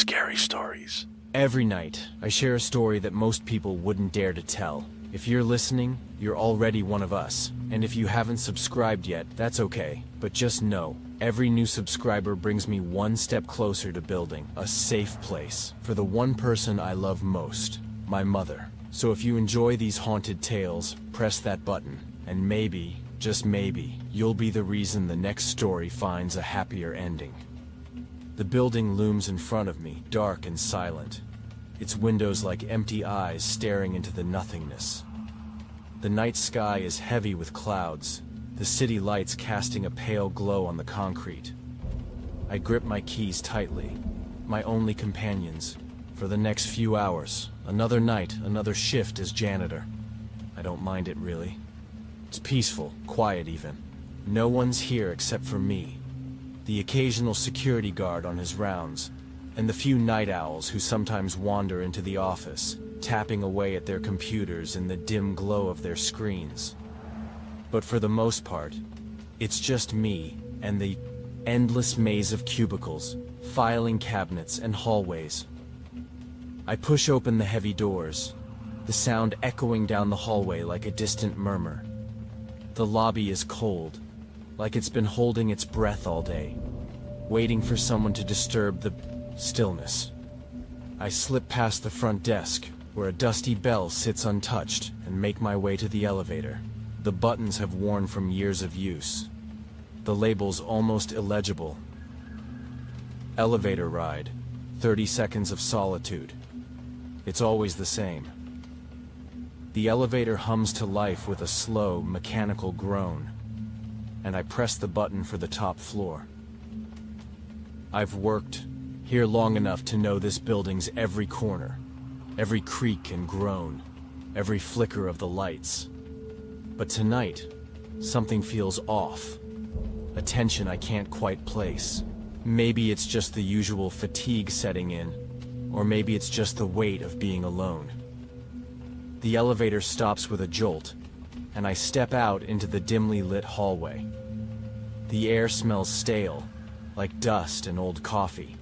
scary stories. Every night, I share a story that most people wouldn't dare to tell. If you're listening, you're already one of us. And if you haven't subscribed yet, that's okay. But just know, every new subscriber brings me one step closer to building a safe place for the one person I love most, my mother. So if you enjoy these haunted tales, press that button, and maybe, just maybe, you'll be the reason the next story finds a happier ending. The building looms in front of me, dark and silent, its windows like empty eyes staring into the nothingness. The night sky is heavy with clouds, the city lights casting a pale glow on the concrete. I grip my keys tightly, my only companions, for the next few hours. Another night, another shift as janitor. I don't mind it really. It's peaceful, quiet even. No one's here except for me, the occasional security guard on his rounds, and the few night owls who sometimes wander into the office, tapping away at their computers in the dim glow of their screens. But for the most part, it's just me and the endless maze of cubicles, filing cabinets, and hallways. I push open the heavy doors, the sound echoing down the hallway like a distant murmur. The lobby is cold, like it's been holding its breath all day, waiting for someone to disturb the stillness. I slip past the front desk, where a dusty bell sits untouched, and make my way to the elevator. The buttons have worn from years of use. The label's almost illegible. Elevator ride, 30 seconds of solitude. It's always the same. The elevator hums to life with a slow, mechanical groan, and I press the button for the top floor. I've worked here long enough to know this building's every corner, every creak and groan, every flicker of the lights. But tonight, something feels off, a tension I can't quite place. Maybe it's just the usual fatigue setting in, or maybe it's just the weight of being alone. The elevator stops with a jolt, and I step out into the dimly lit hallway. The air smells stale, like dust and old coffee.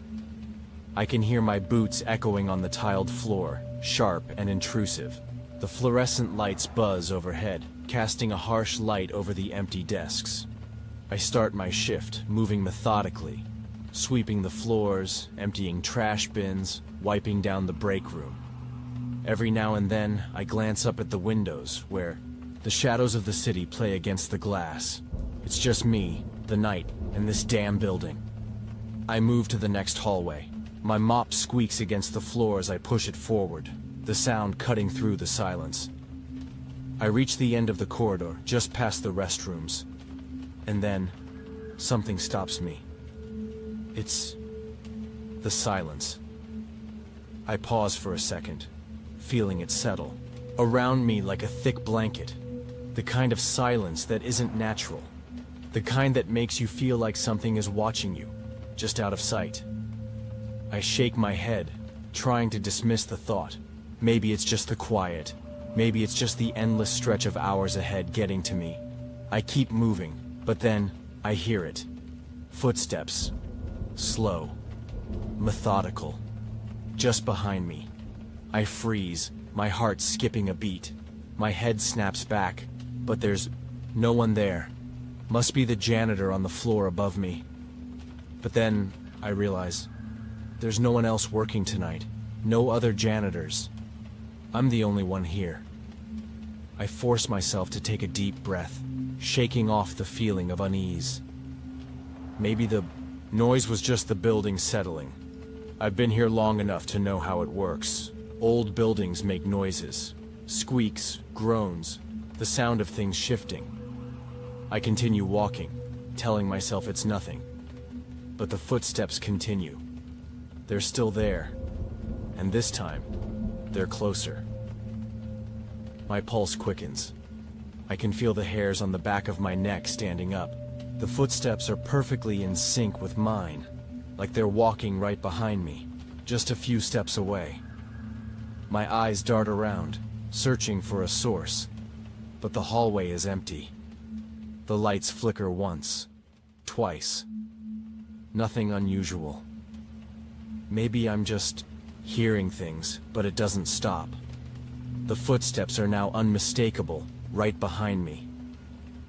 I can hear my boots echoing on the tiled floor, sharp and intrusive. The fluorescent lights buzz overhead, casting a harsh light over the empty desks. I start my shift, moving methodically, sweeping the floors, emptying trash bins, wiping down the break room. Every now and then, I glance up at the windows, where the shadows of the city play against the glass. It's just me, the night, and this damn building. I move to the next hallway. My mop squeaks against the floor as I push it forward, the sound cutting through the silence. I reach the end of the corridor, just past the restrooms. And then, something stops me. It's the silence. I pause for a second, feeling it settle around me like a thick blanket. The kind of silence that isn't natural. The kind that makes you feel like something is watching you, just out of sight. I shake my head, trying to dismiss the thought. Maybe it's just the quiet. Maybe it's just the endless stretch of hours ahead getting to me. I keep moving, but then I hear it. Footsteps. Slow. Methodical. Just behind me. I freeze, my heart skipping a beat. My head snaps back, but there's no one there. Must be the janitor on the floor above me. But then I realize there's no one else working tonight. No other janitors. I'm the only one here. I force myself to take a deep breath, shaking off the feeling of unease. Maybe the noise was just the building settling. I've been here long enough to know how it works. Old buildings make noises. Squeaks, groans, the sound of things shifting. I continue walking, telling myself it's nothing. But the footsteps continue. They're still there. And this time, they're closer. My pulse quickens. I can feel the hairs on the back of my neck standing up. The footsteps are perfectly in sync with mine, like they're walking right behind me, just a few steps away. My eyes dart around, searching for a source, but the hallway is empty. The lights flicker once, twice. Nothing unusual. Maybe I'm just hearing things, but it doesn't stop. The footsteps are now unmistakable, right behind me.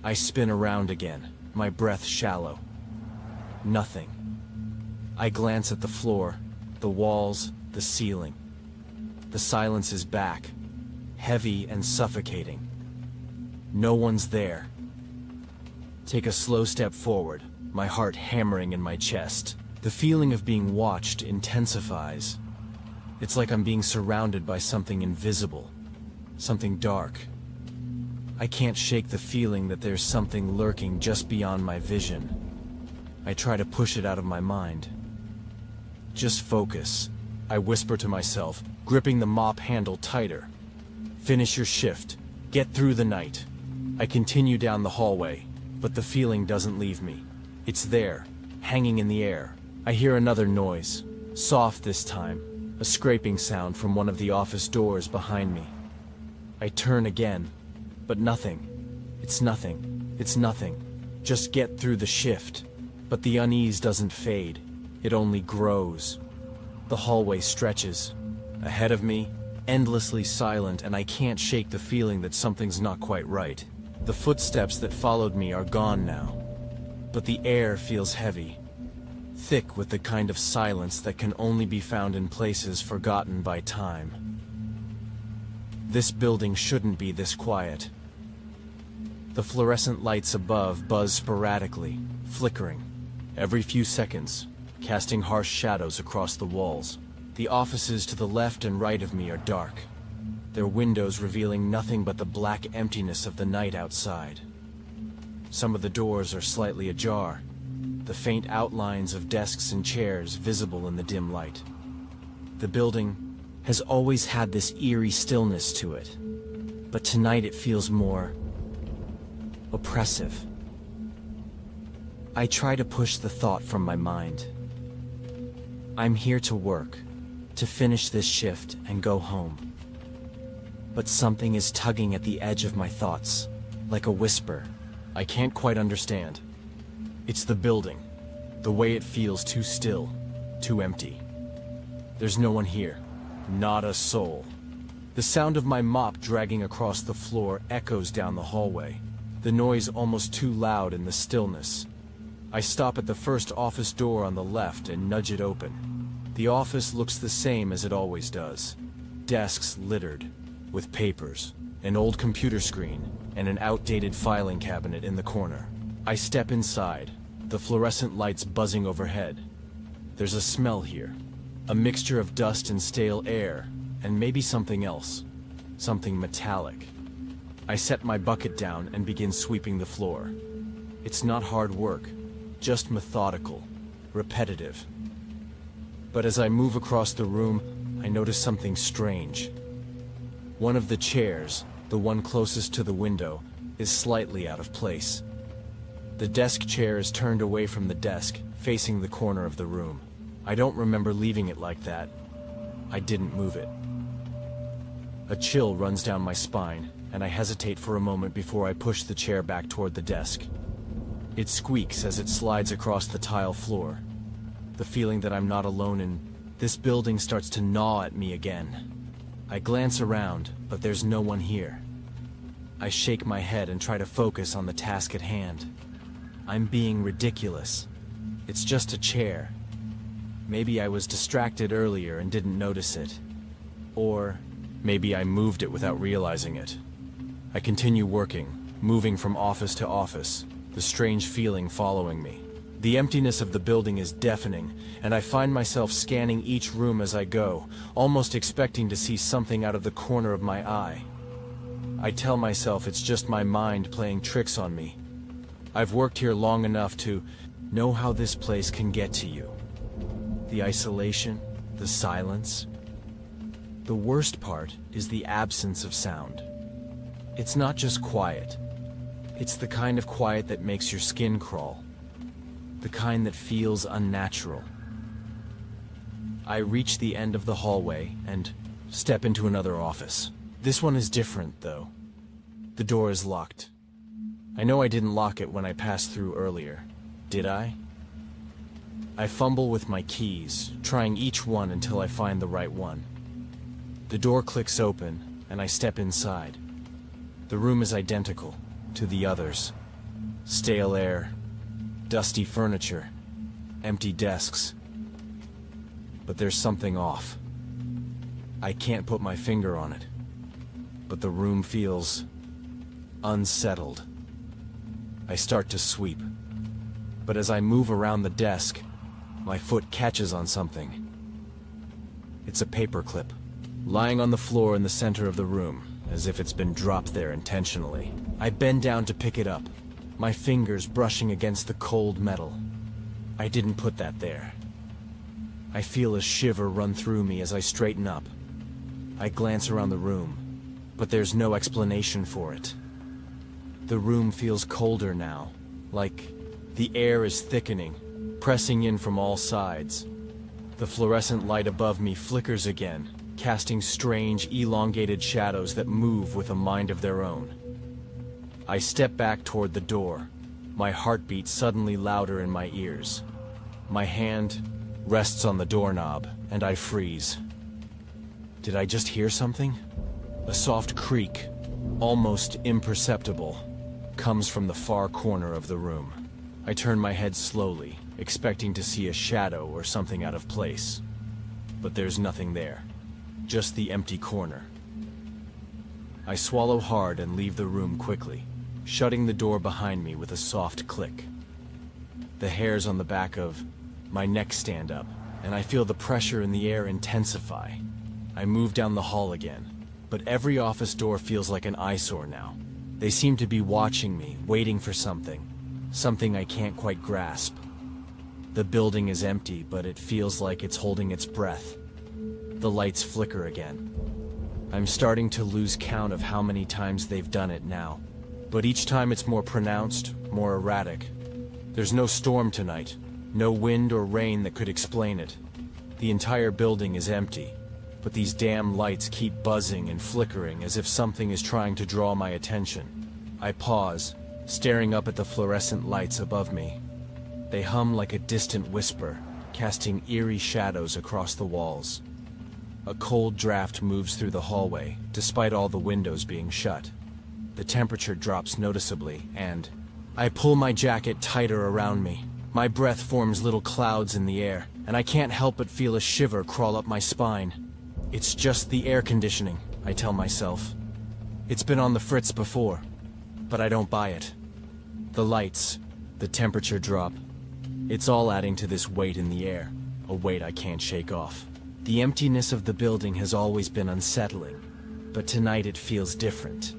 I spin around again, my breath shallow. Nothing. I glance at the floor, the walls, the ceiling. The silence is back, heavy and suffocating. No one's there. Take a slow step forward, my heart hammering in my chest. The feeling of being watched intensifies. It's like I'm being surrounded by something invisible, something dark. I can't shake the feeling that there's something lurking just beyond my vision. I try to push it out of my mind. Just focus, I whisper to myself, gripping the mop handle tighter. Finish your shift. Get through the night. I continue down the hallway, but the feeling doesn't leave me. It's there, hanging in the air. I hear another noise, soft this time, a scraping sound from one of the office doors behind me. I turn again, but nothing. It's nothing. It's nothing. Just get through the shift. But the unease doesn't fade. It only grows. The hallway stretches. Ahead of me, endlessly silent, and I can't shake the feeling that something's not quite right. The footsteps that followed me are gone now. But the air feels heavy. Thick with the kind of silence that can only be found in places forgotten by time. This building shouldn't be this quiet. The fluorescent lights above buzz sporadically, flickering, every few seconds, casting harsh shadows across the walls. The offices to the left and right of me are dark, their windows revealing nothing but the black emptiness of the night outside. Some of the doors are slightly ajar, the faint outlines of desks and chairs visible in the dim light. The building has always had this eerie stillness to it, but tonight it feels more oppressive. I try to push the thought from my mind. I'm here to work, to finish this shift and go home. But something is tugging at the edge of my thoughts, like a whisper. I can't quite understand. It's the building, the way it feels too still, too empty. There's no one here, not a soul. The sound of my mop dragging across the floor echoes down the hallway, the noise almost too loud in the stillness. I stop at the first office door on the left and nudge it open. The office looks the same as it always does. Desks littered with papers, an old computer screen, and an outdated filing cabinet in the corner. I step inside, the fluorescent lights buzzing overhead. There's a smell here, a mixture of dust and stale air, and maybe something else, something metallic. I set my bucket down and begin sweeping the floor. It's not hard work, just methodical, repetitive. But as I move across the room, I notice something strange. One of the chairs, the one closest to the window, is slightly out of place. The desk chair is turned away from the desk, facing the corner of the room. I don't remember leaving it like that. I didn't move it. A chill runs down my spine, and I hesitate for a moment before I push the chair back toward the desk. It squeaks as it slides across the tile floor. The feeling that I'm not alone in this building starts to gnaw at me again. I glance around, but there's no one here. I shake my head and try to focus on the task at hand. I'm being ridiculous. It's just a chair. Maybe I was distracted earlier and didn't notice it. Or maybe I moved it without realizing it. I continue working, moving from office to office, the strange feeling following me. The emptiness of the building is deafening, and I find myself scanning each room as I go, almost expecting to see something out of the corner of my eye. I tell myself it's just my mind playing tricks on me. I've worked here long enough to know how this place can get to you. The isolation, the silence. The worst part is the absence of sound. It's not just quiet. It's the kind of quiet that makes your skin crawl. The kind that feels unnatural. I reach the end of the hallway and step into another office. This one is different, though. The door is locked. I know I didn't lock it when I passed through earlier. Did I? I fumble with my keys, trying each one until I find the right one. The door clicks open, and I step inside. The room is identical to the others. Stale air, dusty furniture, empty desks. But there's something off. I can't put my finger on it, but the room feels unsettled. I start to sweep, but as I move around the desk, my foot catches on something. It's a paperclip, lying on the floor in the center of the room, as if it's been dropped there intentionally. I bend down to pick it up, my fingers brushing against the cold metal. I didn't put that there. I feel a shiver run through me as I straighten up. I glance around the room, but there's no explanation for it. The room feels colder now, like the air is thickening, pressing in from all sides. The fluorescent light above me flickers again, casting strange, elongated shadows that move with a mind of their own. I step back toward the door, my heartbeat suddenly louder in my ears. My hand rests on the doorknob, and I freeze. Did I just hear something? A soft creak, almost imperceptible, comes from the far corner of the room. I turn my head slowly, expecting to see a shadow or something out of place. But there's nothing there, just the empty corner. I swallow hard and leave the room quickly, shutting the door behind me with a soft click. The hairs on the back of my neck stand up, and I feel the pressure in the air intensify. I move down the hall again, but every office door feels like an eyesore now. They seem to be watching me, waiting for something I can't quite grasp. The building is empty, but it feels like it's holding its breath. The lights flicker again. I'm starting to lose count of how many times they've done it now, but each time it's more pronounced, more erratic. There's no storm tonight, no wind or rain that could explain it. The entire building is empty, but these damn lights keep buzzing and flickering as if something is trying to draw my attention. I pause, staring up at the fluorescent lights above me. They hum like a distant whisper, casting eerie shadows across the walls. A cold draft moves through the hallway, despite all the windows being shut. The temperature drops noticeably, and I pull my jacket tighter around me. My breath forms little clouds in the air, and I can't help but feel a shiver crawl up my spine. It's just the air conditioning, I tell myself. It's been on the fritz before, but I don't buy it. The lights, the temperature drop, it's all adding to this weight in the air, a weight I can't shake off. The emptiness of the building has always been unsettling, but tonight it feels different.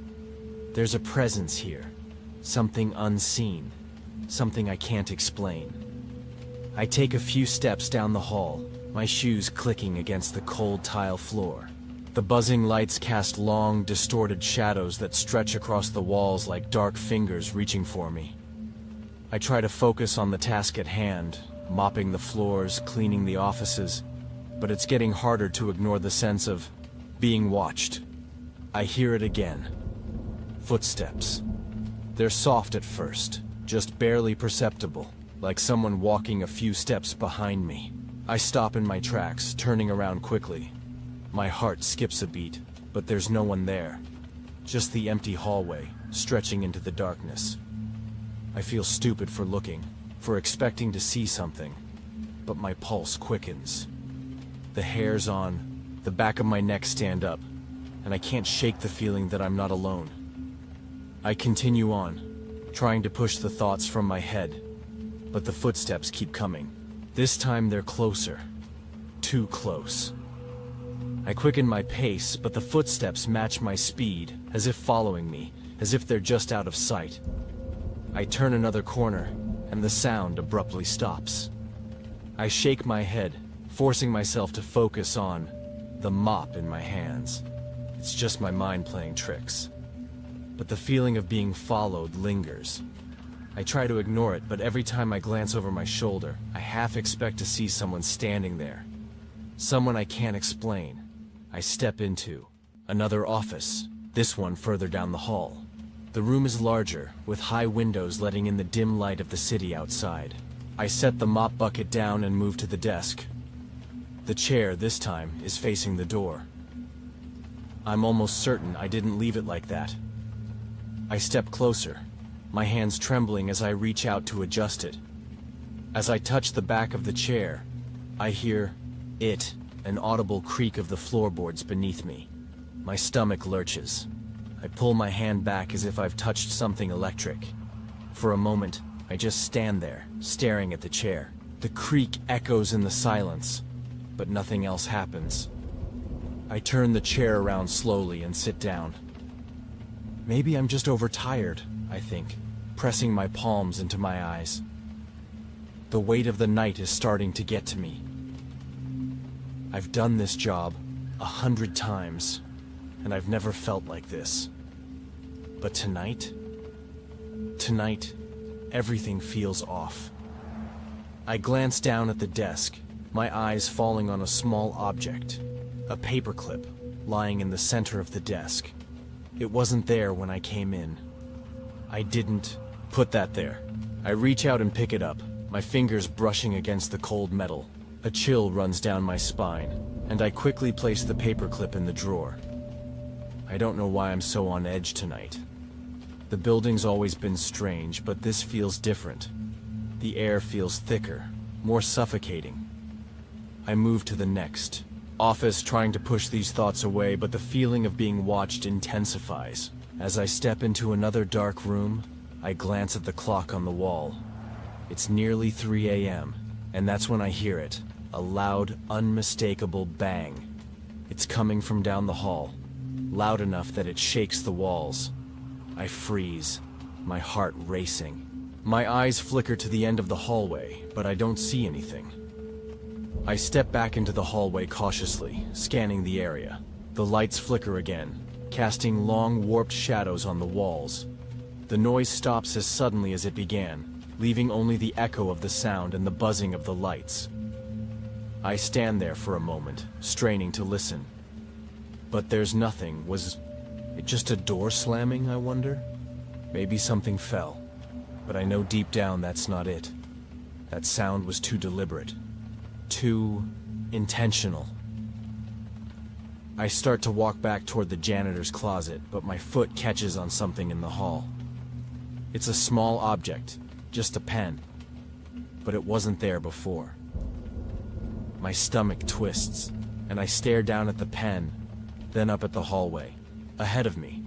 There's a presence here, something unseen, something I can't explain. I take a few steps down the hall, my shoes clicking against the cold tile floor. The buzzing lights cast long, distorted shadows that stretch across the walls like dark fingers reaching for me. I try to focus on the task at hand, mopping the floors, cleaning the offices, but it's getting harder to ignore the sense of being watched. I hear it again. Footsteps. They're soft at first, just barely perceptible, like someone walking a few steps behind me. I stop in my tracks, turning around quickly. My heart skips a beat, but there's no one there. Just the empty hallway, stretching into the darkness. I feel stupid for looking, for expecting to see something, but my pulse quickens. The hairs on the back of my neck stand up, and I can't shake the feeling that I'm not alone. I continue on, trying to push the thoughts from my head, but the footsteps keep coming. This time they're closer. Too close. I quicken my pace, but the footsteps match my speed, as if following me, as if they're just out of sight. I turn another corner, and the sound abruptly stops. I shake my head, forcing myself to focus on the mop in my hands. It's just my mind playing tricks. But the feeling of being followed lingers. I try to ignore it, but every time I glance over my shoulder, I half expect to see someone standing there. Someone I can't explain. I step into another office, this one further down the hall. The room is larger, with high windows letting in the dim light of the city outside. I set the mop bucket down and move to the desk. The chair, this time, is facing the door. I'm almost certain I didn't leave it like that. I step closer, my hands trembling as I reach out to adjust it. As I touch the back of the chair, I hear an audible creak of the floorboards beneath me. My stomach lurches. I pull my hand back as if I've touched something electric. For a moment, I just stand there, staring at the chair. The creak echoes in the silence, but nothing else happens. I turn the chair around slowly and sit down. Maybe I'm just overtired, I think, pressing my palms into my eyes. The weight of the night is starting to get to me. I've done this job 100 times, and I've never felt like this. But tonight, everything feels off. I glance down at the desk, my eyes falling on a small object, a paperclip lying in the center of the desk. It wasn't there when I came in. I didn't put that there. I reach out and pick it up, my fingers brushing against the cold metal. A chill runs down my spine, and I quickly place the paperclip in the drawer. I don't know why I'm so on edge tonight. The building's always been strange, but this feels different. The air feels thicker, more suffocating. I move to the next office, trying to push these thoughts away, but the feeling of being watched intensifies. As I step into another dark room, I glance at the clock on the wall. It's nearly 3 a.m., and that's when I hear it. A loud, unmistakable bang. It's coming from down the hall, loud enough that it shakes the walls. I freeze, my heart racing. My eyes flicker to the end of the hallway, but I don't see anything. I step back into the hallway cautiously, scanning the area. The lights flicker again, casting long, warped shadows on the walls. The noise stops as suddenly as it began, leaving only the echo of the sound and the buzzing of the lights. I stand there for a moment, straining to listen. But there's nothing. Was it just a door slamming, I wonder? Maybe something fell. But I know deep down that's not it. That sound was too deliberate. Too intentional. I start to walk back toward the janitor's closet, but my foot catches on something in the hall. It's a small object, just a pen. But it wasn't there before. My stomach twists, and I stare down at the pen, then up at the hallway, ahead of me.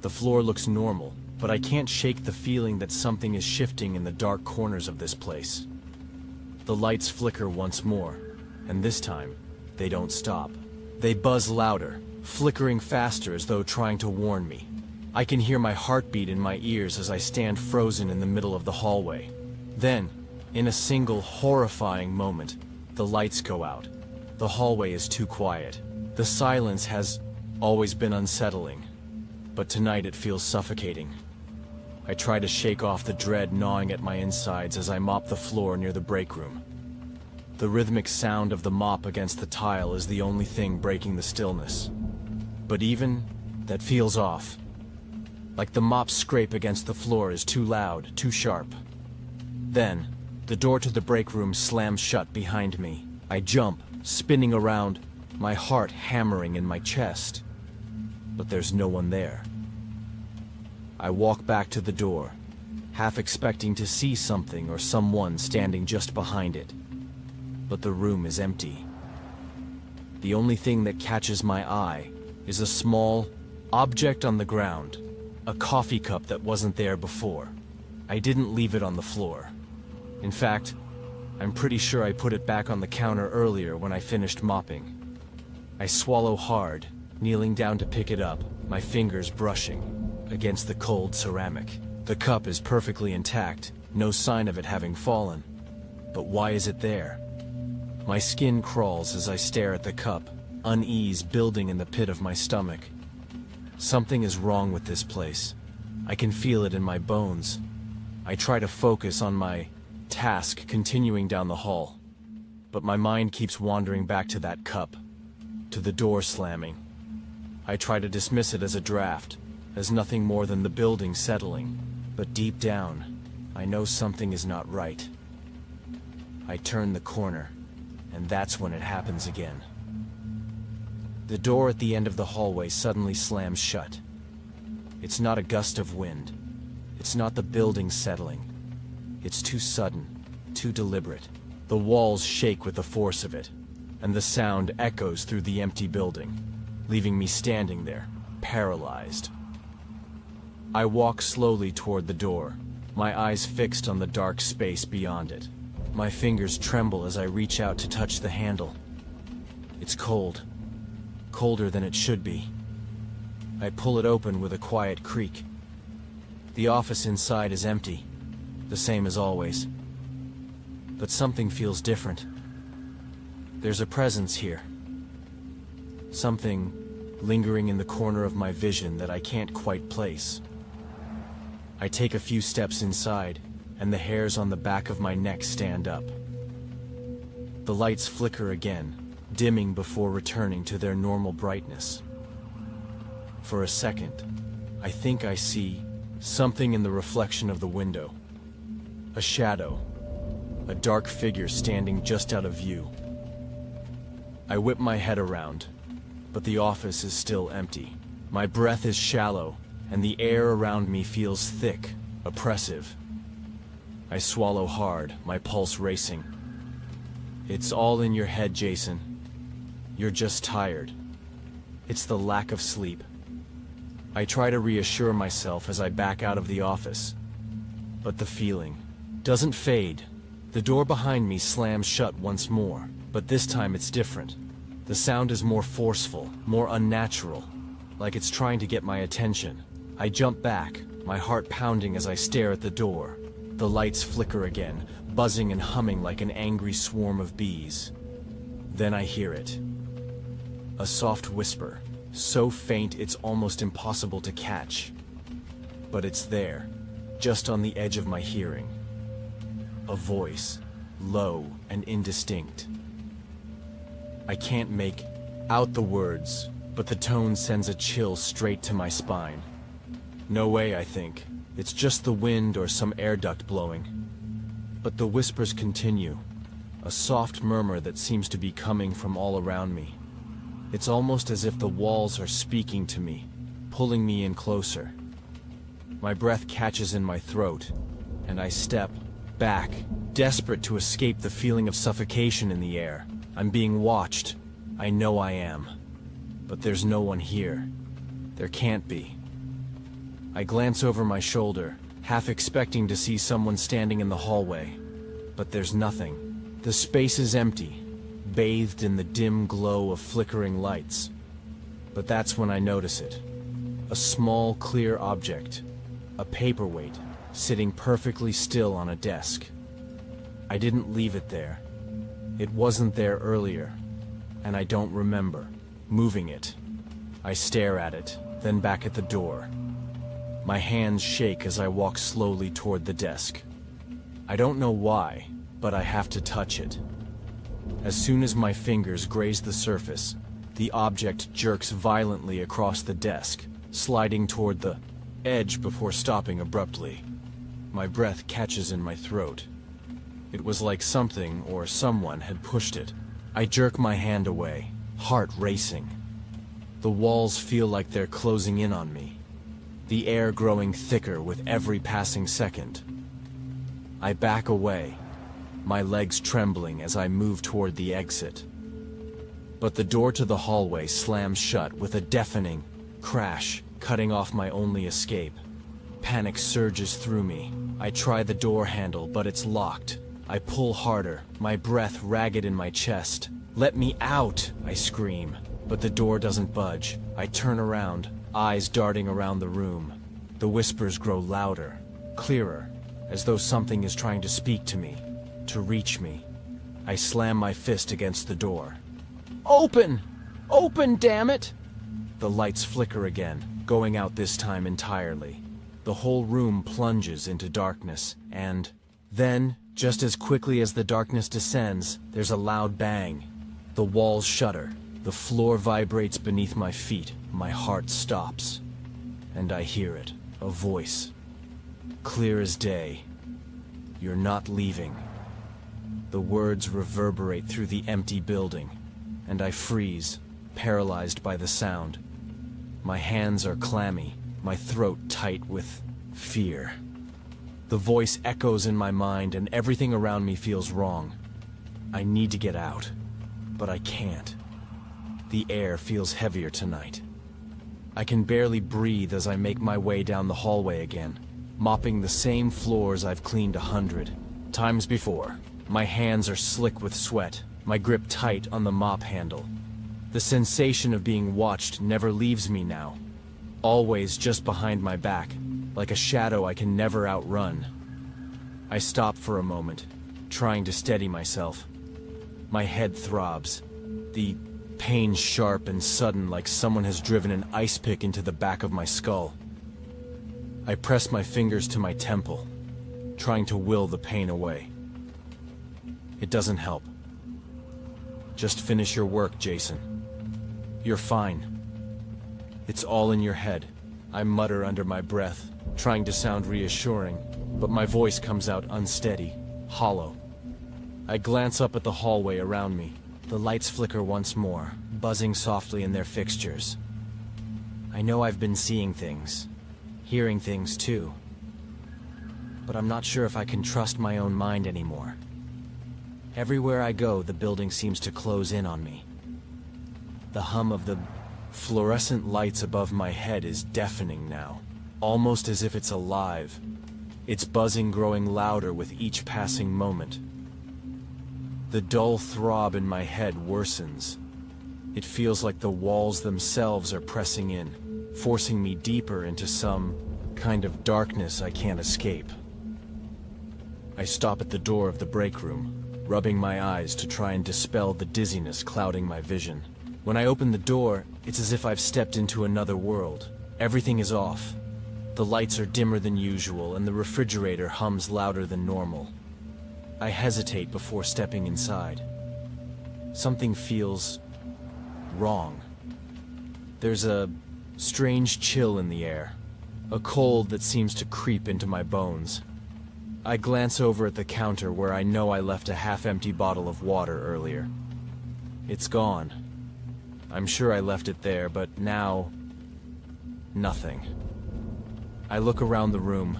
The floor looks normal, but I can't shake the feeling that something is shifting in the dark corners of this place. The lights flicker once more, and this time, they don't stop. They buzz louder, flickering faster as though trying to warn me. I can hear my heartbeat in my ears as I stand frozen in the middle of the hallway. Then, in a single horrifying moment, the lights go out. The hallway is too quiet. The silence has always been unsettling, but tonight it feels suffocating. I try to shake off the dread gnawing at my insides as I mop the floor near the break room. The rhythmic sound of the mop against the tile is the only thing breaking the stillness. But even that feels off. Like the mop's scrape against the floor is too loud, too sharp. Then, the door to the break room slams shut behind me. I jump, spinning around, my heart hammering in my chest. But there's no one there. I walk back to the door, half expecting to see something or someone standing just behind it. But the room is empty. The only thing that catches my eye is a small object on the ground, a coffee cup that wasn't there before. I didn't leave it on the floor. In fact, I'm pretty sure I put it back on the counter earlier when I finished mopping. I swallow hard, kneeling down to pick it up, my fingers brushing against the cold ceramic. The cup is perfectly intact, no sign of it having fallen. But why is it there? My skin crawls as I stare at the cup, unease building in the pit of my stomach. Something is wrong with this place. I can feel it in my bones. I try to focus on my task, continuing down the hall. But my mind keeps wandering back to that cup, to the door slamming. I try to dismiss it as a draft, as nothing more than the building settling. But deep down, I know something is not right. I turn the corner, and that's when it happens again. The door at the end of the hallway suddenly slams shut. It's not a gust of wind. It's not the building settling. It's too sudden, too deliberate. The walls shake with the force of it, and the sound echoes through the empty building, leaving me standing there, paralyzed. I walk slowly toward the door, my eyes fixed on the dark space beyond it. My fingers tremble as I reach out to touch the handle. It's cold, colder than it should be. I pull it open with a quiet creak. The office inside is empty, the same as always. But something feels different. There's a presence here. Something lingering in the corner of my vision that I can't quite place. I take a few steps inside, and the hairs on the back of my neck stand up. The lights flicker again, dimming before returning to their normal brightness. For a second, I think I see something in the reflection of the window. A shadow. A dark figure standing just out of view. I whip my head around, but the office is still empty. My breath is shallow, and the air around me feels thick, oppressive. I swallow hard, my pulse racing. It's all in your head, Jason. You're just tired. It's the lack of sleep. I try to reassure myself as I back out of the office, but the feeling doesn't fade. The door behind me slams shut once more, but this time it's different. The sound is more forceful, more unnatural, like it's trying to get my attention. I jump back, my heart pounding as I stare at the door. The lights flicker again, buzzing and humming like an angry swarm of bees. Then I hear it. A soft whisper, so faint it's almost impossible to catch. But it's there, just on the edge of my hearing. A voice, low and indistinct. I can't make out the words, but the tone sends a chill straight to my spine. No way, I think. It's just the wind or some air duct blowing. But the whispers continue, a soft murmur that seems to be coming from all around me. It's almost as if the walls are speaking to me, pulling me in closer. My breath catches in my throat, and I step back, desperate to escape the feeling of suffocation in the air. I'm being watched. I know I am. But there's no one here. There can't be. I glance over my shoulder, half expecting to see someone standing in the hallway. But there's nothing. The space is empty, bathed in the dim glow of flickering lights. But that's when I notice it. A small, clear object. A paperweight, sitting perfectly still on a desk. I didn't leave it there. It wasn't there earlier, and I don't remember moving it. I stare at it, then back at the door. My hands shake as I walk slowly toward the desk. I don't know why, but I have to touch it. As soon as my fingers graze the surface, the object jerks violently across the desk, sliding toward the edge before stopping abruptly. My breath catches in my throat. It was like something or someone had pushed it. I jerk my hand away, heart racing. The walls feel like they're closing in on me, the air growing thicker with every passing second. I back away, my legs trembling as I move toward the exit. But the door to the hallway slams shut with a deafening crash, cutting off my only escape. Panic surges through me. I try the door handle, but it's locked. I pull harder, my breath ragged in my chest. "Let me out!" I scream. But the door doesn't budge. I turn around, eyes darting around the room. The whispers grow louder, clearer, as though something is trying to speak to me, to reach me. I slam my fist against the door. "Open! Open, damn it!" The lights flicker again, going out this time entirely. The whole room plunges into darkness, and then, just as quickly as the darkness descends, there's a loud bang. The walls shudder, the floor vibrates beneath my feet, my heart stops. And I hear it, a voice, clear as day. "You're not leaving." The words reverberate through the empty building, and I freeze, paralyzed by the sound. My hands are clammy, my throat tight with fear. The voice echoes in my mind, and everything around me feels wrong. I need to get out, but I can't. The air feels heavier tonight. I can barely breathe as I make my way down the hallway again, mopping the same floors I've cleaned 100 times before. My hands are slick with sweat, my grip tight on the mop handle. The sensation of being watched never leaves me now, always just behind my back, like a shadow I can never outrun. I stop for a moment, trying to steady myself. My head throbs, the pain sharp and sudden, like someone has driven an ice pick into the back of my skull. I press my fingers to my temple, trying to will the pain away. It doesn't help. Just finish your work, Jason. You're fine. It's all in your head, I mutter under my breath, trying to sound reassuring, but my voice comes out unsteady, hollow. I glance up at the hallway around me. The lights flicker once more, buzzing softly in their fixtures. I know I've been seeing things, hearing things too, but I'm not sure if I can trust my own mind anymore. Everywhere I go, the building seems to close in on me. The hum of the fluorescent lights above my head is deafening now, almost as if it's alive. Its buzzing growing louder with each passing moment. The dull throb in my head worsens. It feels like the walls themselves are pressing in, forcing me deeper into some kind of darkness I can't escape. I stop at the door of the break room, rubbing my eyes to try and dispel the dizziness clouding my vision. When I open the door, it's as if I've stepped into another world. Everything is off. The lights are dimmer than usual, and the refrigerator hums louder than normal. I hesitate before stepping inside. Something feels wrong. There's a strange chill in the air, a cold that seems to creep into my bones. I glance over at the counter where I know I left a half-empty bottle of water earlier. It's gone. I'm sure I left it there, but now, nothing. I look around the room,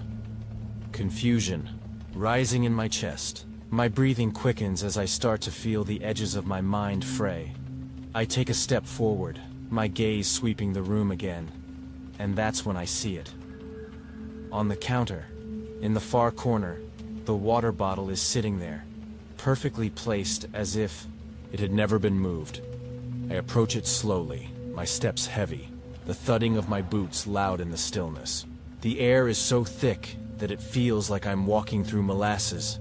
confusion rising in my chest. My breathing quickens as I start to feel the edges of my mind fray. I take a step forward, my gaze sweeping the room again, and that's when I see it. On the counter, in the far corner, the water bottle is sitting there, perfectly placed as if it had never been moved. I approach it slowly, my steps heavy, the thudding of my boots loud in the stillness. The air is so thick that it feels like I'm walking through molasses.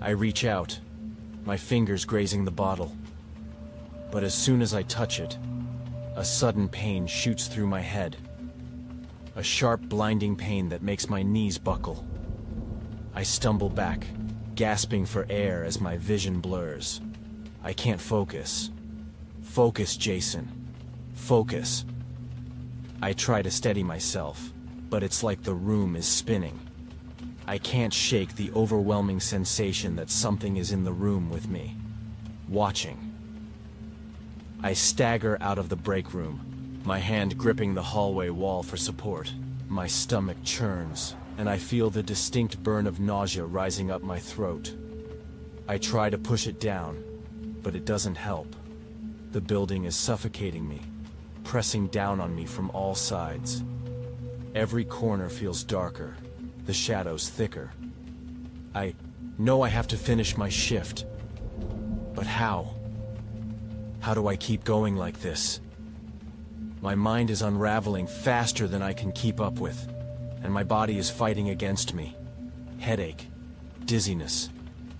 I reach out, my fingers grazing the bottle. But as soon as I touch it, a sudden pain shoots through my head. A sharp, blinding pain that makes my knees buckle. I stumble back, gasping for air as my vision blurs. I can't focus. Focus, Jason. Focus. I try to steady myself, but it's like the room is spinning. I can't shake the overwhelming sensation that something is in the room with me, watching. I stagger out of the break room, my hand gripping the hallway wall for support. My stomach churns, and I feel the distinct burn of nausea rising up my throat. I try to push it down, but it doesn't help. The building is suffocating me, pressing down on me from all sides. Every corner feels darker, the shadows thicker. I know I have to finish my shift, but how? How do I keep going like this? My mind is unraveling faster than I can keep up with, and my body is fighting against me. Headache, dizziness,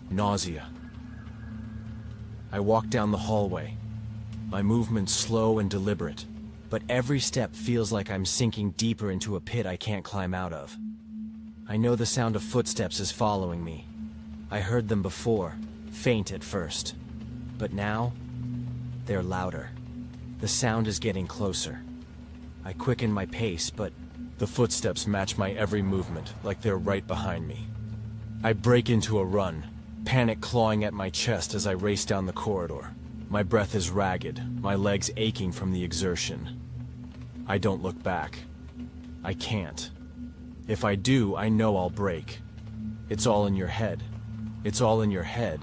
nausea. I walk down the hallway, my movements slow and deliberate, but every step feels like I'm sinking deeper into a pit I can't climb out of. I know the sound of footsteps is following me. I heard them before, faint at first, but now, they're louder. The sound is getting closer. I quicken my pace, but the footsteps match my every movement, like they're right behind me. I break into a run, panic clawing at my chest as I race down the corridor. My breath is ragged, my legs aching from the exertion. I don't look back. I can't. If I do, I know I'll break. It's all in your head. It's all in your head.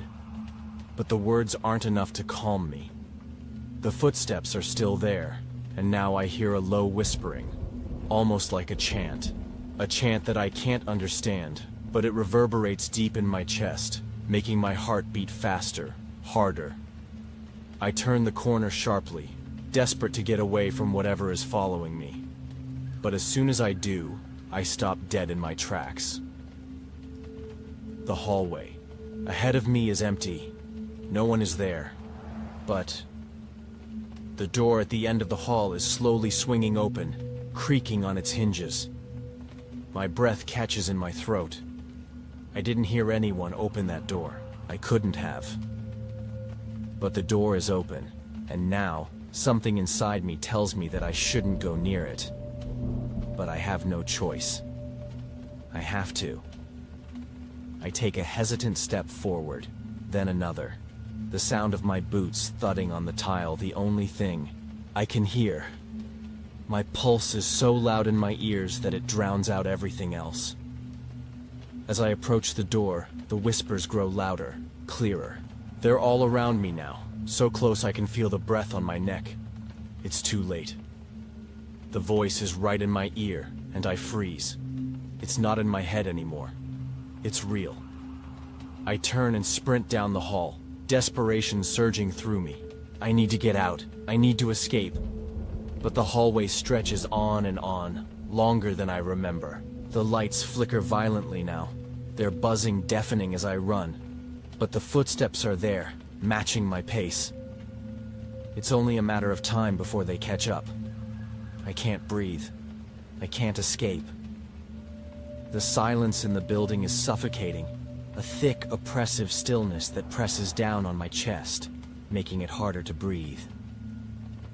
But the words aren't enough to calm me. The footsteps are still there, and now I hear a low whispering, almost like a chant. A chant that I can't understand, but it reverberates deep in my chest, making my heart beat faster, harder. I turn the corner sharply, desperate to get away from whatever is following me. But as soon as I do, I stop dead in my tracks. The hallway. Ahead of me is empty. No one is there. But the door at the end of the hall is slowly swinging open, creaking on its hinges. My breath catches in my throat. I didn't hear anyone open that door. I couldn't have. But the door is open, and now something inside me tells me that I shouldn't go near it. But I have no choice. I have to. I take a hesitant step forward, then another. The sound of my boots thudding on the tile, the only thing I can hear. My pulse is so loud in my ears that it drowns out everything else. As I approach the door, the whispers grow louder, clearer. They're all around me now, so close I can feel the breath on my neck. It's too late. The voice is right in my ear, and I freeze. It's not in my head anymore. It's real. I turn and sprint down the hall, desperation surging through me. I need to get out. I need to escape. But the hallway stretches on and on, longer than I remember. The lights flicker violently now. They're buzzing, deafening as I run. But the footsteps are there, matching my pace. It's only a matter of time before they catch up. I can't breathe. I can't escape. The silence in the building is suffocating, a thick, oppressive stillness that presses down on my chest, making it harder to breathe.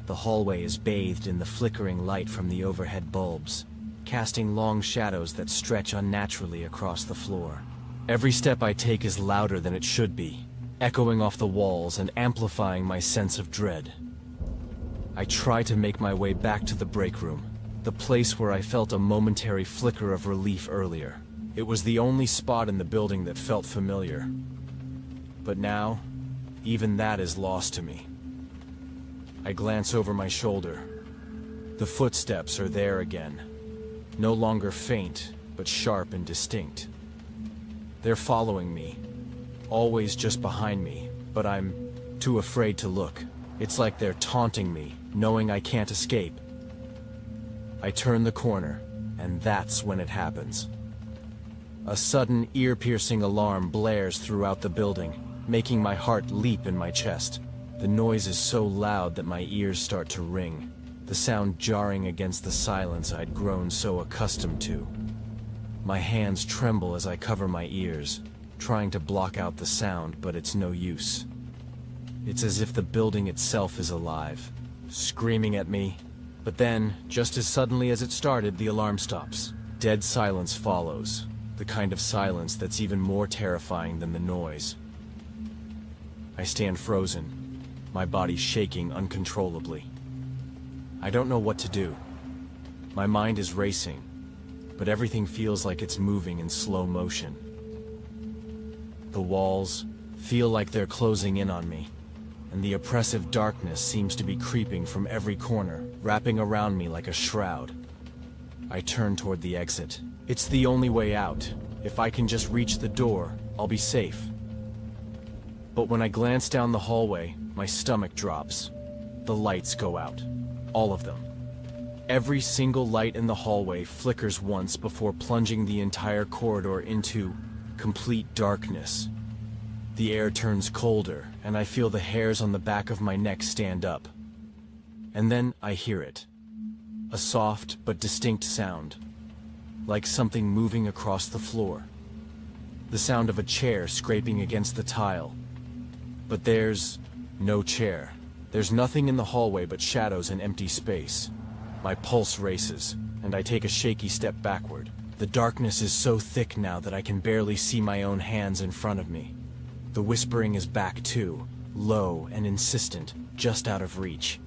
The hallway is bathed in the flickering light from the overhead bulbs, casting long shadows that stretch unnaturally across the floor. Every step I take is louder than it should be, echoing off the walls and amplifying my sense of dread. I try to make my way back to the break room, the place where I felt a momentary flicker of relief earlier. It was the only spot in the building that felt familiar. But now, even that is lost to me. I glance over my shoulder. The footsteps are there again, no longer faint, but sharp and distinct. They're following me, always just behind me, but I'm too afraid to look. It's like they're taunting me, knowing I can't escape. I turn the corner, and that's when it happens. A sudden, ear-piercing alarm blares throughout the building, making my heart leap in my chest. The noise is so loud that my ears start to ring, the sound jarring against the silence I'd grown so accustomed to. My hands tremble as I cover my ears, trying to block out the sound, but it's no use. It's as if the building itself is alive, screaming at me. But then, just as suddenly as it started, the alarm stops. Dead silence follows, the kind of silence that's even more terrifying than the noise. I stand frozen, my body shaking uncontrollably. I don't know what to do. My mind is racing, but everything feels like it's moving in slow motion. The walls feel like they're closing in on me, and the oppressive darkness seems to be creeping from every corner, wrapping around me like a shroud. I turn toward the exit. It's the only way out. If I can just reach the door, I'll be safe. But when I glance down the hallway, my stomach drops. The lights go out. All of them. Every single light in the hallway flickers once before plunging the entire corridor into complete darkness. The air turns colder, and I feel the hairs on the back of my neck stand up. And then I hear it. A soft but distinct sound, like something moving across the floor. The sound of a chair scraping against the tile. But there's no chair. There's nothing in the hallway but shadows and empty space. My pulse races, and I take a shaky step backward. The darkness is so thick now that I can barely see my own hands in front of me. The whispering is back too, low and insistent, just out of reach.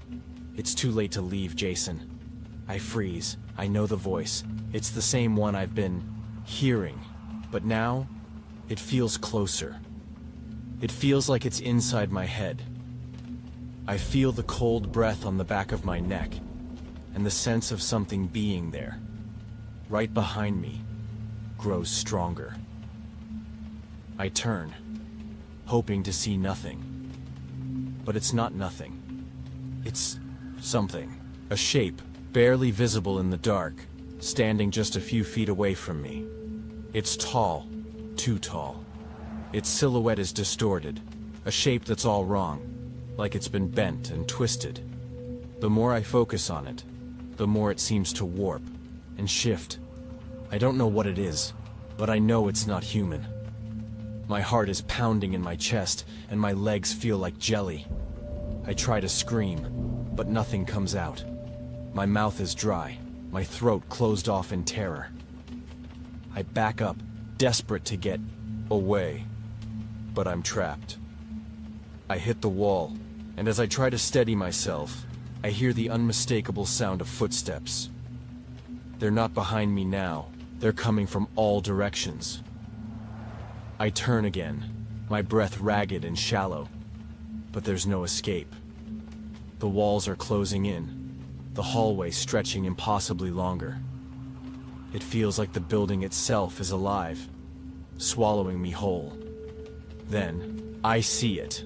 It's too late to leave, Jason. I freeze. I know the voice. It's the same one I've been hearing, but now it feels closer. It feels like it's inside my head. I feel the cold breath on the back of my neck, and the sense of something being there, right behind me, grows stronger. I turn, hoping to see nothing. But it's not nothing. It's something. A shape, barely visible in the dark, standing just a few feet away from me. It's tall, too tall. Its silhouette is distorted, a shape that's all wrong, like it's been bent and twisted. The more I focus on it, the more it seems to warp and shift. I don't know what it is, but I know it's not human. My heart is pounding in my chest, and my legs feel like jelly. I try to scream, but nothing comes out. My mouth is dry, my throat closed off in terror. I back up, desperate to get away, but I'm trapped. I hit the wall, and as I try to steady myself, I hear the unmistakable sound of footsteps. They're not behind me now, they're coming from all directions. I turn again, my breath ragged and shallow, but there's no escape. The walls are closing in, the hallway stretching impossibly longer. It feels like the building itself is alive, swallowing me whole. Then, I see it.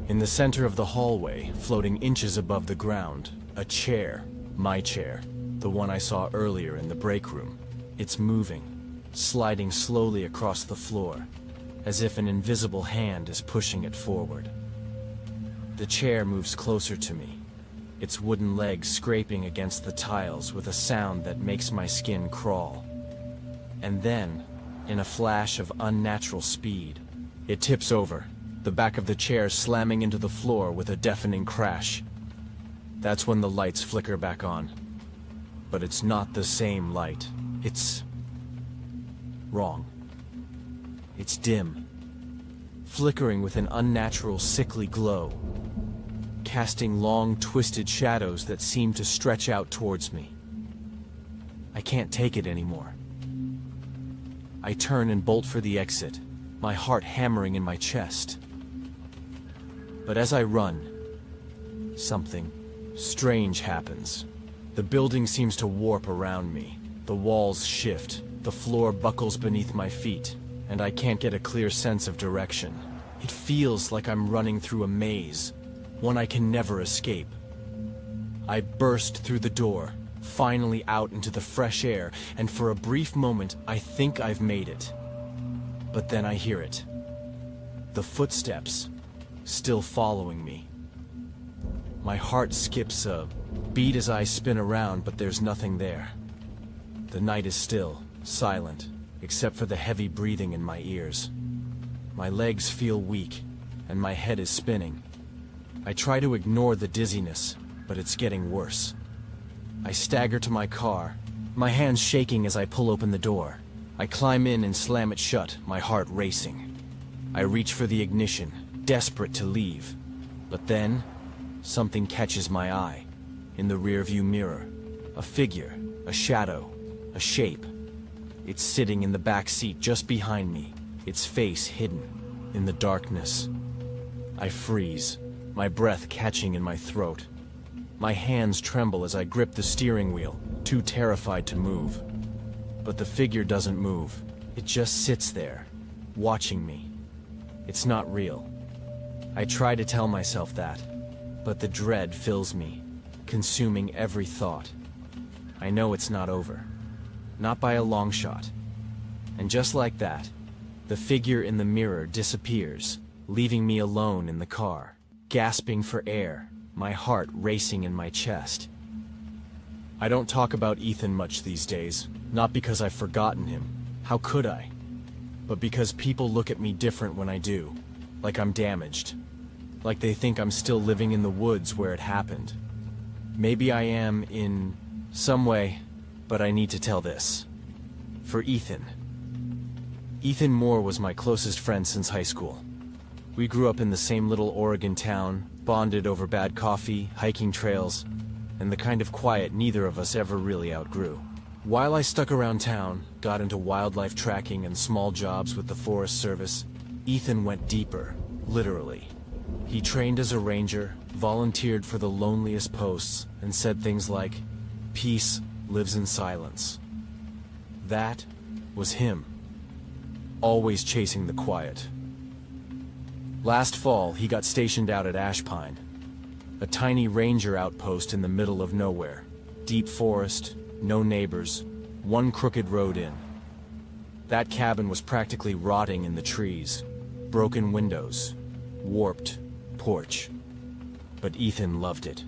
In the center of the hallway, floating inches above the ground, a chair, my chair, the one I saw earlier in the break room. It's moving, sliding slowly across the floor, as if an invisible hand is pushing it forward. The chair moves closer to me, its wooden legs scraping against the tiles with a sound that makes my skin crawl. And then, in a flash of unnatural speed, it tips over, the back of the chair slamming into the floor with a deafening crash. That's when the lights flicker back on. But it's not the same light. It's wrong. It's dim, flickering with an unnatural, sickly glow, casting long, twisted shadows that seem to stretch out towards me. I can't take it anymore. I turn and bolt for the exit, my heart hammering in my chest. But as I run, something strange happens. The building seems to warp around me. The walls shift, the floor buckles beneath my feet, and I can't get a clear sense of direction. It feels like I'm running through a maze, one I can never escape. I burst through the door, finally out into the fresh air, and for a brief moment I think I've made it. But then I hear it. The footsteps, still following me. My heart skips a beat as I spin around, but there's nothing there. The night is still, silent, except for the heavy breathing in my ears. My legs feel weak, and my head is spinning. I try to ignore the dizziness, but it's getting worse. I stagger to my car, my hands shaking as I pull open the door. I climb in and slam it shut, my heart racing. I reach for the ignition, desperate to leave. But then, something catches my eye. In the rearview mirror, a figure, a shadow, a shape. It's sitting in the back seat just behind me, its face hidden in the darkness. I freeze, my breath catching in my throat. My hands tremble as I grip the steering wheel, too terrified to move. But the figure doesn't move. It just sits there, watching me. It's not real. I try to tell myself that, but the dread fills me, consuming every thought. I know it's not over. Not by a long shot. And just like that, the figure in the mirror disappears, leaving me alone in the car, gasping for air, my heart racing in my chest. I don't talk about Ethan much these days, not because I've forgotten him. How could I? But because people look at me different when I do, like I'm damaged. Like they think I'm still living in the woods where it happened. Maybe I am in some way, but I need to tell this. For Ethan. Ethan Moore was my closest friend since high school. We grew up in the same little Oregon town, bonded over bad coffee, hiking trails, and the kind of quiet neither of us ever really outgrew. While I stuck around town, got into wildlife tracking and small jobs with the Forest Service, Ethan went deeper, literally. He trained as a ranger, volunteered for the loneliest posts, and said things like, "Peace lives in silence." That was him. Always chasing the quiet. Last fall, he got stationed out at Ashpine, a tiny ranger outpost in the middle of nowhere. Deep forest, no neighbors, one crooked road in. That cabin was practically rotting in the trees. Broken windows, warped porch. But Ethan loved it.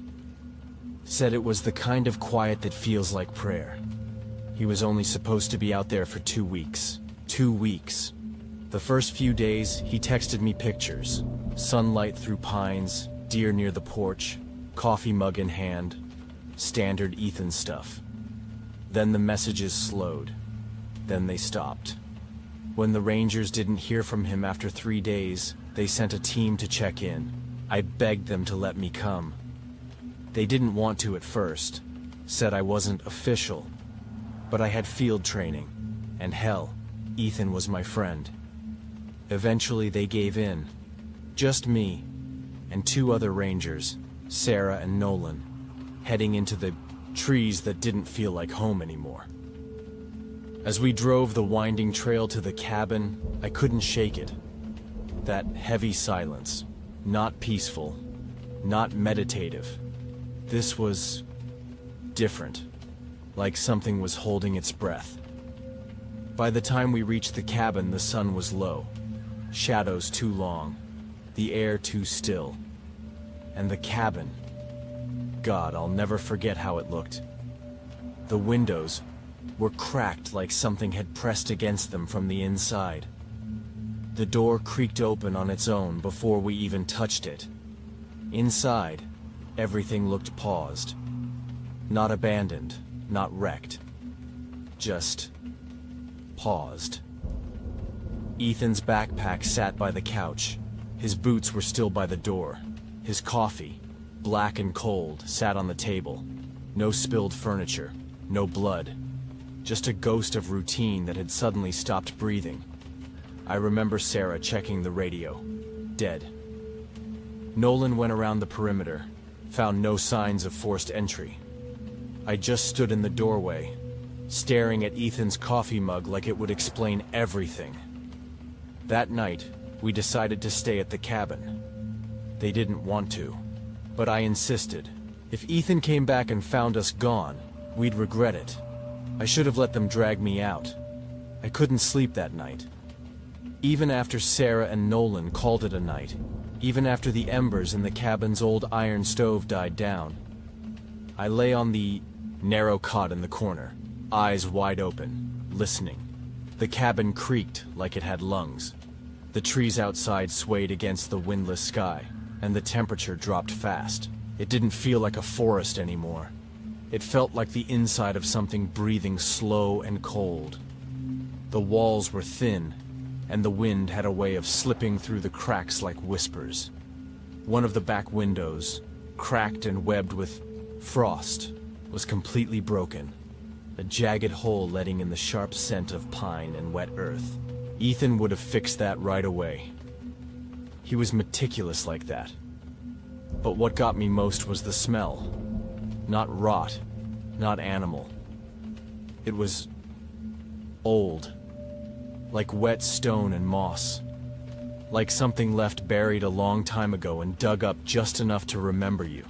Said it was the kind of quiet that feels like prayer. He was only supposed to be out there for 2 weeks. 2 weeks. The first few days, he texted me pictures. Sunlight through pines, deer near the porch, coffee mug in hand. Standard Ethan stuff. Then the messages slowed. Then they stopped. When the Rangers didn't hear from him after 3 days, they sent a team to check in. I begged them to let me come. They didn't want to at first. Said I wasn't official. But I had field training. And hell, Ethan was my friend. Eventually they gave in. Just me, and 2 other Rangers, Sarah and Nolan, heading into the trees that didn't feel like home anymore. As we drove the winding trail to the cabin, I couldn't shake it. That heavy silence, not peaceful, not meditative. This was different, like something was holding its breath. By the time we reached the cabin, the sun was low, shadows too long, the air too still, and the cabin. God, I'll never forget how it looked. The windows were cracked like something had pressed against them from the inside. The door creaked open on its own before we even touched it. Inside, everything looked paused. Not abandoned, not wrecked. Just paused. Ethan's backpack sat by the couch. His boots were still by the door. His coffee, black and cold, sat on the table. No spilled furniture, no blood. Just a ghost of routine that had suddenly stopped breathing. I remember Sarah checking the radio. Dead. Nolan went around the perimeter, found no signs of forced entry. I just stood in the doorway, staring at Ethan's coffee mug like it would explain everything. That night, we decided to stay at the cabin. They didn't want to, but I insisted. If Ethan came back and found us gone, we'd regret it. I should have let them drag me out. I couldn't sleep that night. Even after Sarah and Nolan called it a night, even after the embers in the cabin's old iron stove died down, I lay on the narrow cot in the corner, eyes wide open, listening. The cabin creaked like it had lungs. The trees outside swayed against the windless sky, and the temperature dropped fast. It didn't feel like a forest anymore. It felt like the inside of something breathing slow and cold. The walls were thin, and the wind had a way of slipping through the cracks like whispers. One of the back windows, cracked and webbed with frost, was completely broken, a jagged hole letting in the sharp scent of pine and wet earth. Ethan would have fixed that right away. He was meticulous like that. But what got me most was the smell. Not rot, not animal. It was old, like wet stone and moss, like something left buried a long time ago and dug up just enough to remember you.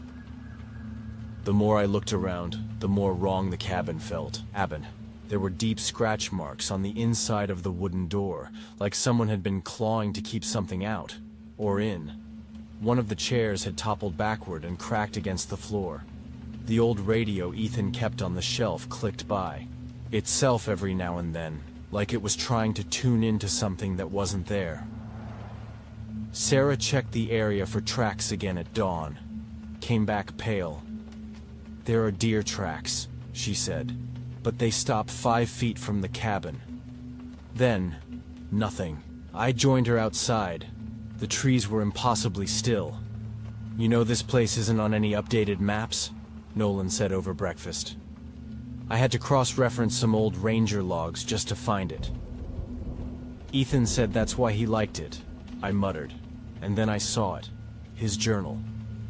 The more I looked around, the more wrong the cabin felt. There were deep scratch marks on the inside of the wooden door, like someone had been clawing to keep something out, or in. One of the chairs had toppled backward and cracked against the floor. The old radio Ethan kept on the shelf clicked by, itself every now and then, like it was trying to tune into something that wasn't there. Sarah checked the area for tracks again at dawn, came back pale. "There are deer tracks," she said, "but they stop 5 feet from the cabin." Then, nothing. I joined her outside, The trees were impossibly still. "You know this place isn't on any updated maps?" Nolan said over breakfast. I had to cross-reference some old ranger logs just to find it. "Ethan said that's why he liked it," I muttered, and then I saw it. His journal.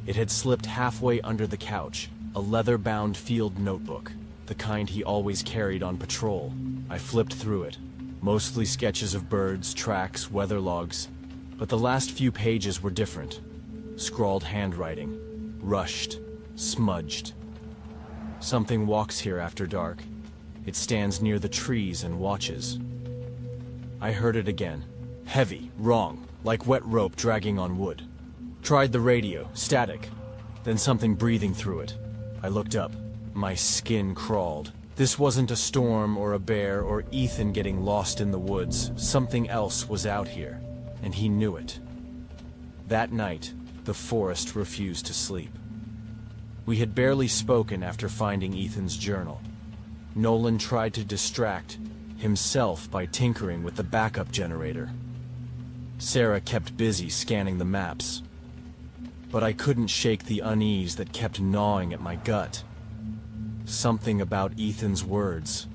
It had slipped halfway under the couch, a leather-bound field notebook, the kind he always carried on patrol. I flipped through it, mostly sketches of birds, tracks, weather logs, but the last few pages were different. Scrawled handwriting, rushed, smudged. "Something walks here after dark. It stands near the trees and watches." I heard it again. Heavy, wrong, like wet rope dragging on wood. Tried the radio, static, then something breathing through it. I looked up. My skin crawled. This wasn't a storm or a bear or Ethan getting lost in the woods. Something else was out here, and he knew it. That night, the forest refused to sleep. We had barely spoken after finding Ethan's journal. Nolan tried to distract himself by tinkering with the backup generator. Sarah kept busy scanning the maps. But I couldn't shake the unease that kept gnawing at my gut. Something about Ethan's words,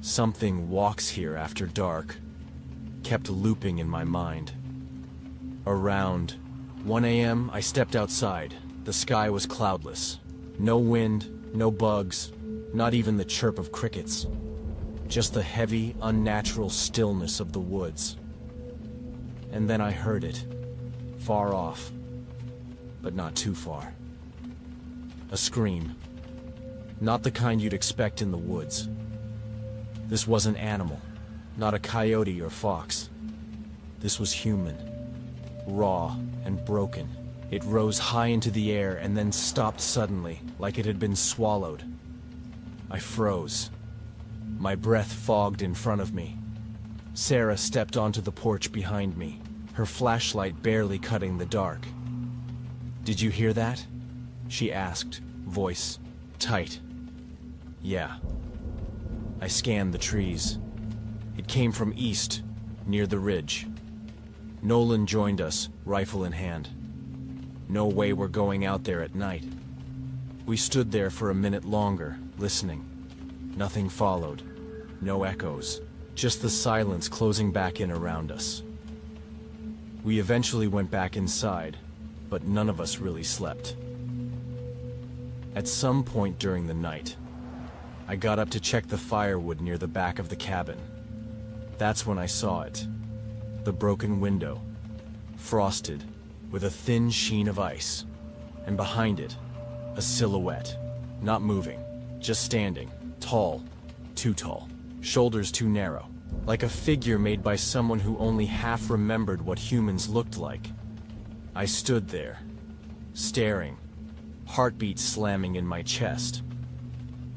"something walks here after dark," kept looping in my mind. Around 1 a.m., I stepped outside. The sky was cloudless. No wind, no bugs, not even the chirp of crickets. Just the heavy, unnatural stillness of the woods. And then I heard it, far off, but not too far. A scream. Not the kind you'd expect in the woods. This wasn't animal, not a coyote or fox. This was human, raw and broken. It rose high into the air and then stopped suddenly, like it had been swallowed. I froze. My breath fogged in front of me. Sarah stepped onto the porch behind me, her flashlight barely cutting the dark. "Did you hear that?" she asked, voice tight. "Yeah." I scanned the trees. It came from east, near the ridge. Nolan joined us, rifle in hand. No way we're going out there at night. We stood there for a minute longer, listening. Nothing followed. No echoes. Just the silence closing back in around us. We eventually went back inside, but none of us really slept. At some point during the night, I got up to check the firewood near the back of the cabin. That's when I saw it. The broken window, frosted, with a thin sheen of ice, and behind it, a silhouette, not moving, just standing, tall, too tall, shoulders too narrow, like a figure made by someone who only half remembered what humans looked like. I stood there, staring, heartbeat slamming in my chest.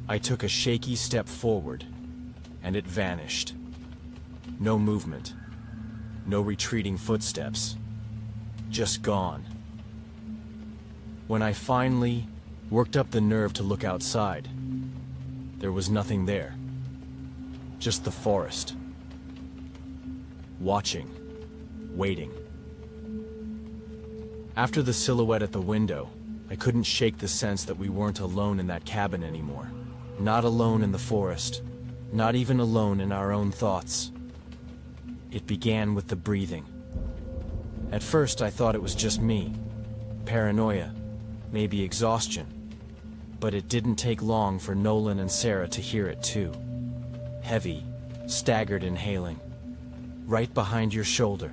I took a shaky step forward, and it vanished. No movement, no retreating footsteps, just gone. When I finally worked up the nerve to look outside, there was nothing there. Just the forest. Watching, waiting. After the silhouette at the window, I couldn't shake the sense that we weren't alone in that cabin anymore. Not alone in the forest, not even alone in our own thoughts. It began with the breathing. At first I thought it was just me. Paranoia, maybe exhaustion. But it didn't take long for Nolan and Sarah to hear it too. Heavy, staggered inhaling. Right behind your shoulder.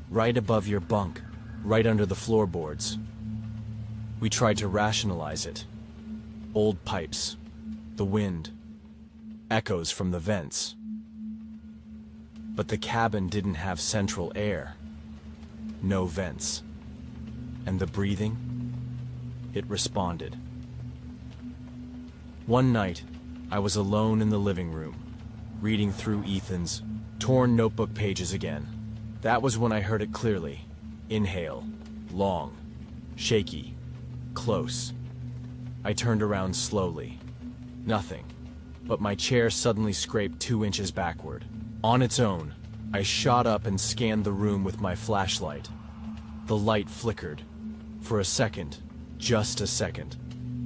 Right above your bunk. Right under the floorboards. We tried to rationalize it. Old pipes. The wind. Echoes from the vents. But the cabin didn't have central air. No vents. And the breathing? It responded. One night, I was alone in the living room, reading through Ethan's torn notebook pages again. That was when I heard it clearly. Inhale. Long. Shaky. Close. I turned around slowly. Nothing. But my chair suddenly scraped 2 inches backward. On its own, I shot up and scanned the room with my flashlight. The light flickered. For a second, just a second,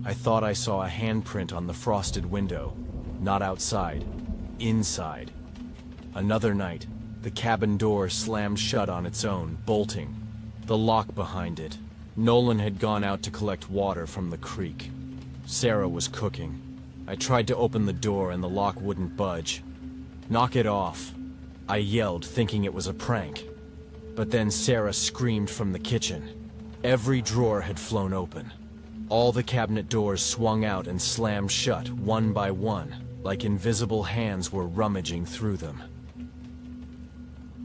I thought I saw a handprint on the frosted window. Not outside, inside. Another night, the cabin door slammed shut on its own, bolting. The lock behind it. Nolan had gone out to collect water from the creek. Sarah was cooking. I tried to open the door and the lock wouldn't budge. "Knock it off," I yelled, thinking it was a prank. But then Sarah screamed from the kitchen. Every drawer had flown open. All the cabinet doors swung out and slammed shut, one by one, like invisible hands were rummaging through them.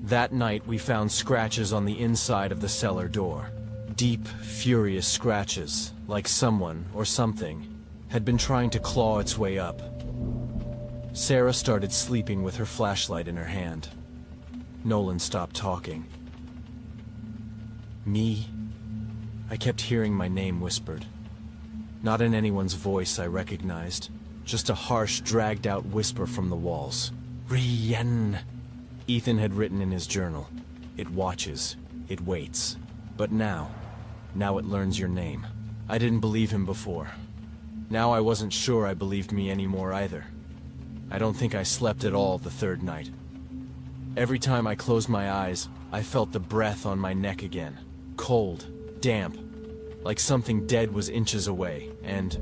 That night we found scratches on the inside of the cellar door. Deep, furious scratches, like someone, or something, had been trying to claw its way up. Sarah started sleeping with her flashlight in her hand. Nolan stopped talking. "Me?" I kept hearing my name whispered. Not in anyone's voice I recognized, just a harsh, dragged-out whisper from the walls. "Rien." Ethan had written in his journal. It watches, it waits. But now it learns your name. I didn't believe him before. Now I wasn't sure I believed me anymore either. I don't think I slept at all the third night. Every time I closed my eyes, I felt the breath on my neck again. Cold, damp, like something dead was inches away, and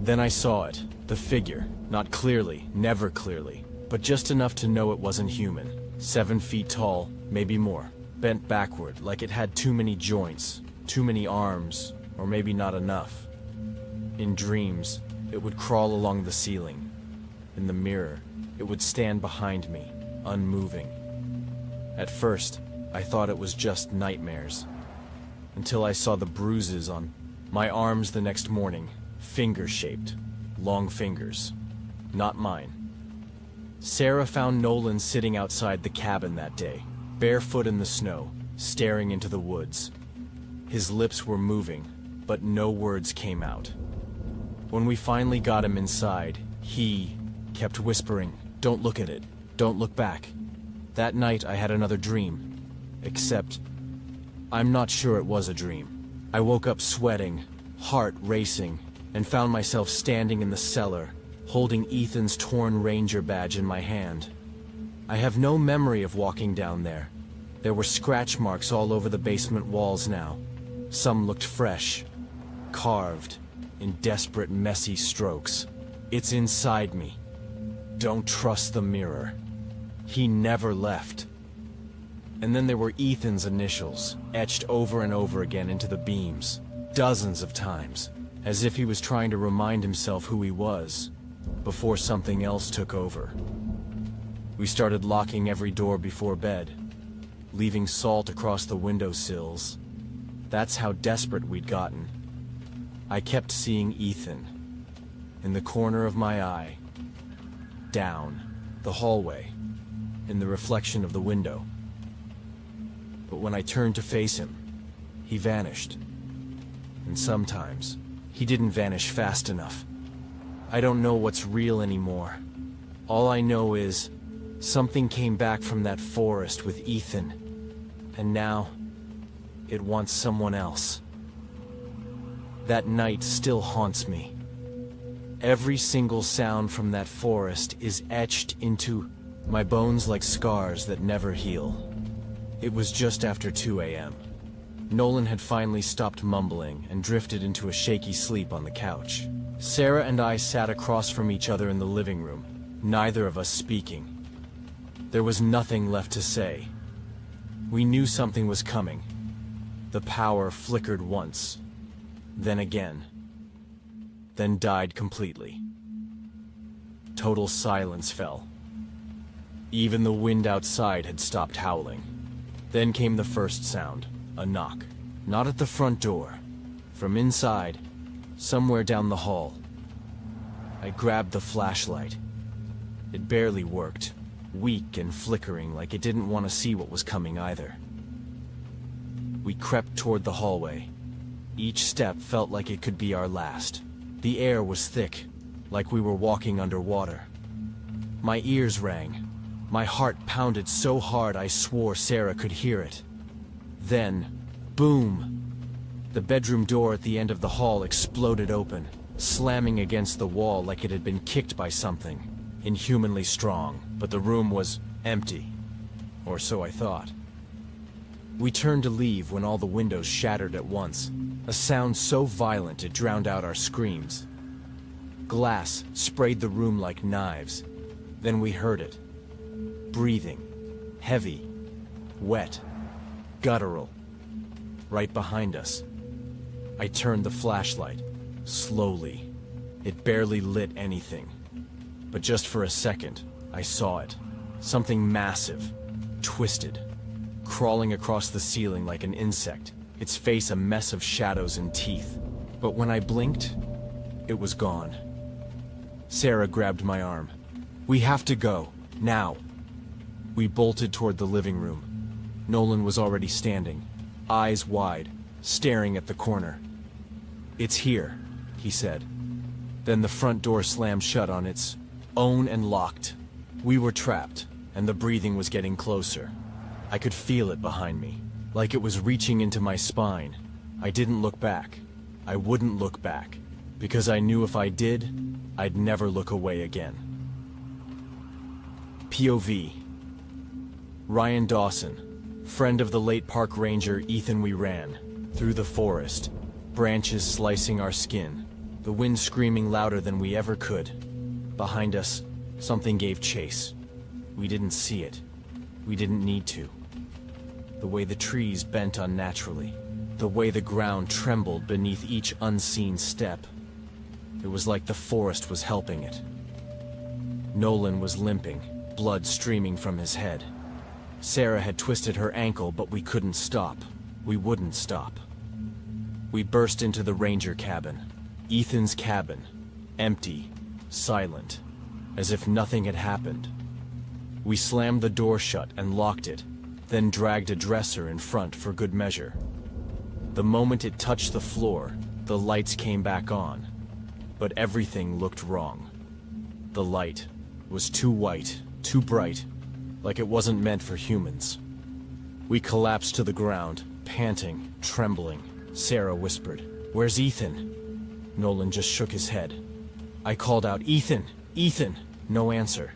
then I saw it, the figure, not clearly, never clearly, but just enough to know it wasn't human. 7 feet tall, maybe more, bent backward like it had too many joints, too many arms, or maybe not enough. In dreams, it would crawl along the ceiling. In the mirror, it would stand behind me, unmoving. At first, I thought it was just nightmares, until I saw the bruises on my arms the next morning, finger-shaped, long fingers. Not mine. Sarah found Nolan sitting outside the cabin that day, barefoot in the snow, staring into the woods. His lips were moving, but no words came out. When we finally got him inside, he kept whispering, "Don't look at it. Don't look back." That night I had another dream, except I'm not sure it was a dream. I woke up sweating, heart racing, and found myself standing in the cellar, holding Ethan's torn ranger badge in my hand. I have no memory of walking down there. There were scratch marks all over the basement walls now. Some looked fresh, carved, in desperate, messy strokes. It's inside me. Don't trust the mirror. He never left. And then there were Ethan's initials, etched over and over again into the beams, dozens of times, as if he was trying to remind himself who he was, before something else took over. We started locking every door before bed, leaving salt across the windowsills. That's how desperate we'd gotten. I kept seeing Ethan, in the corner of my eye, down the hallway, in the reflection of the window. But when I turned to face him, he vanished. And sometimes, he didn't vanish fast enough. I don't know what's real anymore. All I know is, something came back from that forest with Ethan, and now, it wants someone else. That night still haunts me. Every single sound from that forest is etched into my bones like scars that never heal. It was just after 2 a.m. Nolan had finally stopped mumbling and drifted into a shaky sleep on the couch. Sarah and I sat across from each other in the living room, neither of us speaking. There was nothing left to say. We knew something was coming. The power flickered once, then again, then died completely. Total silence fell. Even the wind outside had stopped howling. Then came the first sound, a knock. Not at the front door. From inside, somewhere down the hall. I grabbed the flashlight. It barely worked, weak and flickering like it didn't want to see what was coming either. We crept toward the hallway. Each step felt like it could be our last. The air was thick, like we were walking underwater. My ears rang. My heart pounded so hard I swore Sarah could hear it. Then, Boom! The bedroom door at the end of the hall exploded open, slamming against the wall like it had been kicked by something inhumanly strong, but the room was empty. Or so I thought. We turned to leave when all the windows shattered at once, a sound so violent it drowned out our screams. Glass sprayed the room like knives. Then we heard it. Breathing. Heavy. Wet. Guttural. Right behind us. I turned the flashlight. Slowly. It barely lit anything. But just for a second, I saw it. Something massive. Twisted. Crawling across the ceiling like an insect. Its face a mess of shadows and teeth. But when I blinked, it was gone. Sarah grabbed my arm. "We have to go. Now." We bolted toward the living room. Nolan was already standing, eyes wide, staring at the corner. "It's here," he said. Then the front door slammed shut on its own and locked. We were trapped, and the breathing was getting closer. I could feel it behind me, like it was reaching into my spine. I didn't look back. I wouldn't look back, because I knew if I did, I'd never look away again. POV. Ryan Dawson, friend of the late park ranger Ethan. We ran through the forest, branches slicing our skin, the wind screaming louder than we ever could. Behind us, something gave chase. We didn't see it. We didn't need to. The way the trees bent unnaturally, the way the ground trembled beneath each unseen step. It was like the forest was helping it. Nolan was limping, blood streaming from his head. Sarah had twisted her ankle, but we couldn't stop. We wouldn't stop. We burst into the ranger cabin. Ethan's cabin. Empty. Silent. As if nothing had happened. We slammed the door shut and locked it, then dragged a dresser in front for good measure. The moment it touched the floor, the lights came back on. But everything looked wrong. The light was too white, too bright, like it wasn't meant for humans. We collapsed to the ground, panting, trembling. Sarah whispered, "Where's Ethan?" Nolan just shook his head. I called out, "Ethan! Ethan!" No answer.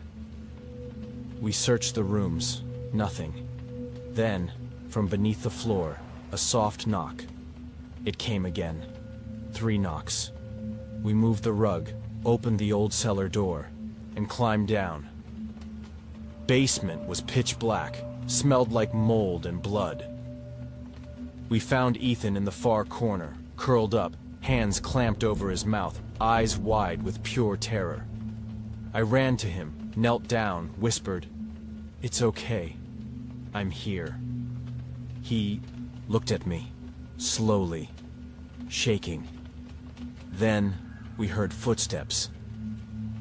We searched the rooms. Nothing. Then, from beneath the floor, a soft knock. It came again. 3 knocks. We moved the rug, opened the old cellar door, and climbed down. Basement was pitch black, smelled like mold and blood. We found Ethan in the far corner, curled up, hands clamped over his mouth, eyes wide with pure terror. I ran to him, knelt down, whispered, "It's okay. I'm here." He looked at me, slowly, shaking. Then we heard footsteps.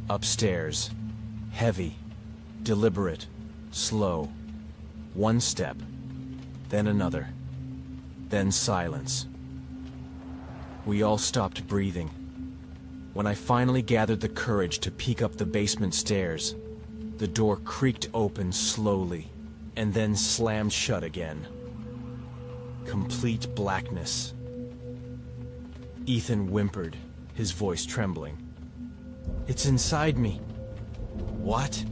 Upstairs. Heavy. Deliberate. Slow. 1 step. Then another. Then silence. We all stopped breathing. When I finally gathered the courage to peek up the basement stairs, the door creaked open slowly, and then slammed shut again. Complete blackness. Ethan whimpered, his voice trembling. "It's inside me." "What?"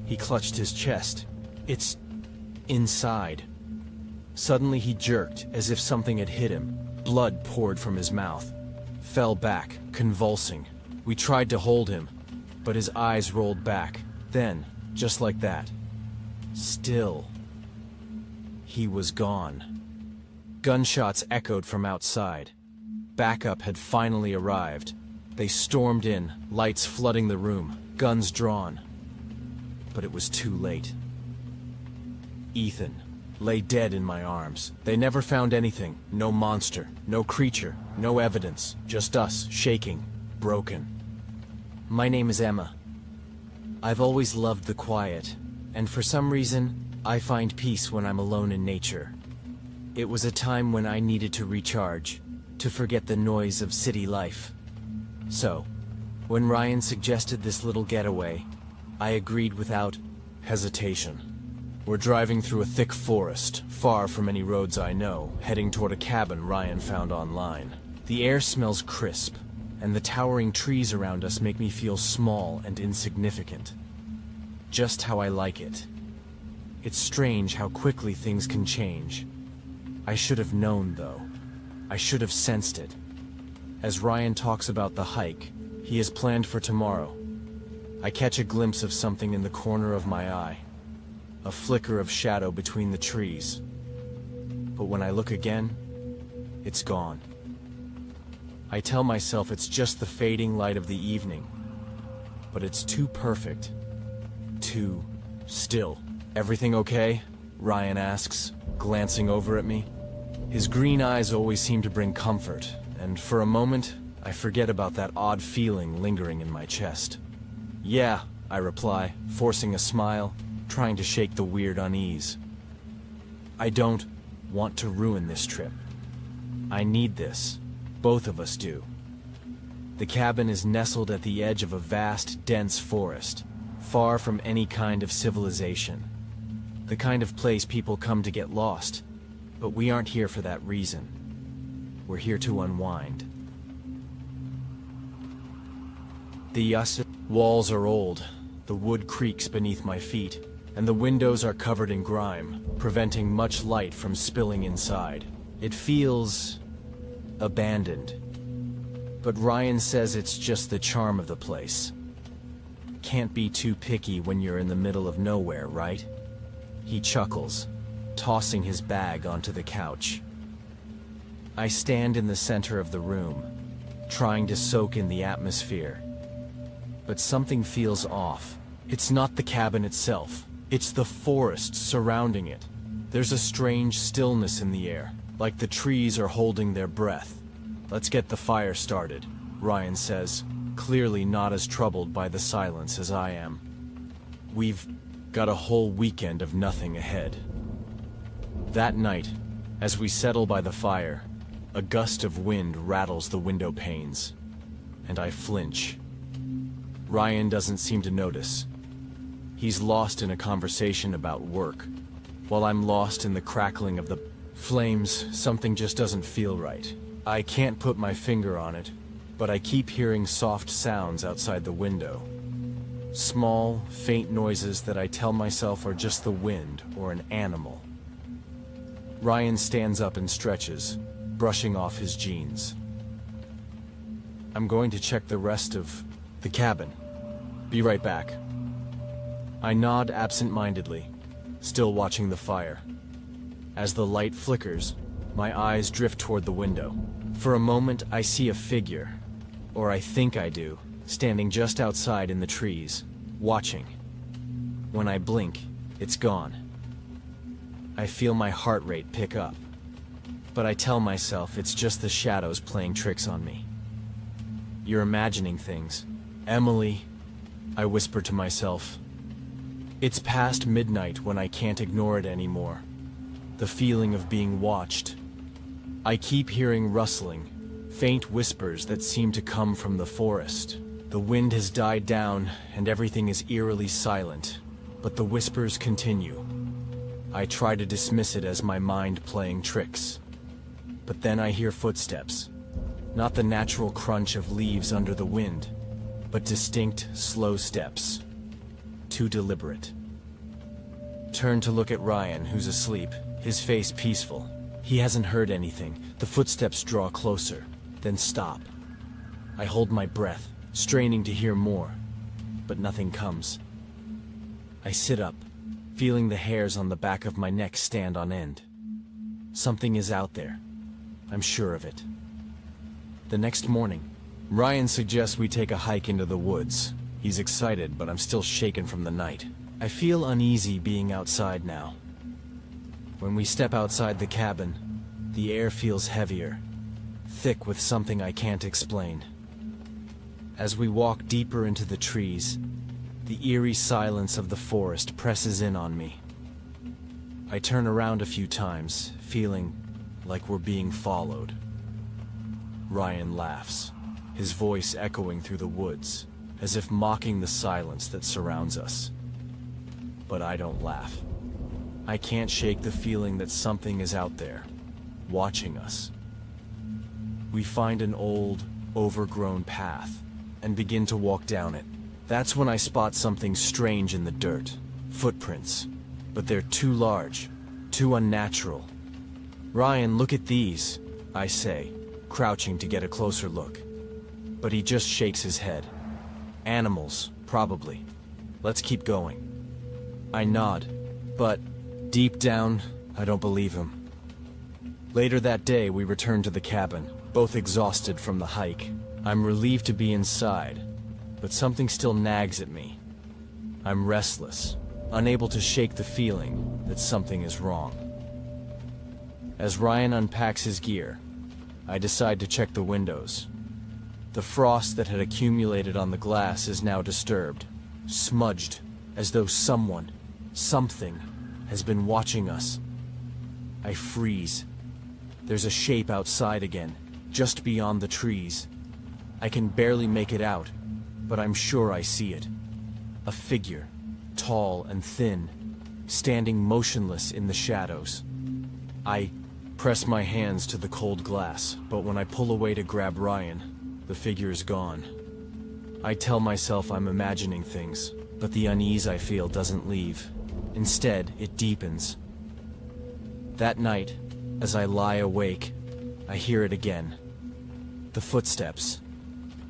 He clutched his chest. "It's inside." Suddenly he jerked, as if something had hit him. Blood poured from his mouth. Fell back, convulsing. We tried to hold him, but his eyes rolled back. Then, just like that, still, he was gone. Gunshots echoed from outside. Backup had finally arrived. They stormed in, lights flooding the room, guns drawn. But it was too late. Ethan lay dead in my arms. They never found anything. No monster, no creature, no evidence. Just us, shaking, broken. My name is Emma. I've always loved the quiet, and for some reason, I find peace when I'm alone in nature. It was a time when I needed to recharge, to forget the noise of city life. So, when Ryan suggested this little getaway, I agreed without hesitation. We're driving through a thick forest, far from any roads I know, heading toward a cabin Ryan found online. The air smells crisp, and the towering trees around us make me feel small and insignificant. Just how I like it. It's strange how quickly things can change. I should have known, though. I should have sensed it. As Ryan talks about the hike he has planned for tomorrow, I catch a glimpse of something in the corner of my eye. A flicker of shadow between the trees. But when I look again, it's gone. I tell myself it's just the fading light of the evening, but it's too perfect, too still. "Everything okay?" Ryan asks, glancing over at me. His green eyes always seem to bring comfort, and for a moment, I forget about that odd feeling lingering in my chest. "Yeah," I reply, forcing a smile, trying to shake the weird unease. I don't want to ruin this trip. I need this. Both of us do. The cabin is nestled at the edge of a vast, dense forest, far from any kind of civilization. The kind of place people come to get lost, but we aren't here for that reason. We're here to unwind. The walls are old, the wood creaks beneath my feet, and the windows are covered in grime, preventing much light from spilling inside. It feels abandoned. But Ryan says it's just the charm of the place. Can't be too picky when you're in the middle of nowhere, right? He chuckles, tossing his bag onto the couch. I stand in the center of the room, trying to soak in the atmosphere. But something feels off. It's not the cabin itself. It's the forest surrounding it. There's a strange stillness in the air, like the trees are holding their breath. "Let's get the fire started," Ryan says, clearly not as troubled by the silence as I am. We've got a whole weekend of nothing ahead. That night, as we settle by the fire, a gust of wind rattles the window panes, and I flinch. Ryan doesn't seem to notice. He's lost in a conversation about work, while I'm lost in the crackling of the flames. Something just doesn't feel right. I can't put my finger on it, but I keep hearing soft sounds outside the window. Small, faint noises that I tell myself are just the wind or an animal. Ryan stands up and stretches, brushing off his jeans. "I'm going to check the rest of the cabin. Be right back." I nod absent-mindedly, still watching the fire. As the light flickers, my eyes drift toward the window. For a moment, I see a figure, or I think I do, standing just outside in the trees, watching. When I blink, it's gone. I feel my heart rate pick up, but I tell myself it's just the shadows playing tricks on me. "You're imagining things. Emily," I whisper to myself. It's past midnight when I can't ignore it anymore. The feeling of being watched. I keep hearing rustling, faint whispers that seem to come from the forest. The wind has died down and everything is eerily silent, but the whispers continue. I try to dismiss it as my mind playing tricks. But then I hear footsteps. Not the natural crunch of leaves under the wind, but distinct, slow steps. Too deliberate. Turn to look at Ryan, who's asleep, his face peaceful. He hasn't heard anything. The footsteps draw closer, then stop. I hold my breath, straining to hear more, but nothing comes. I sit up, feeling the hairs on the back of my neck stand on end. Something is out there. I'm sure of it. The next morning, Ryan suggests we take a hike into the woods. He's excited, but I'm still shaken from the night. I feel uneasy being outside now. When we step outside the cabin, the air feels heavier, thick with something I can't explain. As we walk deeper into the trees, the eerie silence of the forest presses in on me. I turn around a few times, feeling like we're being followed. Ryan laughs, his voice echoing through the woods, as if mocking the silence that surrounds us. But I don't laugh. I can't shake the feeling that something is out there, watching us. We find an old, overgrown path, and begin to walk down it. That's when I spot something strange in the dirt. Footprints. But they're too large, too unnatural. "Ryan, look at these," I say, crouching to get a closer look. But he just shakes his head. "Animals, probably. Let's keep going." I nod, but deep down, I don't believe him. Later that day, we return to the cabin, both exhausted from the hike. I'm relieved to be inside, but something still nags at me. I'm restless, unable to shake the feeling that something is wrong. As Ryan unpacks his gear, I decide to check the windows. The frost that had accumulated on the glass is now disturbed, smudged, as though someone, something, has been watching us. I freeze. There's a shape outside again, just beyond the trees. I can barely make it out, but I'm sure I see it. A figure, tall and thin, standing motionless in the shadows. I press my hands to the cold glass, but when I pull away to grab Ryan, the figure is gone. I tell myself I'm imagining things, but the unease I feel doesn't leave. Instead, it deepens. That night, as I lie awake, I hear it again. The footsteps.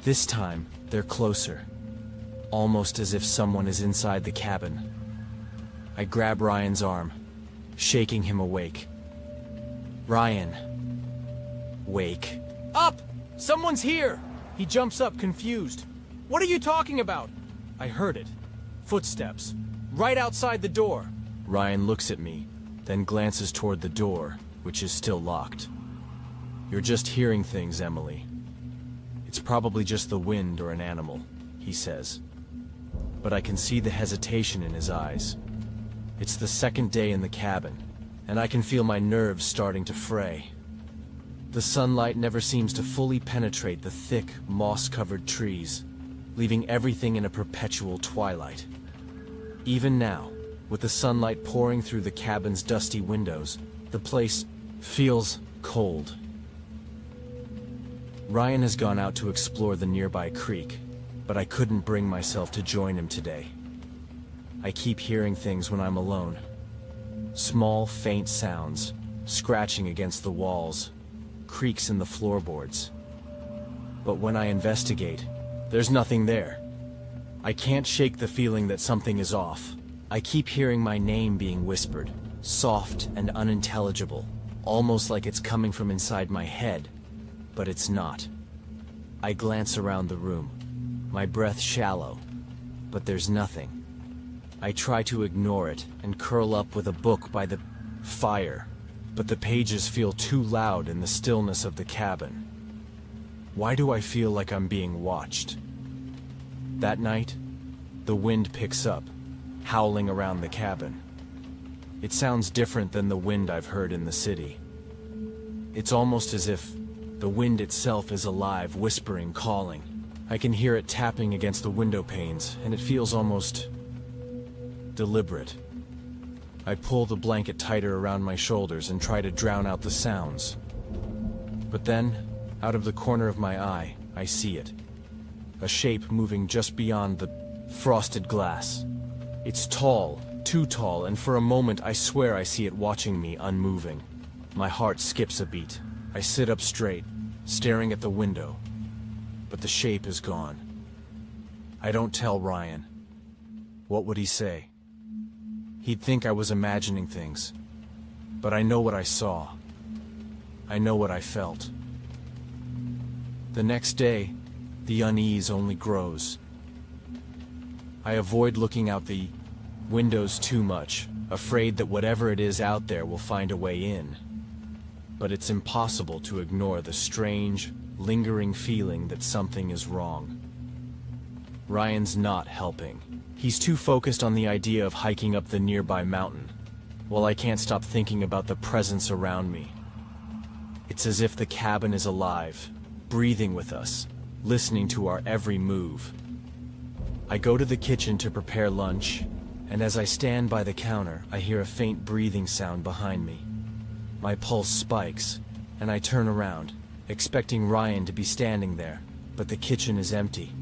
This time, they're closer. Almost as if someone is inside the cabin. I grab Ryan's arm, shaking him awake. "Ryan." Wake. "Up! Someone's here!" He jumps up, confused. "What are you talking about?" I heard it. Footsteps. Right outside the door. Ryan looks at me, then glances toward the door, which is still locked. "You're just hearing things, Emily. It's probably just the wind or an animal," he says. But I can see the hesitation in his eyes. It's the second day in the cabin, and I can feel my nerves starting to fray. The sunlight never seems to fully penetrate the thick, moss-covered trees, leaving everything in a perpetual twilight. Even now, with the sunlight pouring through the cabin's dusty windows, the place feels cold. Ryan has gone out to explore the nearby creek, but I couldn't bring myself to join him today. I keep hearing things when I'm alone. Small, faint sounds, scratching against the walls, creaks in the floorboards. But when I investigate, there's nothing there. I can't shake the feeling that something is off. I keep hearing my name being whispered, soft and unintelligible, almost like it's coming from inside my head, but it's not. I glance around the room, my breath shallow, but there's nothing. I try to ignore it and curl up with a book by the fire, but the pages feel too loud in the stillness of the cabin. Why do I feel like I'm being watched? That night, the wind picks up, howling around the cabin. It sounds different than the wind I've heard in the city. It's almost as if the wind itself is alive, whispering, calling. I can hear it tapping against the window panes, and it feels almost deliberate. I pull the blanket tighter around my shoulders and try to drown out the sounds. But then, out of the corner of my eye, I see it. A shape moving just beyond the frosted glass. It's tall, too tall, and for a moment I swear I see it watching me, unmoving. My heart skips a beat. I sit up straight, staring at the window. But the shape is gone. I don't tell Ryan. What would he say? He'd think I was imagining things. But I know what I saw. I know what I felt. The next day, the unease only grows. I avoid looking out the windows too much, afraid that whatever it is out there will find a way in. But it's impossible to ignore the strange, lingering feeling that something is wrong. Ryan's not helping. He's too focused on the idea of hiking up the nearby mountain, while I can't stop thinking about the presence around me. It's as if the cabin is alive, breathing with us, listening to our every move. I go to the kitchen to prepare lunch, and as I stand by the counter, I hear a faint breathing sound behind me. My pulse spikes, and I turn around, expecting Ryan to be standing there, but the kitchen is empty.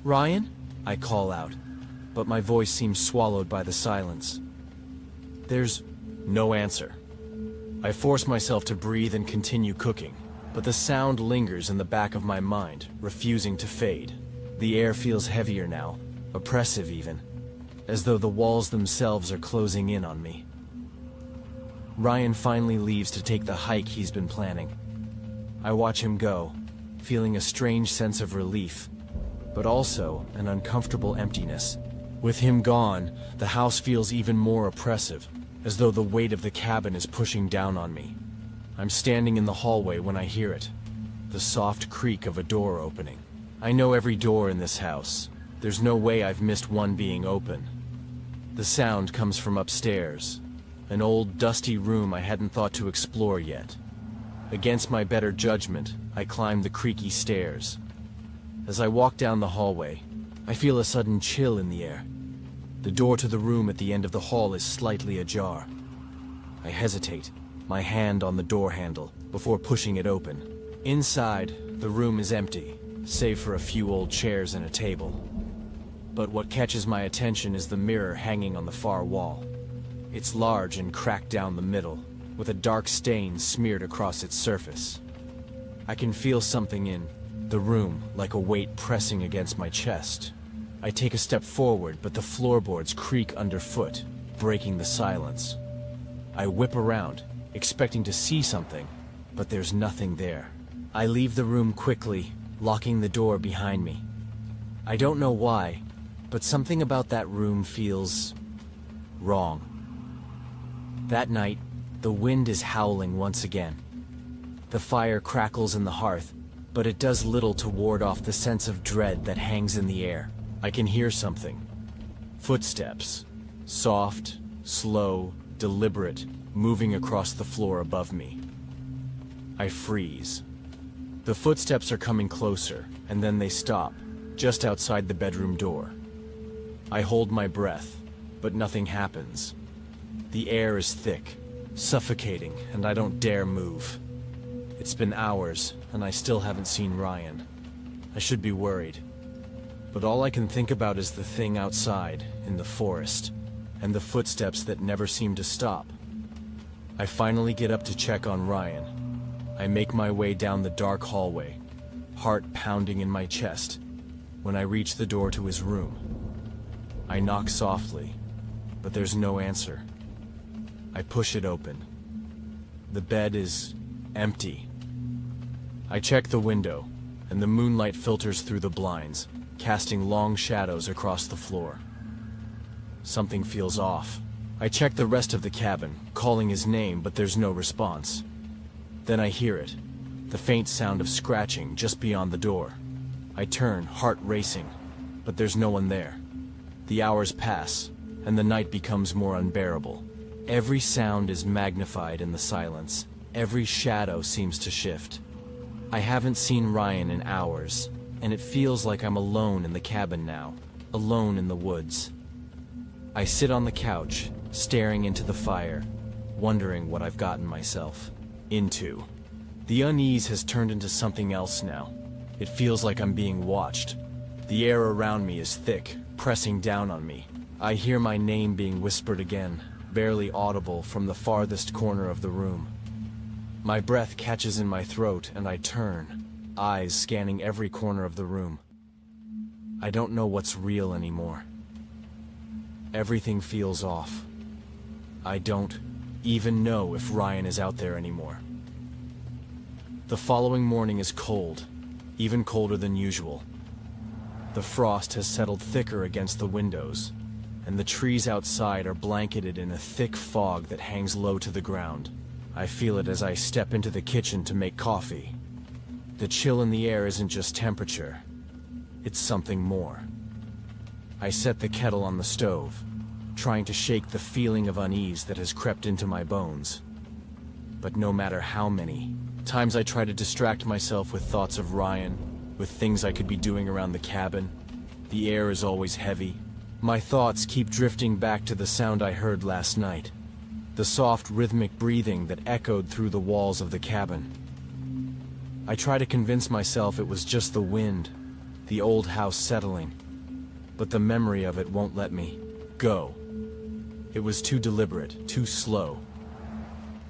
"Ryan?" I call out, but my voice seems swallowed by the silence. There's no answer. I force myself to breathe and continue cooking, but the sound lingers in the back of my mind, refusing to fade. The air feels heavier now, oppressive even, as though the walls themselves are closing in on me. Ryan finally leaves to take the hike he's been planning. I watch him go, feeling a strange sense of relief, but also an uncomfortable emptiness. With him gone, the house feels even more oppressive, as though the weight of the cabin is pushing down on me. I'm standing in the hallway when I hear it, the soft creak of a door opening. I know every door in this house. There's no way I've missed one being open. The sound comes from upstairs, an old dusty room I hadn't thought to explore yet. Against my better judgment, I climb the creaky stairs. As I walk down the hallway, I feel a sudden chill in the air. The door to the room at the end of the hall is slightly ajar. I hesitate, my hand on the door handle, before pushing it open. Inside, the room is empty, save for a few old chairs and a table. But what catches my attention is the mirror hanging on the far wall. It's large and cracked down the middle, with a dark stain smeared across its surface. I can feel something in the room, like a weight pressing against my chest. I take a step forward, but the floorboards creak underfoot, breaking the silence. I whip around, expecting to see something, but there's nothing there. I leave the room quickly, locking the door behind me. I don't know why, but something about that room feels wrong. That night, the wind is howling once again. The fire crackles in the hearth, but it does little to ward off the sense of dread that hangs in the air. I can hear something. Footsteps. Soft, slow, deliberate, moving across the floor above me. I freeze. The footsteps are coming closer, and then they stop, just outside the bedroom door. I hold my breath, but nothing happens. The air is thick, suffocating, and I don't dare move. It's been hours, and I still haven't seen Ryan. I should be worried. But all I can think about is the thing outside, in the forest, and the footsteps that never seem to stop. I finally get up to check on Ryan. I make my way down the dark hallway, heart pounding in my chest, when I reach the door to his room. I knock softly, but there's no answer. I push it open. The bed is empty. I check the window, and the moonlight filters through the blinds, casting long shadows across the floor. Something feels off. I check the rest of the cabin, calling his name, but there's no response. Then I hear it, the faint sound of scratching just beyond the door. I turn, heart racing, but there's no one there. The hours pass, and the night becomes more unbearable. Every sound is magnified in the silence. Every shadow seems to shift. I haven't seen Ryan in hours, and it feels like I'm alone in the cabin now, alone in the woods. I sit on the couch, staring into the fire, wondering what I've gotten myself into. The unease has turned into something else now. It feels like I'm being watched. The air around me is thick, pressing down on me. I hear my name being whispered again, barely audible from the farthest corner of the room. My breath catches in my throat and I turn, eyes scanning every corner of the room. I don't know what's real anymore. Everything feels off. I don't even know if Ryan is out there anymore. The following morning is cold, even colder than usual. The frost has settled thicker against the windows, and the trees outside are blanketed in a thick fog that hangs low to the ground. I feel it as I step into the kitchen to make coffee. The chill in the air isn't just temperature, it's something more. I set the kettle on the stove, trying to shake the feeling of unease that has crept into my bones. But no matter how many times I try to distract myself with thoughts of Ryan, with things I could be doing around the cabin, the air is always heavy, My thoughts keep drifting back to the sound I heard last night. The soft, rhythmic breathing that echoed through the walls of the cabin. I try to convince myself it was just the wind, the old house settling, but the memory of it won't let me go. It was too deliberate, too slow.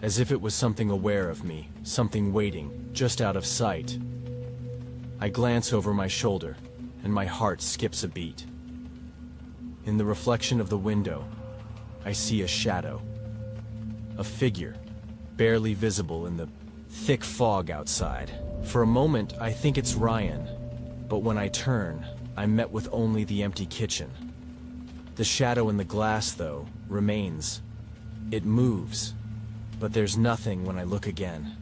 As if it was something aware of me, something waiting, just out of sight. I glance over my shoulder, and my heart skips a beat. In the reflection of the window, I see a shadow. A figure, barely visible in the thick fog outside. For a moment, I think it's Ryan, but when I turn, I'm met with only the empty kitchen. The shadow in the glass, though, remains. It moves, but there's nothing when I look again.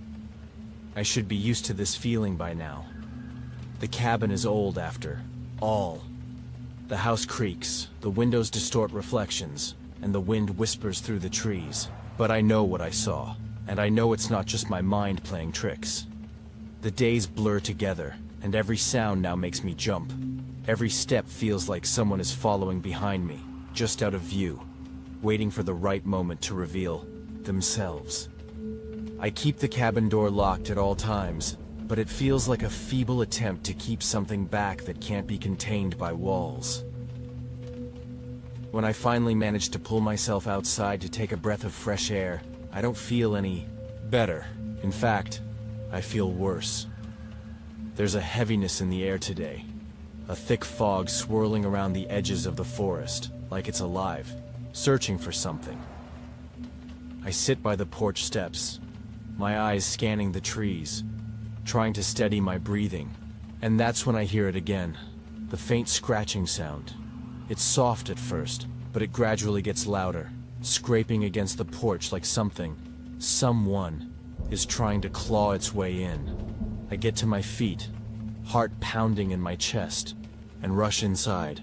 I should be used to this feeling by now. The cabin is old after all. The house creaks, the windows distort reflections, and the wind whispers through the trees. But I know what I saw, and I know it's not just my mind playing tricks. The days blur together, and every sound now makes me jump. Every step feels like someone is following behind me, just out of view, waiting for the right moment to reveal themselves. I keep the cabin door locked at all times, but it feels like a feeble attempt to keep something back that can't be contained by walls. When I finally manage to pull myself outside to take a breath of fresh air, I don't feel any better. In fact, I feel worse. There's a heaviness in the air today, a thick fog swirling around the edges of the forest, like it's alive, searching for something. I sit by the porch steps, my eyes scanning the trees, trying to steady my breathing, and that's when I hear it again, the faint scratching sound. It's soft at first, but it gradually gets louder, scraping against the porch like someone, is trying to claw its way in. I get to my feet, heart pounding in my chest, and rush inside.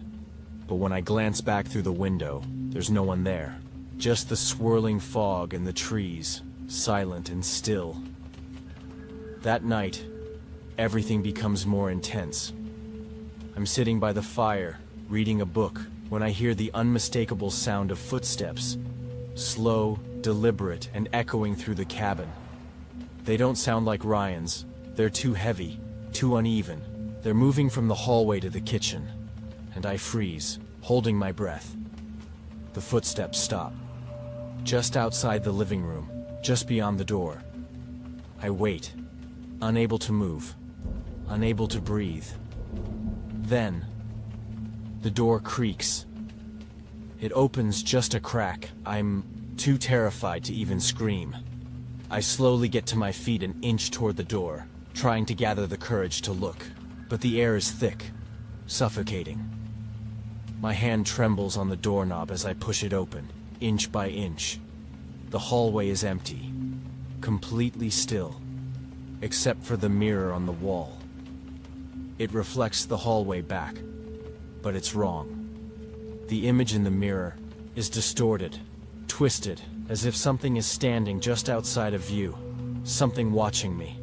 But when I glance back through the window, there's no one there. Just the swirling fog and the trees, silent and still. That night, everything becomes more intense. I'm sitting by the fire, reading a book, when I hear the unmistakable sound of footsteps, slow, deliberate, and echoing through the cabin. They don't sound like Ryan's. They're too heavy, too uneven. They're moving from the hallway to the kitchen, and I freeze, holding my breath. The footsteps stop, just outside the living room, just beyond the door. I wait, unable to move, unable to breathe. Then, the door creaks. It opens just a crack. I'm too terrified to even scream. I slowly get to my feet and inch toward the door, trying to gather the courage to look. But the air is thick, suffocating. My hand trembles on the doorknob as I push it open, inch by inch. The hallway is empty, completely still, except for the mirror on the wall. It reflects the hallway back, but it's wrong. The image in the mirror is distorted, twisted, as if something is standing just outside of view, something watching me.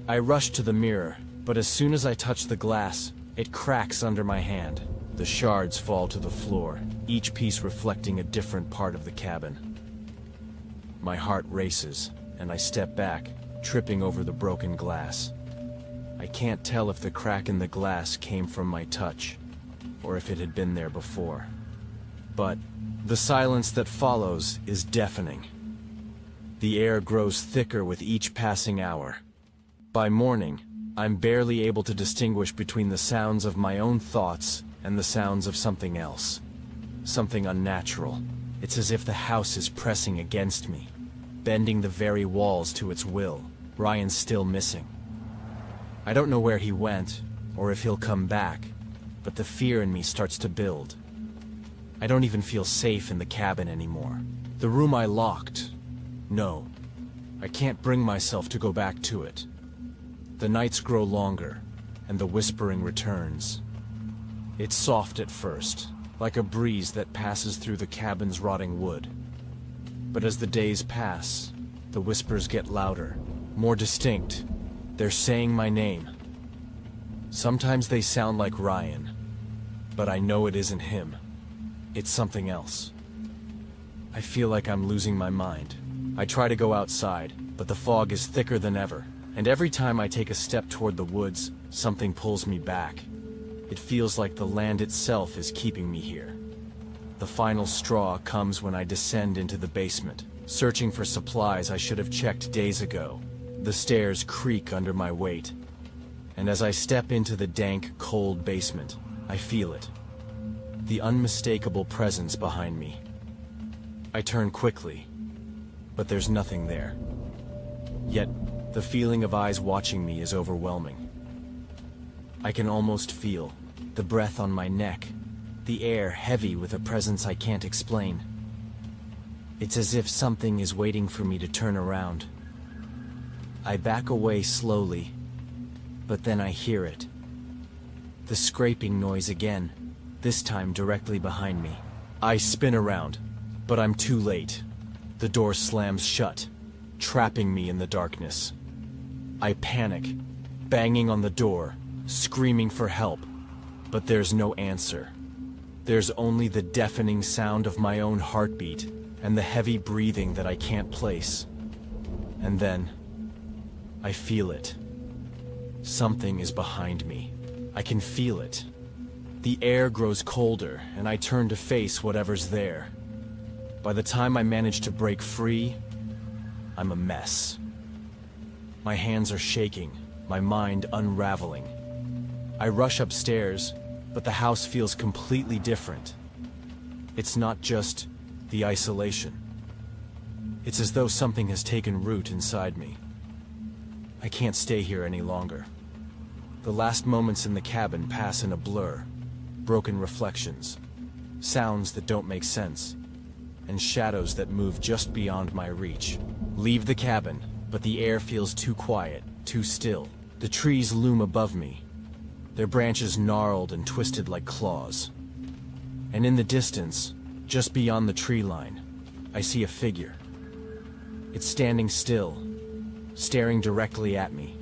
I rush to the mirror, but as soon as I touch the glass, it cracks under my hand. The shards fall to the floor, each piece reflecting a different part of the cabin. My heart races, and I step back, tripping over the broken glass. I can't tell if the crack in the glass came from my touch, or if it had been there before. But the silence that follows is deafening. The air grows thicker with each passing hour. By morning, I'm barely able to distinguish between the sounds of my own thoughts and the sounds of something else. Something unnatural. It's as if the house is pressing against me, bending the very walls to its will. Ryan's still missing. I don't know where he went, or if he'll come back, but the fear in me starts to build. I don't even feel safe in the cabin anymore. The room I locked. No, I can't bring myself to go back to it. The nights grow longer, and the whispering returns. It's soft at first, like a breeze that passes through the cabin's rotting wood. But as the days pass, the whispers get louder, more distinct. They're saying my name. Sometimes they sound like Ryan, but I know it isn't him. It's something else. I feel like I'm losing my mind. I try to go outside, but the fog is thicker than ever, and every time I take a step toward the woods, something pulls me back. It feels like the land itself is keeping me here. The final straw comes when I descend into the basement, searching for supplies I should have checked days ago. The stairs creak under my weight, and as I step into the dank, cold basement, I feel it. The unmistakable presence behind me. I turn quickly, but there's nothing there. Yet, the feeling of eyes watching me is overwhelming. I can almost feel the breath on my neck, the air heavy with a presence I can't explain. It's as if something is waiting for me to turn around. I back away slowly, but then I hear it. The scraping noise again, this time directly behind me. I spin around, but I'm too late. The door slams shut, trapping me in the darkness. I panic, banging on the door, screaming for help, but there's no answer. There's only the deafening sound of my own heartbeat and the heavy breathing that I can't place. And then, I feel it. Something is behind me. I can feel it. The air grows colder, and I turn to face whatever's there. By the time I manage to break free, I'm a mess. My hands are shaking, my mind unraveling. I rush upstairs, but the house feels completely different. It's not just the isolation. It's as though something has taken root inside me. I can't stay here any longer. The last moments in the cabin pass in a blur. Broken reflections, sounds that don't make sense, and shadows that move just beyond my reach. Leave the cabin, but the air feels too quiet, too still. The trees loom above me, their branches gnarled and twisted like claws. And in the distance, just beyond the tree line, I see a figure. It's standing still, staring directly at me.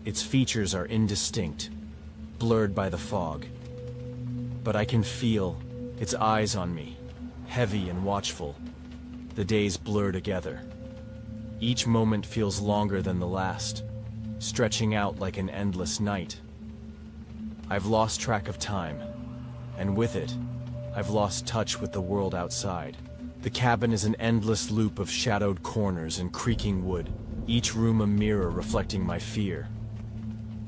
Its features are indistinct, blurred by the fog. But I can feel its eyes on me, heavy and watchful. The days blur together. Each moment feels longer than the last, stretching out like an endless night. I've lost track of time, and with it, I've lost touch with the world outside. The cabin is an endless loop of shadowed corners and creaking wood, each room a mirror reflecting my fear.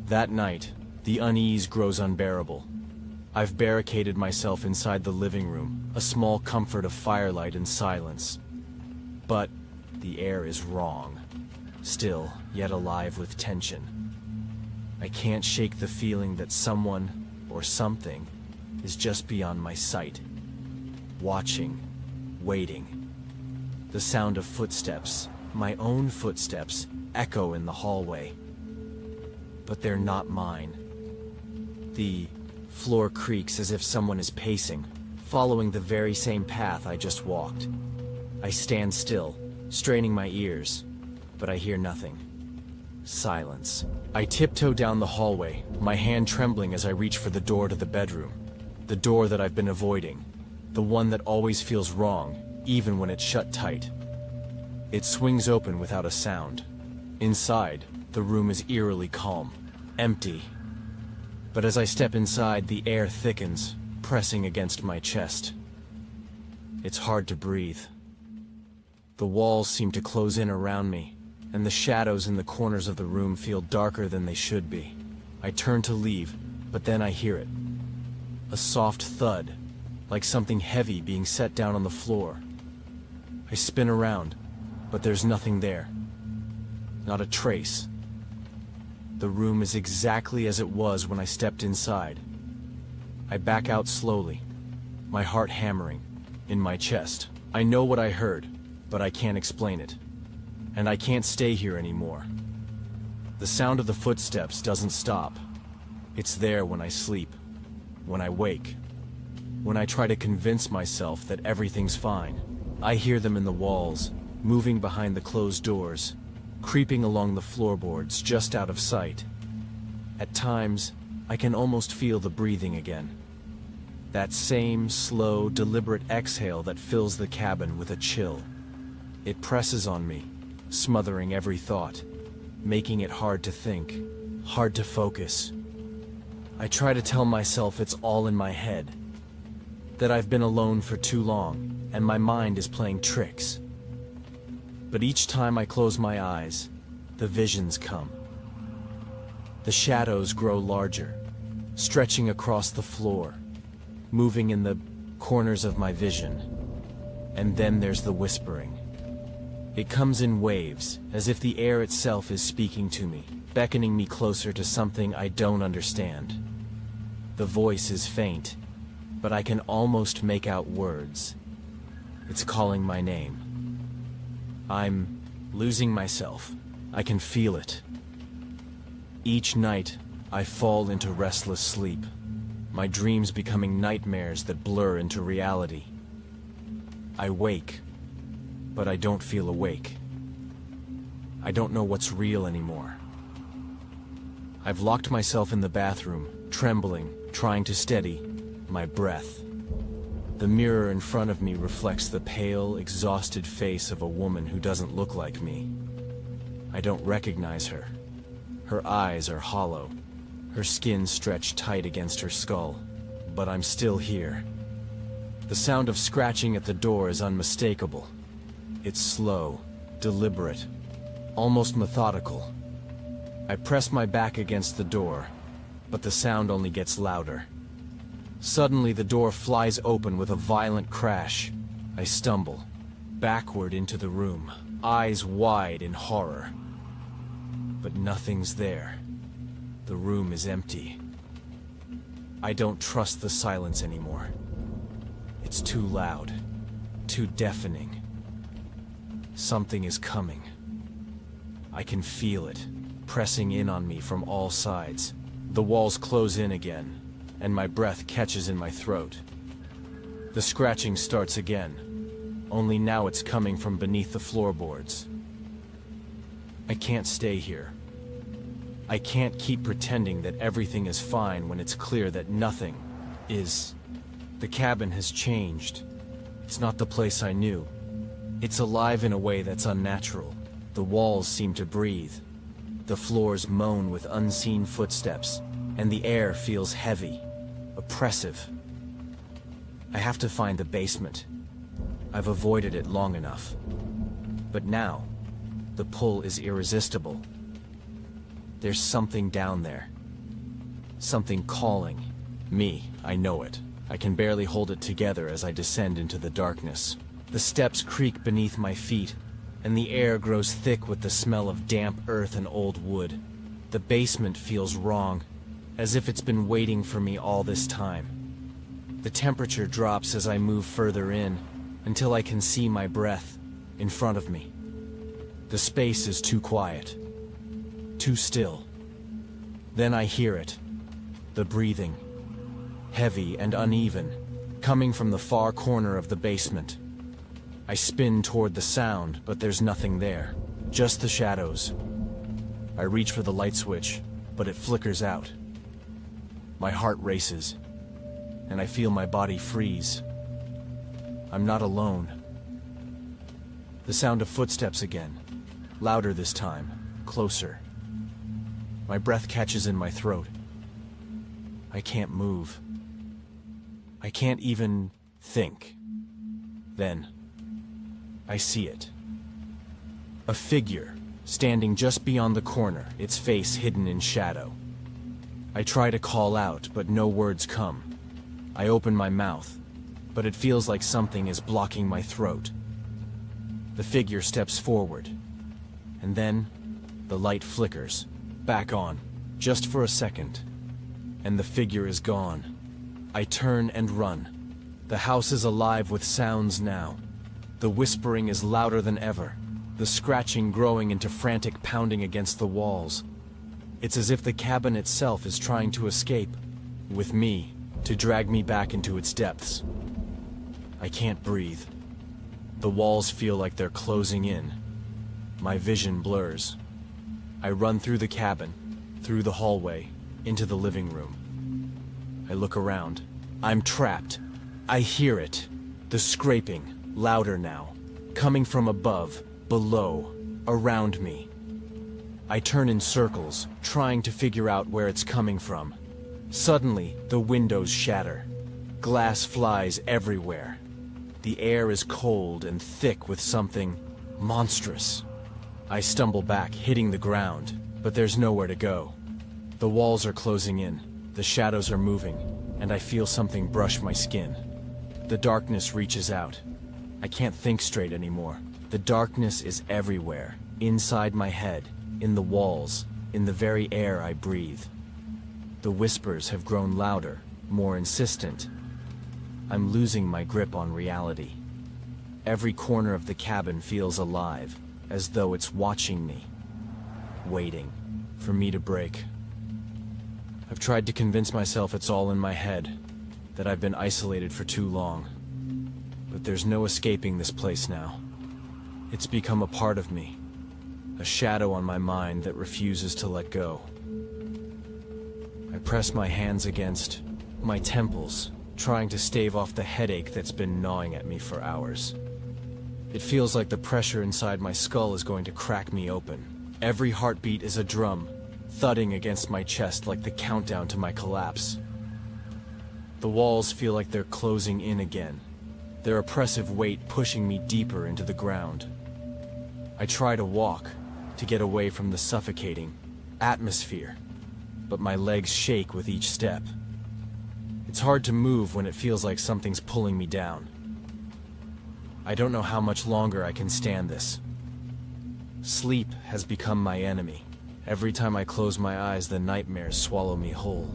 That night, the unease grows unbearable. I've barricaded myself inside the living room, a small comfort of firelight and silence. But the air is wrong, still, yet alive with tension. I can't shake the feeling that someone, or something, is just beyond my sight. Watching, waiting. The sound of footsteps, my own footsteps, echo in the hallway. But they're not mine. The floor creaks as if someone is pacing, following the very same path I just walked. I stand still, straining my ears, but I hear nothing. Silence. I tiptoe down the hallway, my hand trembling as I reach for the door to the bedroom. The door that I've been avoiding. The one that always feels wrong, even when it's shut tight. It swings open without a sound. Inside, the room is eerily calm, empty. But as I step inside, the air thickens, pressing against my chest. It's hard to breathe. The walls seem to close in around me, and the shadows in the corners of the room feel darker than they should be. I turn to leave, but then I hear it. A soft thud, like something heavy being set down on the floor. I spin around, but there's nothing there. Not a trace. The room is exactly as it was when I stepped inside. I back out slowly, my heart hammering in my chest. I know what I heard, but I can't explain it. And I can't stay here anymore. The sound of the footsteps doesn't stop. It's there when I sleep, when I wake, when I try to convince myself that everything's fine. I hear them in the walls, moving behind the closed doors, creeping along the floorboards just out of sight. At times, I can almost feel the breathing again. That same slow, deliberate exhale that fills the cabin with a chill. It presses on me, smothering every thought, making it hard to think, hard to focus. I try to tell myself it's all in my head, that I've been alone for too long, and my mind is playing tricks. But each time I close my eyes, the visions come. The shadows grow larger, stretching across the floor, moving in the corners of my vision. And then there's the whispering. It comes in waves, as if the air itself is speaking to me, beckoning me closer to something I don't understand. The voice is faint, but I can almost make out words. It's calling my name. I'm losing myself. I can feel it. Each night, I fall into restless sleep, my dreams becoming nightmares that blur into reality. I wake, but I don't feel awake. I don't know what's real anymore. I've locked myself in the bathroom, trembling, trying to steady my breath. The mirror in front of me reflects the pale, exhausted face of a woman who doesn't look like me. I don't recognize her. Her eyes are hollow, her skin stretched tight against her skull, but I'm still here. The sound of scratching at the door is unmistakable. It's slow, deliberate, almost methodical. I press my back against the door, but the sound only gets louder. Suddenly the door flies open with a violent crash. I stumble, backward into the room, eyes wide in horror. But nothing's there. The room is empty. I don't trust the silence anymore. It's too loud, too deafening. Something is coming. I can feel it, pressing in on me from all sides. The walls close in again, and my breath catches in my throat. The scratching starts again, only now it's coming from beneath the floorboards. I can't stay here. I can't keep pretending that everything is fine when it's clear that nothing is. The cabin has changed. It's not the place I knew. It's alive in a way that's unnatural. The walls seem to breathe. The floors moan with unseen footsteps, and the air feels heavy, oppressive. I have to find the basement. I've avoided it long enough. But now, the pull is irresistible. There's something down there. Something calling. Me, I know it. I can barely hold it together as I descend into the darkness. The steps creak beneath my feet, and the air grows thick with the smell of damp earth and old wood. The basement feels wrong, as if it's been waiting for me all this time. The temperature drops as I move further in, until I can see my breath in front of me. The space is too quiet, too still. Then I hear it, the breathing, heavy and uneven, coming from the far corner of the basement. I spin toward the sound, but there's nothing there, just the shadows. I reach for the light switch, but it flickers out. My heart races, and I feel my body freeze. I'm not alone. The sound of footsteps again. Louder this time, closer. My breath catches in my throat. I can't move. I can't even think. Then, I see it. A figure, standing just beyond the corner, its face hidden in shadow. I try to call out, but no words come. I open my mouth, but it feels like something is blocking my throat. The figure steps forward. And then, the light flickers, back on, just for a second, and the figure is gone. I turn and run. The house is alive with sounds now. The whispering is louder than ever, the scratching growing into frantic pounding against the walls. It's as if the cabin itself is trying to escape, with me, to drag me back into its depths. I can't breathe. The walls feel like they're closing in. My vision blurs. I run through the cabin, through the hallway, into the living room. I look around. I'm trapped. I hear it. The scraping, louder now, coming from above, below, around me. I turn in circles, trying to figure out where it's coming from. Suddenly, the windows shatter. Glass flies everywhere. The air is cold and thick with something monstrous. I stumble back, hitting the ground, but there's nowhere to go. The walls are closing in, the shadows are moving, and I feel something brush my skin. The darkness reaches out. I can't think straight anymore. The darkness is everywhere, inside my head, in the walls, in the very air I breathe. The whispers have grown louder, more insistent. I'm losing my grip on reality. Every corner of the cabin feels alive, as though it's watching me, waiting for me to break. I've tried to convince myself it's all in my head, that I've been isolated for too long. But there's no escaping this place now. It's become a part of me, a shadow on my mind that refuses to let go. I press my hands against my temples, trying to stave off the headache that's been gnawing at me for hours. It feels like the pressure inside my skull is going to crack me open. Every heartbeat is a drum, thudding against my chest like the countdown to my collapse. The walls feel like they're closing in again, their oppressive weight pushing me deeper into the ground. I try to walk, to get away from the suffocating atmosphere, but my legs shake with each step. It's hard to move when it feels like something's pulling me down. I don't know how much longer I can stand this. Sleep has become my enemy. Every time I close my eyes, the nightmares swallow me whole.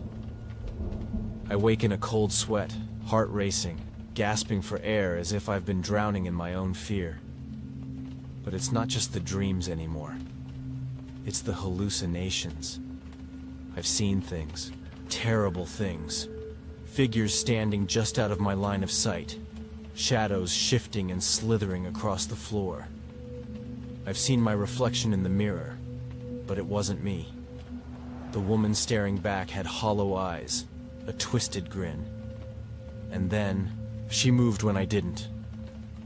I wake in a cold sweat, heart racing, gasping for air as if I've been drowning in my own fear. But it's not just the dreams anymore. It's the hallucinations. I've seen things, terrible things. Figures standing just out of my line of sight. Shadows shifting and slithering across the floor. I've seen my reflection in the mirror, but it wasn't me. The woman staring back had hollow eyes, a twisted grin. And then, she moved when I didn't.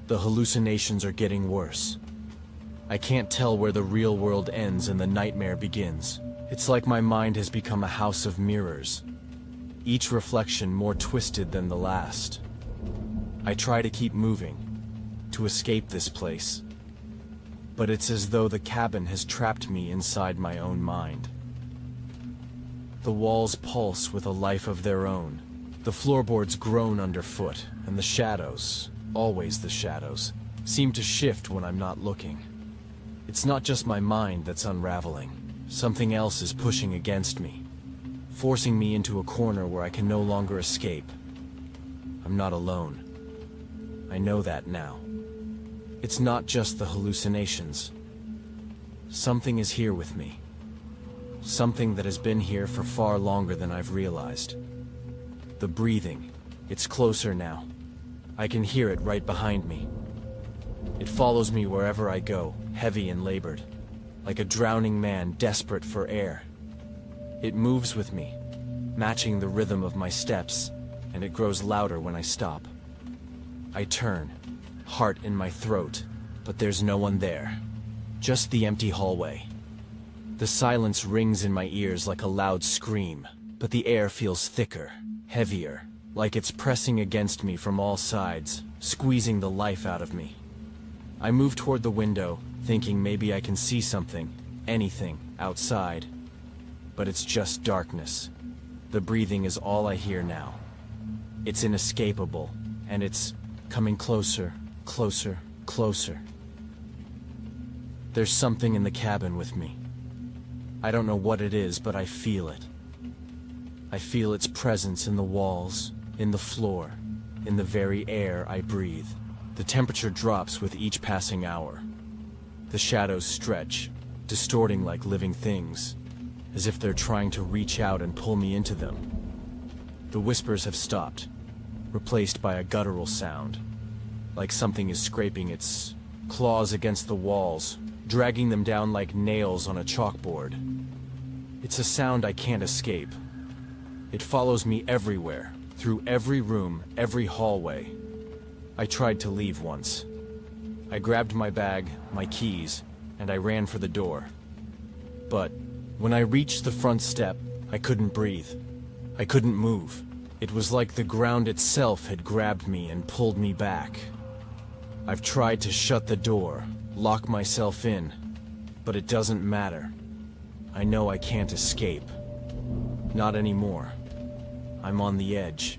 The hallucinations are getting worse. I can't tell where the real world ends and the nightmare begins. It's like my mind has become a house of mirrors, each reflection more twisted than the last. I try to keep moving, to escape this place, but it's as though the cabin has trapped me inside my own mind. The walls pulse with a life of their own. The floorboards groan underfoot, and the shadows, always the shadows, seem to shift when I'm not looking. It's not just my mind that's unraveling. Something else is pushing against me, forcing me into a corner where I can no longer escape. I'm not alone. I know that now. It's not just the hallucinations. Something is here with me. Something that has been here for far longer than I've realized. The breathing, it's closer now. I can hear it right behind me. It follows me wherever I go, heavy and labored, like a drowning man desperate for air. It moves with me, matching the rhythm of my steps, and it grows louder when I stop. I turn, heart in my throat, but there's no one there. Just the empty hallway. The silence rings in my ears like a loud scream, but the air feels thicker, heavier, like it's pressing against me from all sides, squeezing the life out of me. I move toward the window, thinking maybe I can see something, anything, outside. But it's just darkness. The breathing is all I hear now. It's inescapable, and it's coming closer, closer, closer. There's something in the cabin with me. I don't know what it is, but I feel it. I feel its presence in the walls, in the floor, in the very air I breathe. The temperature drops with each passing hour. The shadows stretch, distorting like living things, as if they're trying to reach out and pull me into them. The whispers have stopped, replaced by a guttural sound, like something is scraping its claws against the walls, dragging them down like nails on a chalkboard. It's a sound I can't escape. It follows me everywhere, through every room, every hallway. I tried to leave once. I grabbed my bag, my keys, and I ran for the door. But when I reached the front step, I couldn't breathe. I couldn't move. It was like the ground itself had grabbed me and pulled me back. I've tried to shut the door, lock myself in, but it doesn't matter. I know I can't escape. Not anymore. I'm on the edge.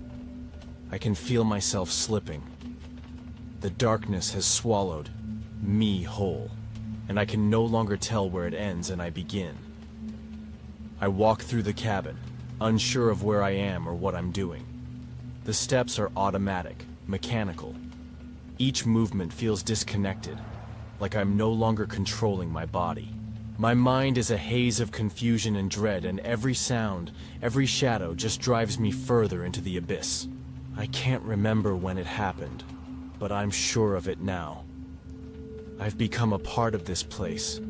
I can feel myself slipping. The darkness has swallowed me whole, and I can no longer tell where it ends and I begin. I walk through the cabin, unsure of where I am or what I'm doing. The steps are automatic, mechanical. Each movement feels disconnected, like I'm no longer controlling my body. My mind is a haze of confusion and dread, and every sound, every shadow just drives me further into the abyss. I can't remember when it happened, but I'm sure of it now. I've become a part of this place.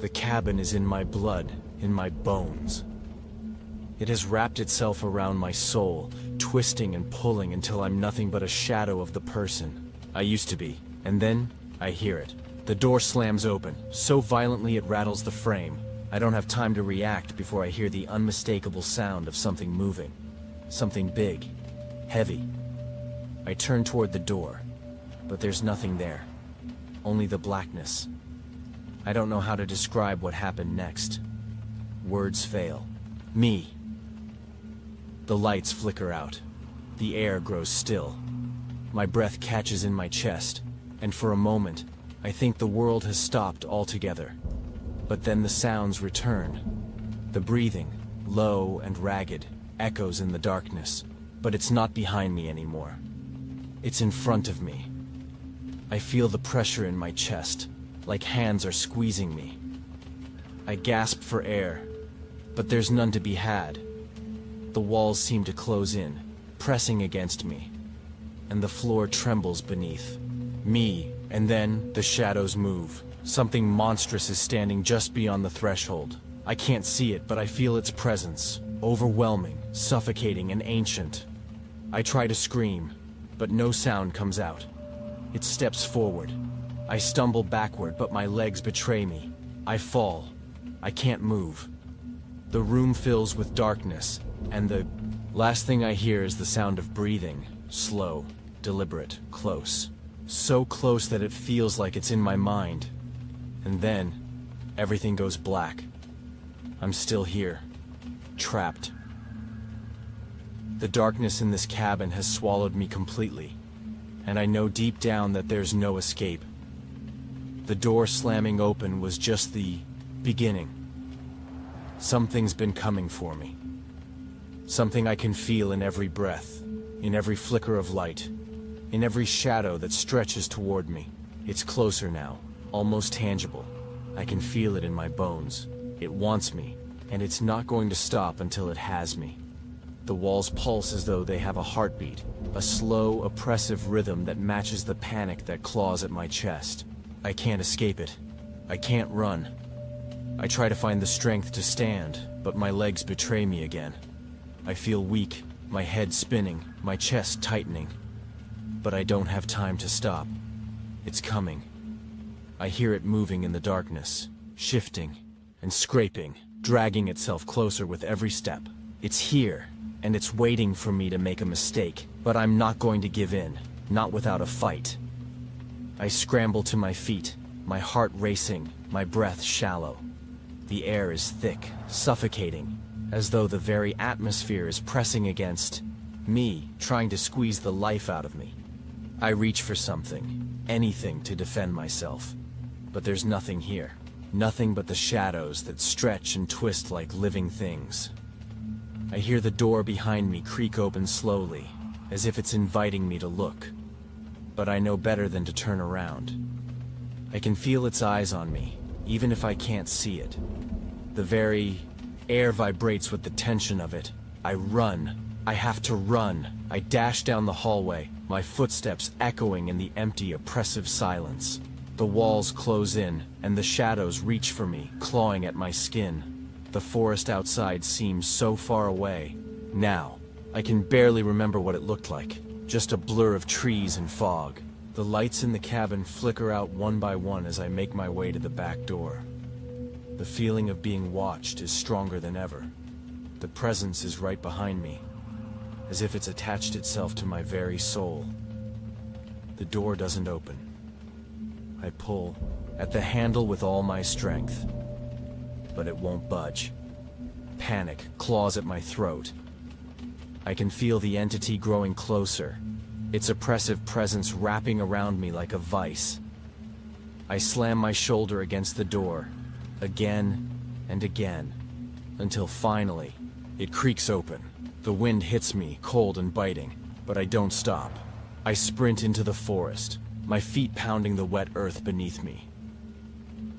The cabin is in my blood, in my bones. It has wrapped itself around my soul, twisting and pulling until I'm nothing but a shadow of the person I used to be. And then I hear it. The door slams open, so violently it rattles the frame. I don't have time to react before I hear the unmistakable sound of something moving. Something big, heavy. I turn toward the door, but there's nothing there. Only the blackness. I don't know how to describe what happened next. Words fail. Me. The lights flicker out. The air grows still. My breath catches in my chest, and for a moment, I think the world has stopped altogether. But then the sounds return. The breathing, low and ragged, echoes in the darkness. But it's not behind me anymore. It's in front of me. I feel the pressure in my chest, like hands are squeezing me. I gasp for air, but there's none to be had. The walls seem to close in, pressing against me, and the floor trembles beneath me. And then, the shadows move. Something monstrous is standing just beyond the threshold. I can't see it, but I feel its presence. Overwhelming, suffocating, and ancient. I try to scream, but no sound comes out. It steps forward. I stumble backward, but my legs betray me. I fall. I can't move. The room fills with darkness, and the last thing I hear is the sound of breathing. Slow, deliberate, close. So close that it feels like it's in my mind. And then, everything goes black. I'm still here, trapped. The darkness in this cabin has swallowed me completely, and I know deep down that there's no escape. The door slamming open was just the beginning. Something's been coming for me. Something I can feel in every breath, in every flicker of light, in every shadow that stretches toward me. It's closer now, almost tangible. I can feel it in my bones. It wants me, and it's not going to stop until it has me. The walls pulse as though they have a heartbeat, a slow, oppressive rhythm that matches the panic that claws at my chest. I can't escape it. I can't run. I try to find the strength to stand, but my legs betray me again. I feel weak, my head spinning, my chest tightening. But I don't have time to stop. It's coming. I hear it moving in the darkness, shifting and scraping, dragging itself closer with every step. It's here, and it's waiting for me to make a mistake, but I'm not going to give in, not without a fight. I scramble to my feet, my heart racing, my breath shallow. The air is thick, suffocating, as though the very atmosphere is pressing against me, trying to squeeze the life out of me. I reach for something, anything to defend myself. But there's nothing here. Nothing but the shadows that stretch and twist like living things. I hear the door behind me creak open slowly, as if it's inviting me to look. But I know better than to turn around. I can feel its eyes on me, even if I can't see it. The very air vibrates with the tension of it. I run. I have to run. I dash down the hallway, my footsteps echoing in the empty, oppressive silence. The walls close in, and the shadows reach for me, clawing at my skin. The forest outside seems so far away. Now, I can barely remember what it looked like. Just a blur of trees and fog. The lights in the cabin flicker out one by one as I make my way to the back door. The feeling of being watched is stronger than ever. The presence is right behind me, as if it's attached itself to my very soul. The door doesn't open. I pull at the handle with all my strength, but it won't budge. Panic claws at my throat. I can feel the entity growing closer, its oppressive presence wrapping around me like a vice. I slam my shoulder against the door, again and again, until finally, it creaks open. The wind hits me, cold and biting, but I don't stop. I sprint into the forest, my feet pounding the wet earth beneath me.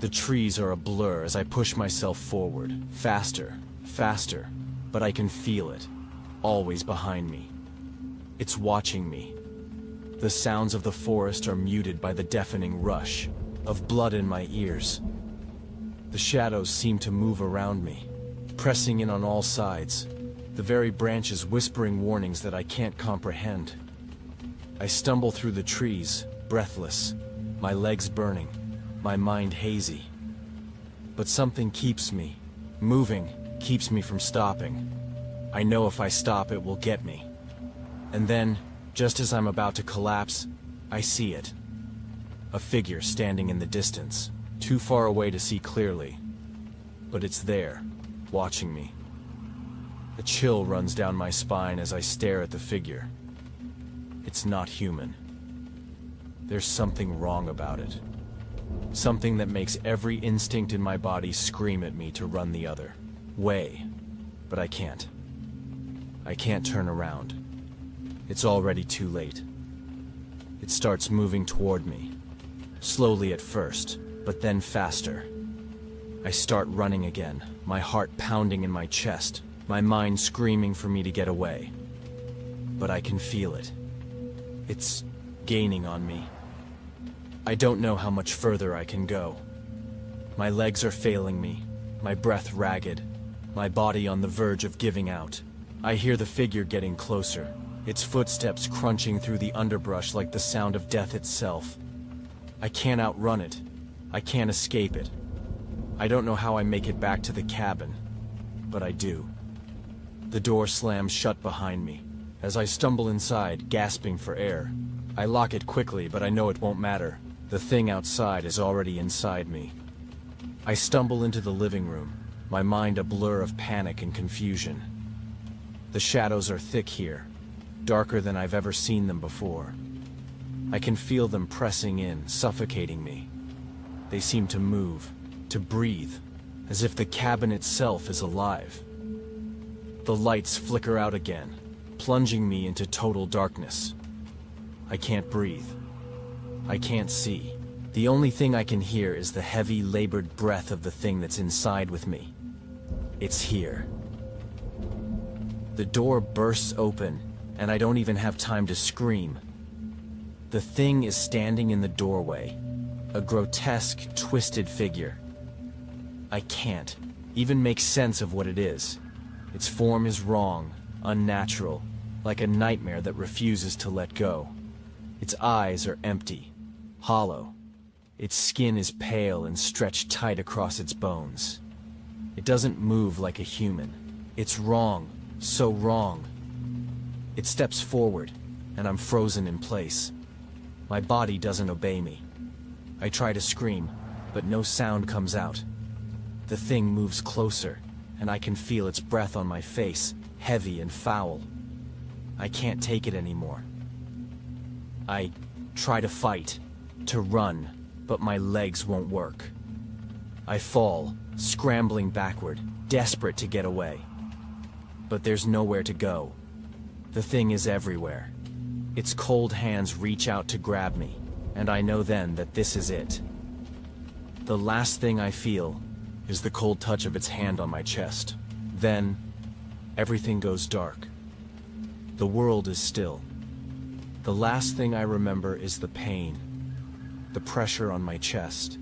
The trees are a blur as I push myself forward, faster, faster, but I can feel it, always behind me. It's watching me. The sounds of the forest are muted by the deafening rush of blood in my ears. The shadows seem to move around me, pressing in on all sides, the very branches whispering warnings that I can't comprehend. I stumble through the trees, breathless, my legs burning, my mind hazy. But something keeps me moving, keeps me from stopping. I know if I stop, it will get me. And then, just as I'm about to collapse, I see it. A figure standing in the distance, too far away to see clearly. But it's there, watching me. A chill runs down my spine as I stare at the figure. It's not human. There's something wrong about it. Something that makes every instinct in my body scream at me to run the other way. But I can't. I can't turn around. It's already too late. It starts moving toward me. Slowly at first, but then faster. I start running again, my heart pounding in my chest, my mind screaming for me to get away. But I can feel it. It's gaining on me. I don't know how much further I can go. My legs are failing me, my breath ragged, my body on the verge of giving out. I hear the figure getting closer, its footsteps crunching through the underbrush like the sound of death itself. I can't outrun it. I can't escape it. I don't know how I make it back to the cabin, but I do. The door slams shut behind me. As I stumble inside, gasping for air, I lock it quickly, but I know it won't matter. The thing outside is already inside me. I stumble into the living room, my mind a blur of panic and confusion. The shadows are thick here, darker than I've ever seen them before. I can feel them pressing in, suffocating me. They seem to move, to breathe, as if the cabin itself is alive. The lights flicker out again, plunging me into total darkness. I can't breathe. I can't see. The only thing I can hear is the heavy, labored breath of the thing that's inside with me. It's here. The door bursts open, and I don't even have time to scream. The thing is standing in the doorway, a grotesque, twisted figure. I can't even make sense of what it is. Its form is wrong, unnatural, like a nightmare that refuses to let go. Its eyes are empty, hollow. Its skin is pale and stretched tight across its bones. It doesn't move like a human. It's wrong, so wrong. It steps forward, and I'm frozen in place. My body doesn't obey me. I try to scream, but no sound comes out. The thing moves closer, and I can feel its breath on my face, heavy and foul. I can't take it anymore. I try to fight, to run, but my legs won't work. I fall, scrambling backward, desperate to get away. But there's nowhere to go. The thing is everywhere. Its cold hands reach out to grab me, and I know then that this is it. The last thing I feel is the cold touch of its hand on my chest. Then, everything goes dark. The world is still. The last thing I remember is the pain, the pressure on my chest,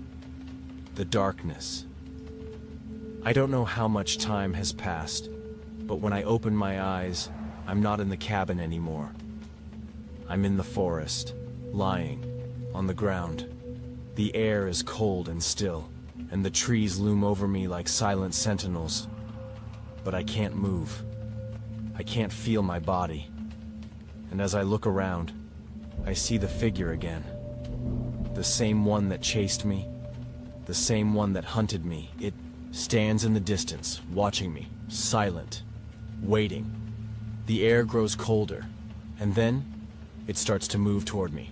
the darkness. I don't know how much time has passed, but when I open my eyes, I'm not in the cabin anymore. I'm in the forest, lying on the ground. The air is cold and still, and the trees loom over me like silent sentinels. But I can't move. I can't feel my body. And as I look around, I see the figure again. The same one that chased me, the same one that hunted me. It stands in the distance, watching me, silent, waiting. The air grows colder, and then it starts to move toward me.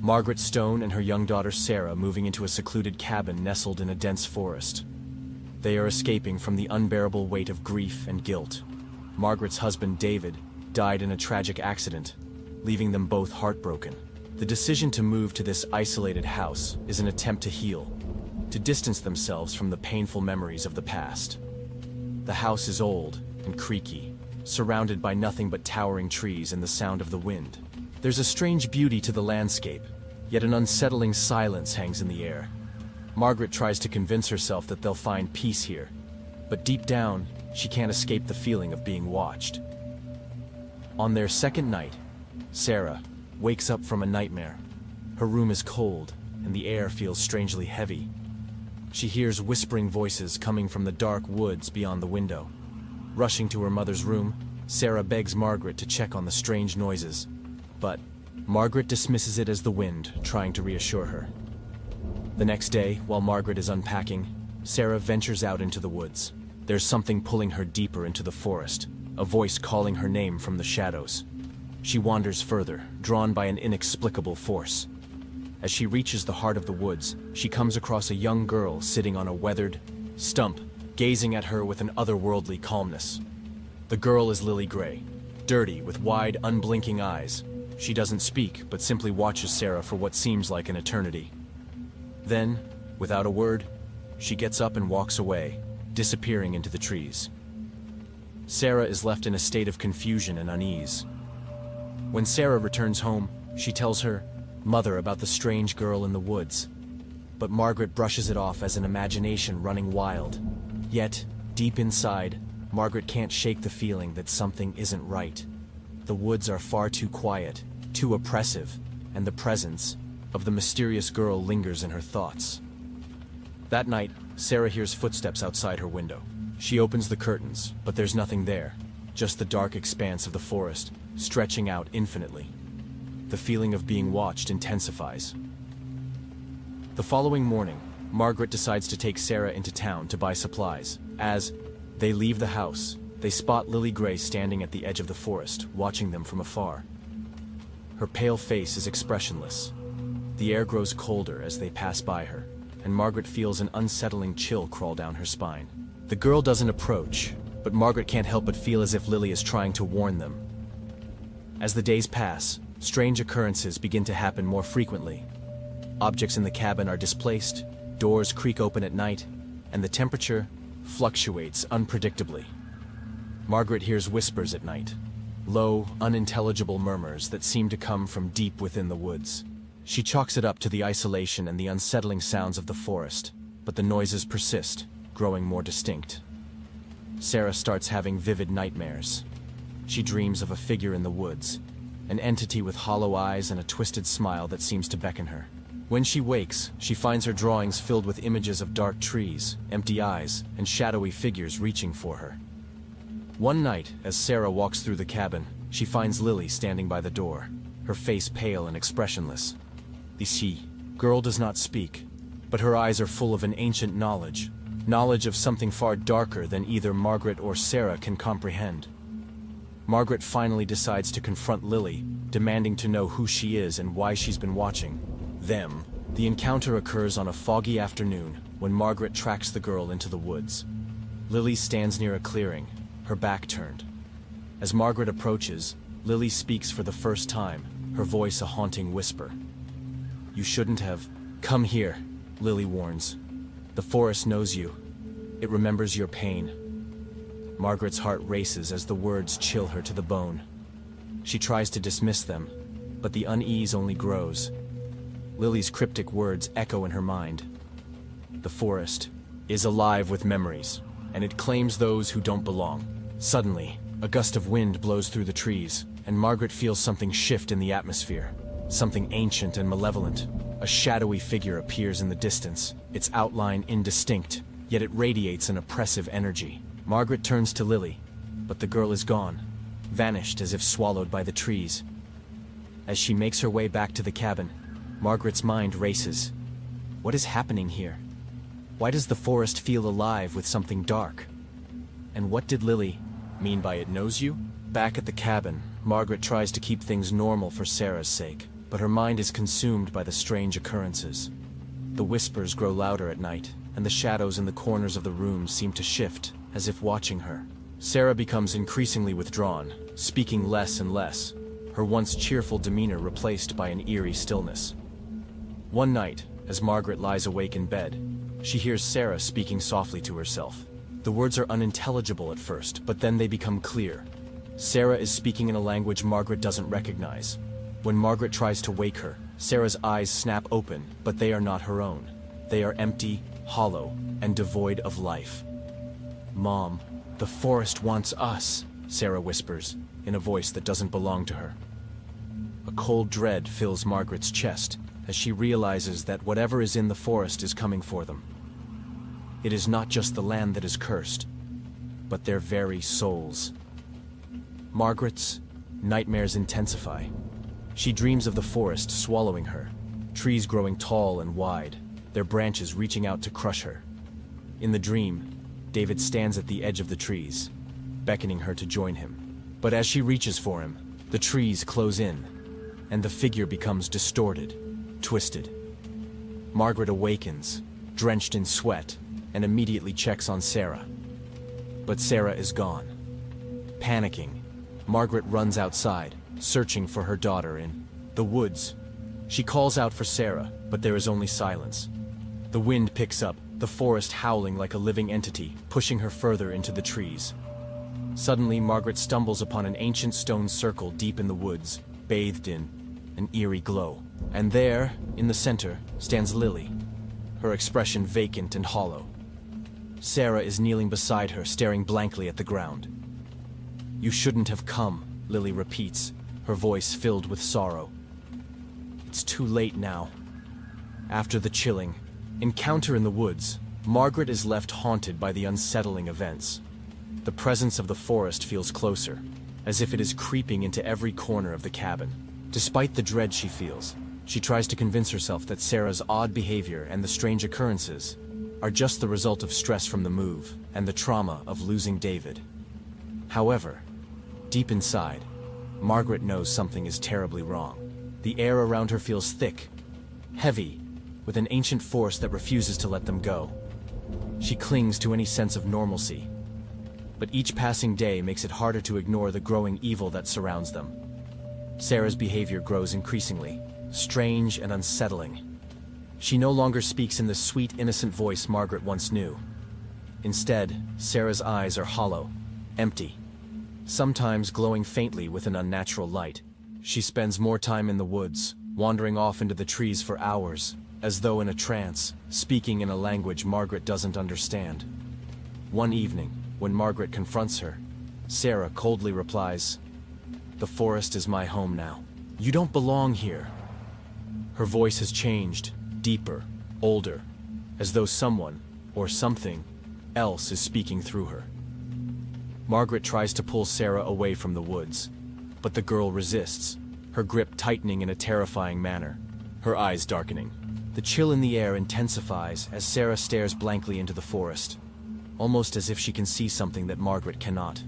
Margaret Stone and her young daughter Sarah moving into a secluded cabin nestled in a dense forest. They are escaping from the unbearable weight of grief and guilt. Margaret's husband David died in a tragic accident, leaving them both heartbroken. The decision to move to this isolated house is an attempt to heal, to distance themselves from the painful memories of the past. The house is old and creaky, surrounded by nothing but towering trees and the sound of the wind. There's a strange beauty to the landscape, yet an unsettling silence hangs in the air. Margaret tries to convince herself that they'll find peace here, but deep down, she can't escape the feeling of being watched. On their second night, Sarah wakes up from a nightmare. Her room is cold, and the air feels strangely heavy. She hears whispering voices coming from the dark woods beyond the window. Rushing to her mother's room, Sarah begs Margaret to check on the strange noises. But Margaret dismisses it as the wind, trying to reassure her. The next day, while Margaret is unpacking, Sarah ventures out into the woods. There's something pulling her deeper into the forest, a voice calling her name from the shadows. She wanders further, drawn by an inexplicable force. As she reaches the heart of the woods, she comes across a young girl sitting on a weathered stump, gazing at her with an otherworldly calmness. The girl is Lily Gray, dirty, with wide, unblinking eyes. She doesn't speak, but simply watches Sarah for what seems like an eternity. Then, without a word, she gets up and walks away, disappearing into the trees. Sarah is left in a state of confusion and unease. When Sarah returns home, she tells her mother about the strange girl in the woods. But Margaret brushes it off as an imagination running wild. Yet, deep inside, Margaret can't shake the feeling that something isn't right. The woods are far too quiet, too oppressive, and the presence of the mysterious girl lingers in her thoughts. That night, Sarah hears footsteps outside her window. She opens the curtains, but there's nothing there, just the dark expanse of the forest, stretching out infinitely. The feeling of being watched intensifies. The following morning, Margaret decides to take Sarah into town to buy supplies. As they leave the house, they spot Lily Gray standing at the edge of the forest, watching them from afar. Her pale face is expressionless. The air grows colder as they pass by her, and Margaret feels an unsettling chill crawl down her spine. The girl doesn't approach, but Margaret can't help but feel as if Lily is trying to warn them. As the days pass, strange occurrences begin to happen more frequently. Objects in the cabin are displaced, doors creak open at night, and the temperature fluctuates unpredictably. Margaret hears whispers at night, low, unintelligible murmurs that seem to come from deep within the woods. She chalks it up to the isolation and the unsettling sounds of the forest, but the noises persist, growing more distinct. Sarah starts having vivid nightmares. She dreams of a figure in the woods, an entity with hollow eyes and a twisted smile that seems to beckon her. When she wakes, she finds her drawings filled with images of dark trees, empty eyes, and shadowy figures reaching for her. One night, as Sarah walks through the cabin, she finds Lily standing by the door, her face pale and expressionless. The girl does not speak, but her eyes are full of an ancient knowledge of something far darker than either Margaret or Sarah can comprehend. Margaret finally decides to confront Lily, demanding to know who she is and why she's been watching them. The encounter occurs on a foggy afternoon when Margaret tracks the girl into the woods. Lily stands near a clearing, her back turned. As Margaret approaches, Lily speaks for the first time, her voice a haunting whisper. "You shouldn't have come here," Lily warns. "The forest knows you. It remembers your pain." Margaret's heart races as the words chill her to the bone. She tries to dismiss them, but the unease only grows. Lily's cryptic words echo in her mind. The forest is alive with memories, and it claims those who don't belong. Suddenly, a gust of wind blows through the trees, and Margaret feels something shift in the atmosphere. Something ancient and malevolent. A shadowy figure appears in the distance, its outline indistinct, yet it radiates an oppressive energy. Margaret turns to Lily, but the girl is gone, vanished as if swallowed by the trees. As she makes her way back to the cabin, Margaret's mind races. What is happening here? Why does the forest feel alive with something dark? And what did Lily mean by it knows you? Back at the cabin, Margaret tries to keep things normal for Sarah's sake, but her mind is consumed by the strange occurrences. The whispers grow louder at night, and the shadows in the corners of the room seem to shift, as if watching her. Sarah becomes increasingly withdrawn, speaking less and less, her once cheerful demeanor replaced by an eerie stillness. One night, as Margaret lies awake in bed, she hears Sarah speaking softly to herself. The words are unintelligible at first, but then they become clear. Sarah is speaking in a language Margaret doesn't recognize. When Margaret tries to wake her, Sarah's eyes snap open, but they are not her own. They are empty, hollow, and devoid of life. "Mom, the forest wants us," Sarah whispers, in a voice that doesn't belong to her. A cold dread fills Margaret's chest as she realizes that whatever is in the forest is coming for them. It is not just the land that is cursed, but their very souls. Margaret's nightmares intensify. She dreams of the forest swallowing her, trees growing tall and wide, their branches reaching out to crush her. In the dream, David stands at the edge of the trees, beckoning her to join him. But as she reaches for him, the trees close in, and the figure becomes distorted, twisted. Margaret awakens, drenched in sweat, and immediately checks on Sarah. But Sarah is gone. Panicking, Margaret runs outside, searching for her daughter in the woods. She calls out for Sarah, but there is only silence. The wind picks up, the forest howling like a living entity, pushing her further into the trees. Suddenly, Margaret stumbles upon an ancient stone circle deep in the woods, bathed in an eerie glow. And there, in the center, stands Lily, her expression vacant and hollow. Sarah is kneeling beside her, staring blankly at the ground. "You shouldn't have come," Lily repeats, her voice filled with sorrow. "It's too late now." After the chilling encounter in the woods, Margaret is left haunted by the unsettling events. The presence of the forest feels closer, as if it is creeping into every corner of the cabin. Despite the dread she feels, she tries to convince herself that Sarah's odd behavior and the strange occurrences are just the result of stress from the move and the trauma of losing David. However, deep inside, Margaret knows something is terribly wrong. The air around her feels thick, heavy, with an ancient force that refuses to let them go. She clings to any sense of normalcy, but each passing day makes it harder to ignore the growing evil that surrounds them. Sarah's behavior grows increasingly, strange and unsettling. She no longer speaks in the sweet, innocent voice Margaret once knew. Instead, Sarah's eyes are hollow, empty, sometimes glowing faintly with an unnatural light. She spends more time in the woods, wandering off into the trees for hours, as though in a trance, speaking in a language Margaret doesn't understand. One evening, when Margaret confronts her, Sarah coldly replies, "The forest is my home now. You don't belong here." Her voice has changed, deeper, older, as though someone, or something, else is speaking through her. Margaret tries to pull Sarah away from the woods, but the girl resists, her grip tightening in a terrifying manner, her eyes darkening. The chill in the air intensifies as Sarah stares blankly into the forest, almost as if she can see something that Margaret cannot.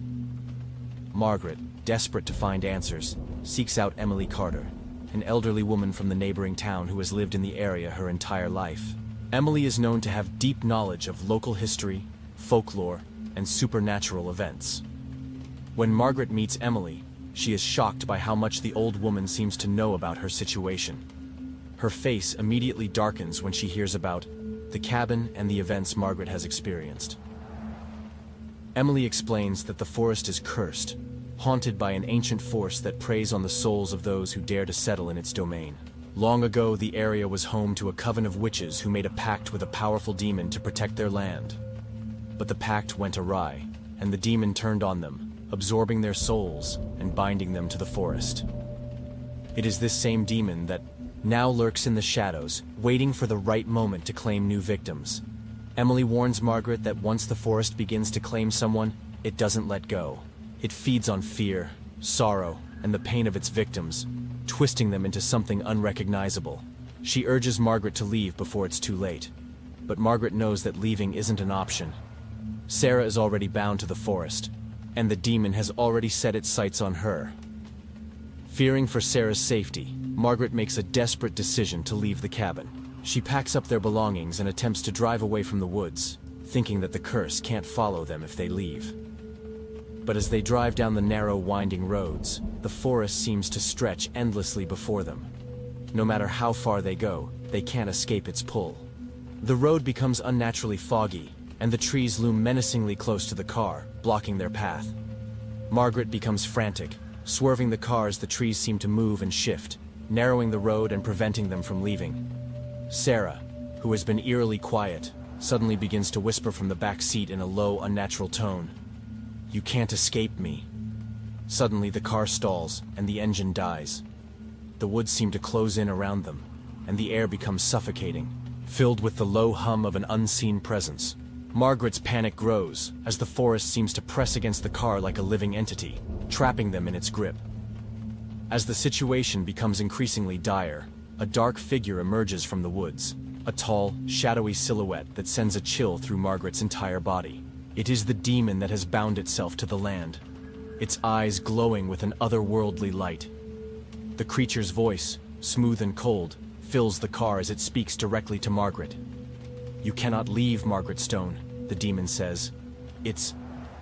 Margaret, desperate to find answers, seeks out Emily Carter, an elderly woman from the neighboring town who has lived in the area her entire life. Emily is known to have deep knowledge of local history, folklore, and supernatural events. When Margaret meets Emily, she is shocked by how much the old woman seems to know about her situation. Her face immediately darkens when she hears about the cabin and the events Margaret has experienced. Emily explains that the forest is cursed, haunted by an ancient force that preys on the souls of those who dare to settle in its domain. Long ago, the area was home to a coven of witches who made a pact with a powerful demon to protect their land. But the pact went awry, and the demon turned on them, absorbing their souls and binding them to the forest. It is this same demon that now lurks in the shadows, waiting for the right moment to claim new victims. Emily warns Margaret that once the forest begins to claim someone, it doesn't let go. It feeds on fear, sorrow, and the pain of its victims, twisting them into something unrecognizable. She urges Margaret to leave before it's too late. But Margaret knows that leaving isn't an option. Sarah is already bound to the forest, and the demon has already set its sights on her. Fearing for Sarah's safety, Margaret makes a desperate decision to leave the cabin. She packs up their belongings and attempts to drive away from the woods, thinking that the curse can't follow them if they leave. But as they drive down the narrow, winding roads, the forest seems to stretch endlessly before them. No matter how far they go, they can't escape its pull. The road becomes unnaturally foggy, and the trees loom menacingly close to the car, blocking their path. Margaret becomes frantic, swerving the car as the trees seem to move and shift, narrowing the road and preventing them from leaving. Sarah, who has been eerily quiet, suddenly begins to whisper from the back seat in a low, unnatural tone. "You can't escape me." Suddenly the car stalls, and the engine dies. The woods seem to close in around them, and the air becomes suffocating, filled with the low hum of an unseen presence. Margaret's panic grows, as the forest seems to press against the car like a living entity, trapping them in its grip. As the situation becomes increasingly dire, a dark figure emerges from the woods, a tall, shadowy silhouette that sends a chill through Margaret's entire body. It is the demon that has bound itself to the land, its eyes glowing with an otherworldly light. The creature's voice, smooth and cold, fills the car as it speaks directly to Margaret. "You cannot leave, Margaret Stone," the demon says, its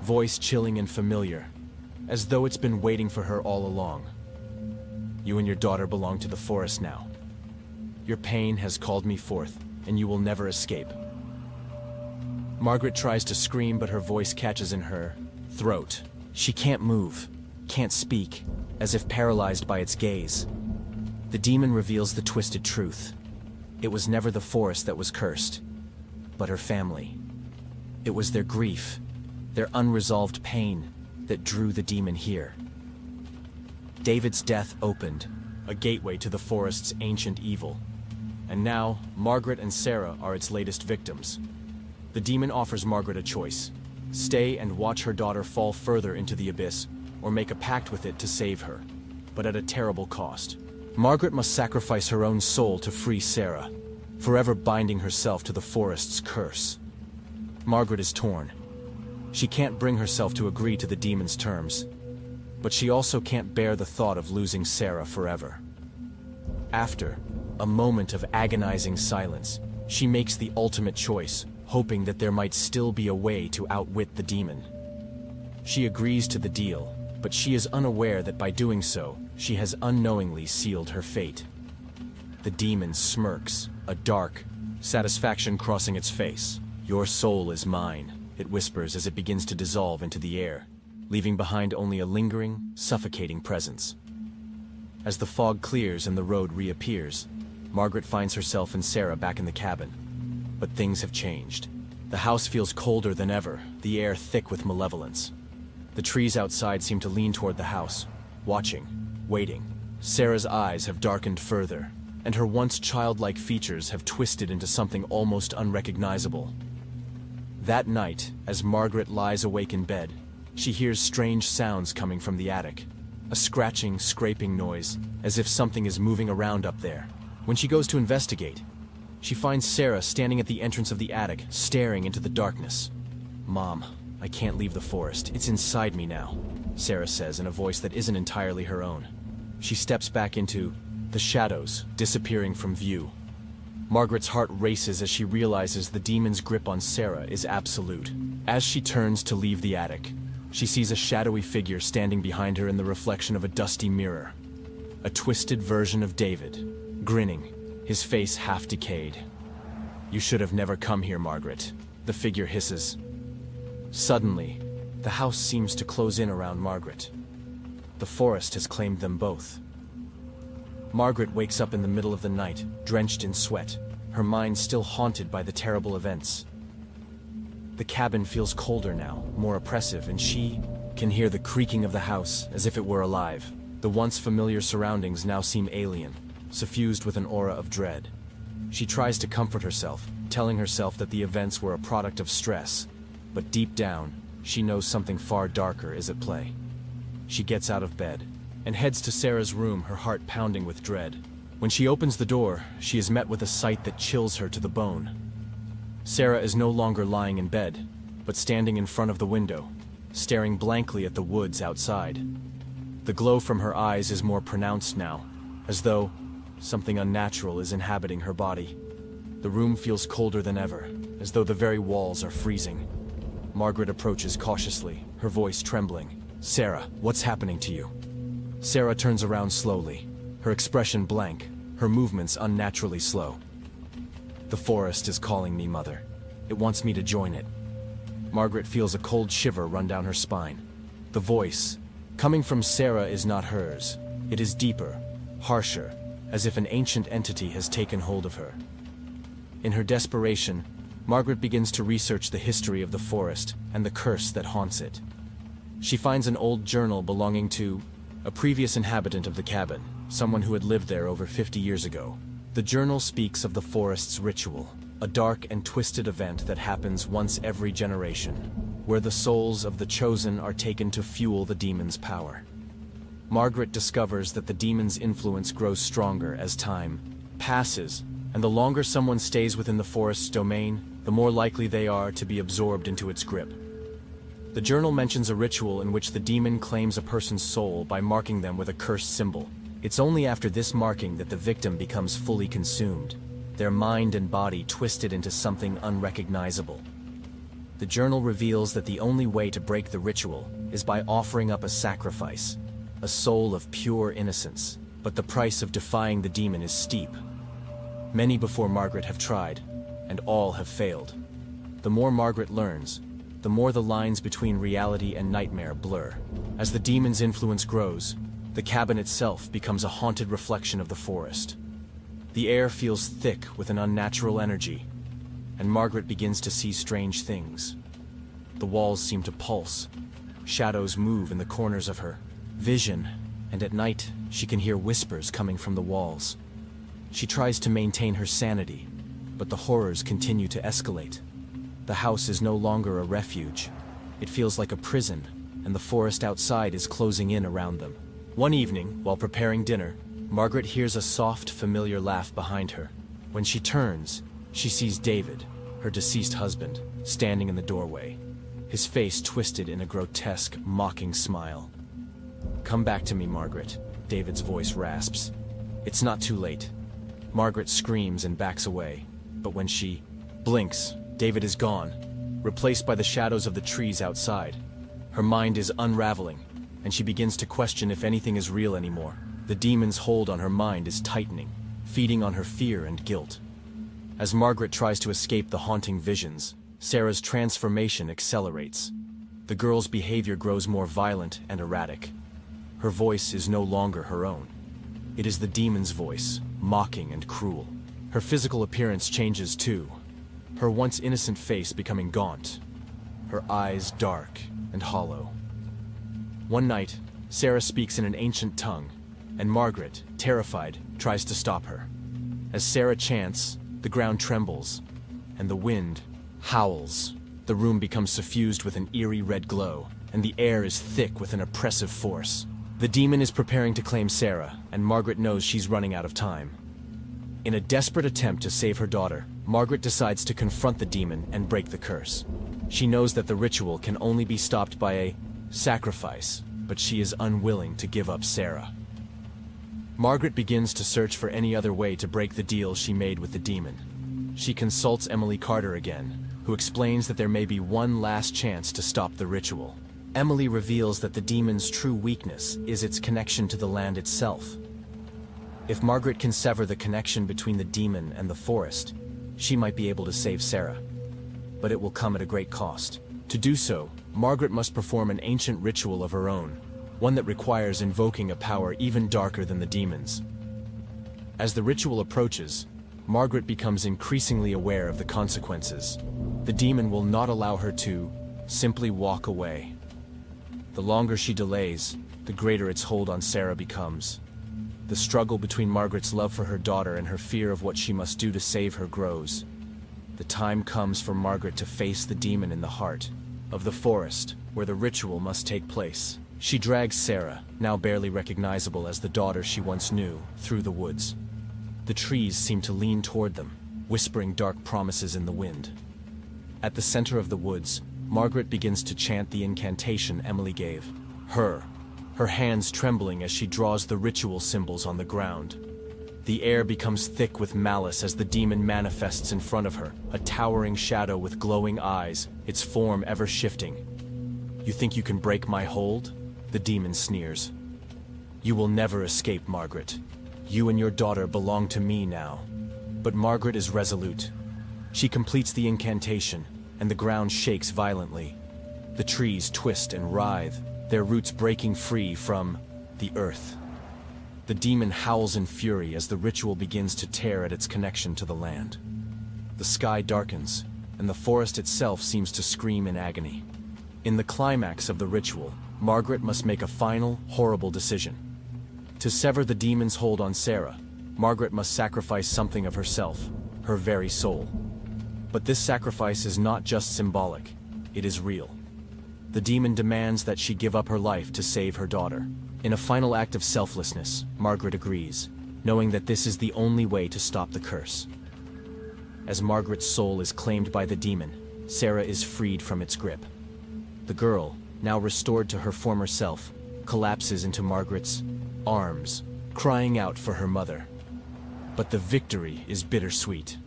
voice chilling and familiar, as though it's been waiting for her all along. "You and your daughter belong to the forest now. Your pain has called me forth, and you will never escape." Margaret tries to scream, but her voice catches in her throat. She can't move, can't speak, as if paralyzed by its gaze. The demon reveals the twisted truth. It was never the forest that was cursed, but her family. It was their grief, their unresolved pain, that drew the demon here. David's death opened a gateway to the forest's ancient evil, and now Margaret and Sarah are its latest victims. The demon offers Margaret a choice: stay and watch her daughter fall further into the abyss, or make a pact with it to save her, but at a terrible cost. Margaret must sacrifice her own soul to free Sarah, forever binding herself to the forest's curse. Margaret is torn. She can't bring herself to agree to the demon's terms, but she also can't bear the thought of losing Sarah forever. After a moment of agonizing silence, she makes the ultimate choice, hoping that there might still be a way to outwit the demon. She agrees to the deal, but she is unaware that by doing so, she has unknowingly sealed her fate. The demon smirks, a dark satisfaction crossing its face. "Your soul is mine," it whispers as it begins to dissolve into the air, leaving behind only a lingering, suffocating presence. As the fog clears and the road reappears, Margaret finds herself and Sarah back in the cabin. But things have changed. The house feels colder than ever, the air thick with malevolence. The trees outside seem to lean toward the house, watching, waiting. Sarah's eyes have darkened further, and her once childlike features have twisted into something almost unrecognizable. That night, as Margaret lies awake in bed, she hears strange sounds coming from the attic. A scratching, scraping noise, as if something is moving around up there. When she goes to investigate, she finds Sarah standing at the entrance of the attic, staring into the darkness. "Mom, I can't leave the forest. It's inside me now," Sarah says in a voice that isn't entirely her own. She steps back into the shadows, disappearing from view. Margaret's heart races as she realizes the demon's grip on Sarah is absolute. As she turns to leave the attic, she sees a shadowy figure standing behind her in the reflection of a dusty mirror. A twisted version of David, grinning, his face half decayed. "You should have never come here, Margaret," the figure hisses. Suddenly, the house seems to close in around Margaret. The forest has claimed them both. Margaret wakes up in the middle of the night, drenched in sweat, her mind still haunted by the terrible events. The cabin feels colder now, more oppressive, and she can hear the creaking of the house as if it were alive. The once familiar surroundings now seem alien, suffused with an aura of dread. She tries to comfort herself, telling herself that the events were a product of stress, but deep down, she knows something far darker is at play. She gets out of bed and heads to Sarah's room, her heart pounding with dread. When she opens the door, she is met with a sight that chills her to the bone. Sarah is no longer lying in bed, but standing in front of the window, staring blankly at the woods outside. The glow from her eyes is more pronounced now, as though something unnatural is inhabiting her body. The room feels colder than ever, as though the very walls are freezing. Margaret approaches cautiously, her voice trembling. "Sarah, what's happening to you?" Sarah turns around slowly, her expression blank, her movements unnaturally slow. "The forest is calling me, Mother. It wants me to join it." Margaret feels a cold shiver run down her spine. The voice, coming from Sarah, is not hers. It is deeper, harsher, as if an ancient entity has taken hold of her. In her desperation, Margaret begins to research the history of the forest and the curse that haunts it. She finds an old journal belonging to a previous inhabitant of the cabin, someone who had lived there over 50 years ago. The journal speaks of the forest's ritual, a dark and twisted event that happens once every generation, where the souls of the chosen are taken to fuel the demon's power. Margaret discovers that the demon's influence grows stronger as time passes, and the longer someone stays within the forest's domain, the more likely they are to be absorbed into its grip. The journal mentions a ritual in which the demon claims a person's soul by marking them with a cursed symbol. It's only after this marking that the victim becomes fully consumed, their mind and body twisted into something unrecognizable. The journal reveals that the only way to break the ritual is by offering up a sacrifice, a soul of pure innocence, but the price of defying the demon is steep. Many before Margaret have tried, and all have failed. The more Margaret learns, the more the lines between reality and nightmare blur. As the demon's influence grows, the cabin itself becomes a haunted reflection of the forest. The air feels thick with an unnatural energy, and Margaret begins to see strange things. The walls seem to pulse, shadows move in the corners of her vision, and at night she can hear whispers coming from the walls. She tries to maintain her sanity, but the horrors continue to escalate. The house is no longer a refuge. It feels like a prison, and the forest outside is closing in around them. One evening, while preparing dinner, Margaret hears a soft, familiar laugh behind her. When she turns, she sees David, her deceased husband, standing in the doorway, his face twisted in a grotesque, mocking smile. "Come back to me, Margaret," David's voice rasps. "It's not too late." Margaret screams and backs away, but when she blinks, David is gone, replaced by the shadows of the trees outside. Her mind is unraveling, and she begins to question if anything is real anymore. The demon's hold on her mind is tightening, feeding on her fear and guilt. As Margaret tries to escape the haunting visions, Sarah's transformation accelerates. The girl's behavior grows more violent and erratic. Her voice is no longer her own. It is the demon's voice, mocking and cruel. Her physical appearance changes too, her once innocent face becoming gaunt, her eyes dark and hollow. One night, Sarah speaks in an ancient tongue, and Margaret, terrified, tries to stop her. As Sarah chants, the ground trembles, and the wind howls. The room becomes suffused with an eerie red glow, and the air is thick with an oppressive force. The demon is preparing to claim Sarah, and Margaret knows she's running out of time. In a desperate attempt to save her daughter, Margaret decides to confront the demon and break the curse. She knows that the ritual can only be stopped by a sacrifice, but she is unwilling to give up Sarah. Margaret begins to search for any other way to break the deal she made with the demon. She consults Emily Carter again, who explains that there may be one last chance to stop the ritual. Emily reveals that the demon's true weakness is its connection to the land itself. If Margaret can sever the connection between the demon and the forest, she might be able to save Sarah. But it will come at a great cost. To do so, Margaret must perform an ancient ritual of her own, one that requires invoking a power even darker than the demons. As the ritual approaches, Margaret becomes increasingly aware of the consequences. The demon will not allow her to simply walk away. The longer she delays, the greater its hold on Sarah becomes. The struggle between Margaret's love for her daughter and her fear of what she must do to save her grows. The time comes for Margaret to face the demon in the heart of the forest, where the ritual must take place. She drags Sarah, now barely recognizable as the daughter she once knew, through the woods. The trees seem to lean toward them, whispering dark promises in the wind. At the center of the woods, Margaret begins to chant the incantation Emily gave her hands trembling as she draws the ritual symbols on the ground. The air becomes thick with malice as the demon manifests in front of her, a towering shadow with glowing eyes, its form ever shifting. "You think you can break my hold?" the demon sneers. "You will never escape, Margaret. You and your daughter belong to me now." But Margaret is resolute. She completes the incantation, and the ground shakes violently. The trees twist and writhe, their roots breaking free from the earth. The demon howls in fury as the ritual begins to tear at its connection to the land. The sky darkens, and the forest itself seems to scream in agony. In the climax of the ritual, Margaret must make a final, horrible decision. To sever the demon's hold on Sarah, Margaret must sacrifice something of herself, her very soul. But this sacrifice is not just symbolic, it is real. The demon demands that she give up her life to save her daughter. In a final act of selflessness, Margaret agrees, knowing that this is the only way to stop the curse. As Margaret's soul is claimed by the demon, Sarah is freed from its grip. The girl, now restored to her former self, collapses into Margaret's arms, crying out for her mother. But the victory is bittersweet.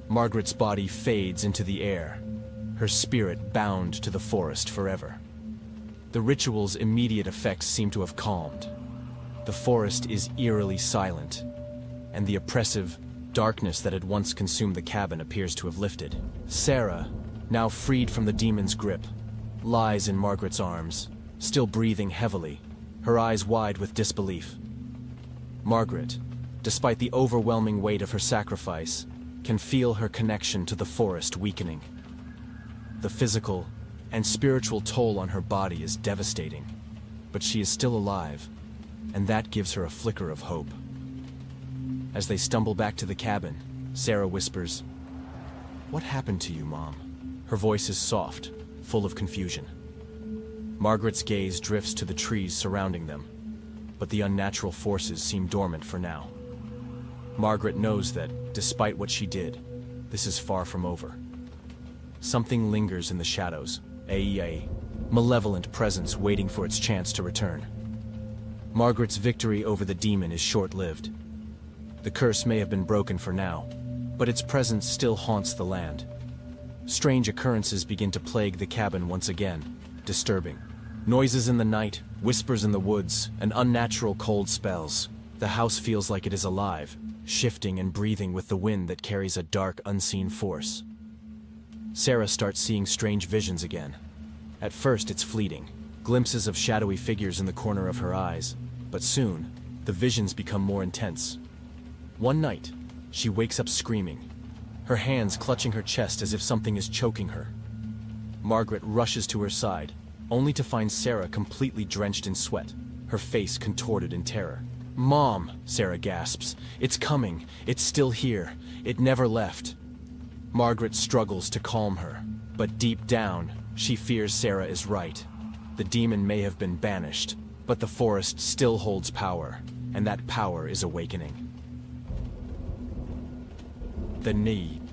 Margaret's body fades into the air, her spirit bound to the forest forever. The ritual's immediate effects seem to have calmed. The forest is eerily silent, and the oppressive darkness that had once consumed the cabin appears to have lifted. Sarah, now freed from the demon's grip, lies in Margaret's arms, still breathing heavily, her eyes wide with disbelief. Margaret, despite the overwhelming weight of her sacrifice, can feel her connection to the forest weakening. The physical and spiritual toll on her body is devastating, but she is still alive, and that gives her a flicker of hope. As they stumble back to the cabin, Sarah whispers, "What happened to you, Mom?" Her voice is soft, full of confusion. Margaret's gaze drifts to the trees surrounding them, but the unnatural forces seem dormant for now. Margaret knows that, despite what she did, this is far from over. Something lingers in the shadows, a malevolent presence waiting for its chance to return. Margaret's victory over the demon is short-lived. The curse may have been broken for now, but its presence still haunts the land. Strange occurrences begin to plague the cabin once again, disturbing. Noises in the night, whispers in the woods, and unnatural cold spells. The house feels like it is alive, shifting and breathing with the wind that carries a dark, unseen force. Sarah starts seeing strange visions again. At first it's fleeting, glimpses of shadowy figures in the corner of her eyes, but soon, the visions become more intense. One night, she wakes up screaming, her hands clutching her chest as if something is choking her. Margaret rushes to her side, only to find Sarah completely drenched in sweat, her face contorted in terror. "Mom," Sarah gasps, "it's coming, it's still here, it never left." Margaret struggles to calm her, but deep down, she fears Sarah is right. The demon may have been banished, but the forest still holds power, and that power is awakening. The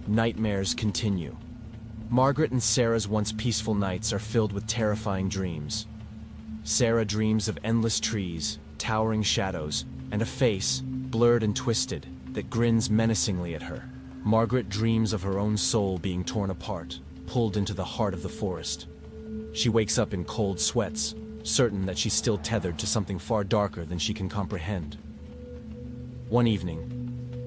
nightmares continue. Margaret and Sarah's once peaceful nights are filled with terrifying dreams. Sarah dreams of endless trees, towering shadows, and a face, blurred and twisted, that grins menacingly at her. Margaret dreams of her own soul being torn apart, pulled into the heart of the forest. She wakes up in cold sweats, certain that she's still tethered to something far darker than she can comprehend. One evening,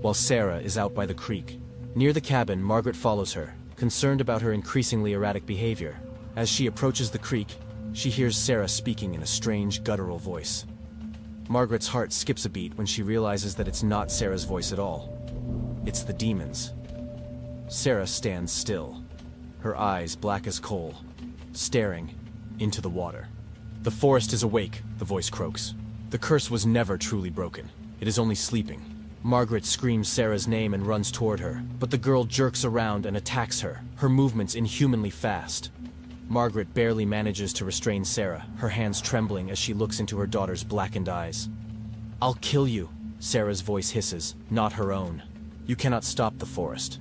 while Sarah is out by the creek, near the cabin, Margaret follows her, concerned about her increasingly erratic behavior. As she approaches the creek, she hears Sarah speaking in a strange, guttural voice. Margaret's heart skips a beat when she realizes that it's not Sarah's voice at all. It's the demon's. Sarah stands still, her eyes black as coal, staring into the water. "The forest is awake," the voice croaks. "The curse was never truly broken. It is only sleeping." Margaret screams Sarah's name and runs toward her, but the girl jerks around and attacks her, her movements inhumanly fast. Margaret barely manages to restrain Sarah, her hands trembling as she looks into her daughter's blackened eyes. "I'll kill you," Sarah's voice hisses, not her own. "You cannot stop the forest."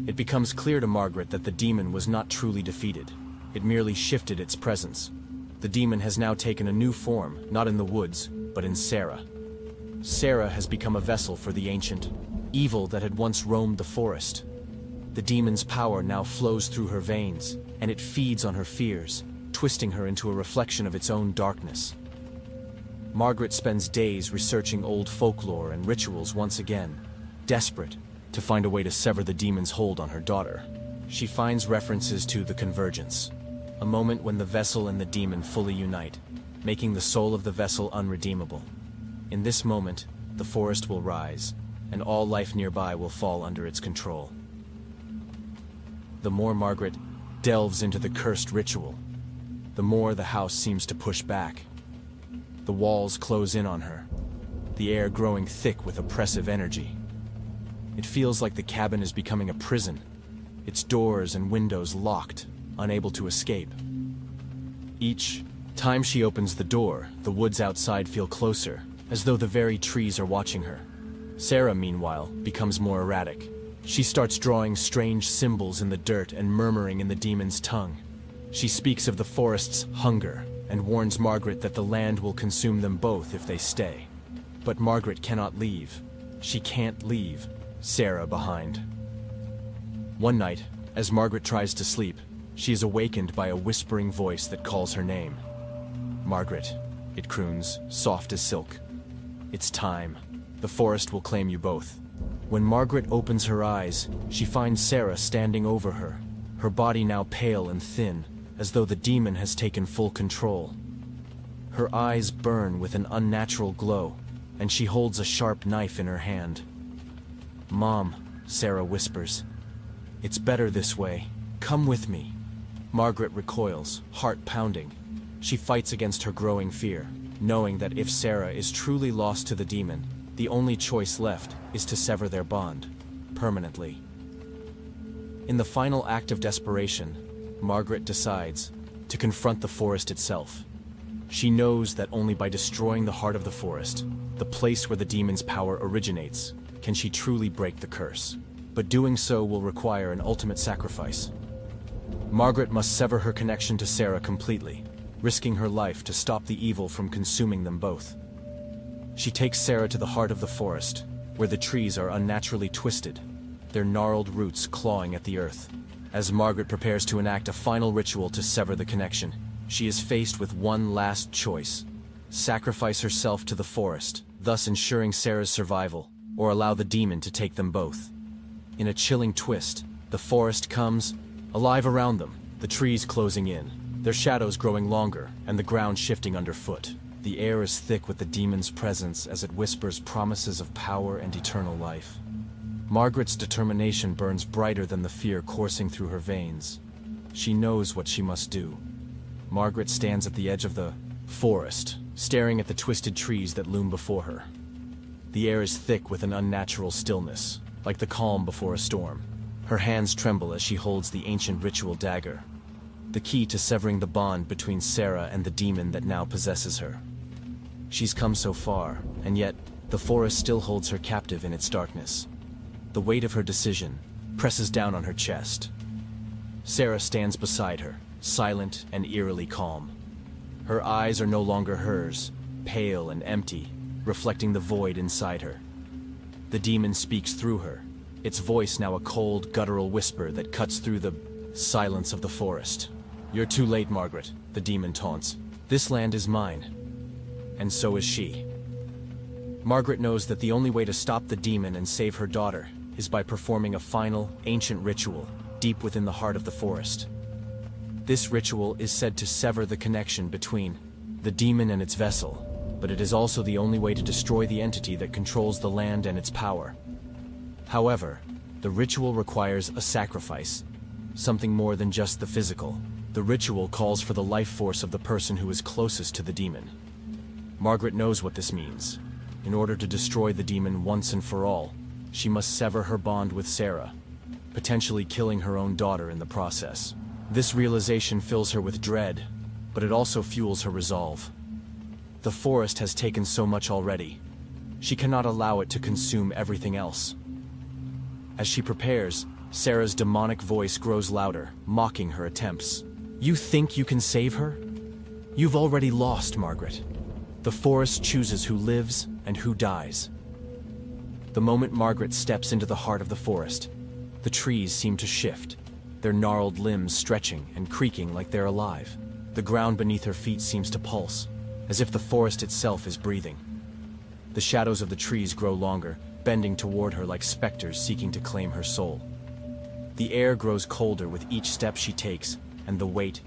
It becomes clear to Margaret that the demon was not truly defeated. It merely shifted its presence. The demon has now taken a new form, not in the woods, but in Sarah. Sarah has become a vessel for the ancient evil that had once roamed the forest. The demon's power now flows through her veins, and it feeds on her fears, twisting her into a reflection of its own darkness. Margaret spends days researching old folklore and rituals once again, desperate to find a way to sever the demon's hold on her daughter. She finds references to the convergence, a moment when the vessel and the demon fully unite, making the soul of the vessel unredeemable. In this moment, the forest will rise, and all life nearby will fall under its control. The more Margaret delves into the cursed ritual, the more the house seems to push back. The walls close in on her, the air growing thick with oppressive energy. It feels like the cabin is becoming a prison, its doors and windows locked, unable to escape. Each time she opens the door, the woods outside feel closer, as though the very trees are watching her. Sarah, meanwhile, becomes more erratic. She starts drawing strange symbols in the dirt and murmuring in the demon's tongue. She speaks of the forest's hunger and warns Margaret that the land will consume them both if they stay. But Margaret cannot leave. She can't leave Sarah behind. One night, as Margaret tries to sleep, she is awakened by a whispering voice that calls her name. "Margaret," it croons, soft as silk. "It's time. The forest will claim you both." When Margaret opens her eyes, she finds Sarah standing over her, her body now pale and thin, as though the demon has taken full control. Her eyes burn with an unnatural glow, and she holds a sharp knife in her hand. "Mom," Sarah whispers, "it's better this way. Come with me." Margaret recoils, heart pounding. She fights against her growing fear, knowing that if Sarah is truly lost to the demon, the only choice left is to sever their bond, permanently. In the final act of desperation, Margaret decides to confront the forest itself. She knows that only by destroying the heart of the forest, the place where the demon's power originates, can she truly break the curse. But doing so will require an ultimate sacrifice. Margaret must sever her connection to Sarah completely, risking her life to stop the evil from consuming them both. She takes Sarah to the heart of the forest, where the trees are unnaturally twisted, their gnarled roots clawing at the earth. As Margaret prepares to enact a final ritual to sever the connection, she is faced with one last choice: sacrifice herself to the forest, thus ensuring Sarah's survival, or allow the demon to take them both. In a chilling twist, the forest comes alive around them, the trees closing in, their shadows growing longer, and the ground shifting underfoot. The air is thick with the demon's presence as it whispers promises of power and eternal life. Margaret's determination burns brighter than the fear coursing through her veins. She knows what she must do. Margaret stands at the edge of the forest, staring at the twisted trees that loom before her. The air is thick with an unnatural stillness, like the calm before a storm. Her hands tremble as she holds the ancient ritual dagger, the key to severing the bond between Sarah and the demon that now possesses her. She's come so far, and yet the forest still holds her captive in its darkness. The weight of her decision presses down on her chest. Sarah stands beside her, silent and eerily calm. Her eyes are no longer hers, pale and empty, reflecting the void inside her. The demon speaks through her, its voice now a cold, guttural whisper that cuts through the silence of the forest. "You're too late, Margaret," the demon taunts. "This land is mine, and so is she." Margaret knows that the only way to stop the demon and save her daughter is by performing a final, ancient ritual deep within the heart of the forest. This ritual is said to sever the connection between the demon and its vessel, but it is also the only way to destroy the entity that controls the land and its power. However, the ritual requires a sacrifice, something more than just the physical. The ritual calls for the life force of the person who is closest to the demon. Margaret knows what this means. In order to destroy the demon once and for all, she must sever her bond with Sarah, potentially killing her own daughter in the process. This realization fills her with dread, but it also fuels her resolve. The forest has taken so much already. She cannot allow it to consume everything else. As she prepares, Sarah's demonic voice grows louder, mocking her attempts. You think you can save her? You've already lost, Margaret. The forest chooses who lives and who dies. The moment Margaret steps into the heart of the forest, the trees seem to shift, their gnarled limbs stretching and creaking like they're alive. The ground beneath her feet seems to pulse, as if the forest itself is breathing. The shadows of the trees grow longer, bending toward her like specters seeking to claim her soul. The air grows colder with each step she takes, and the weight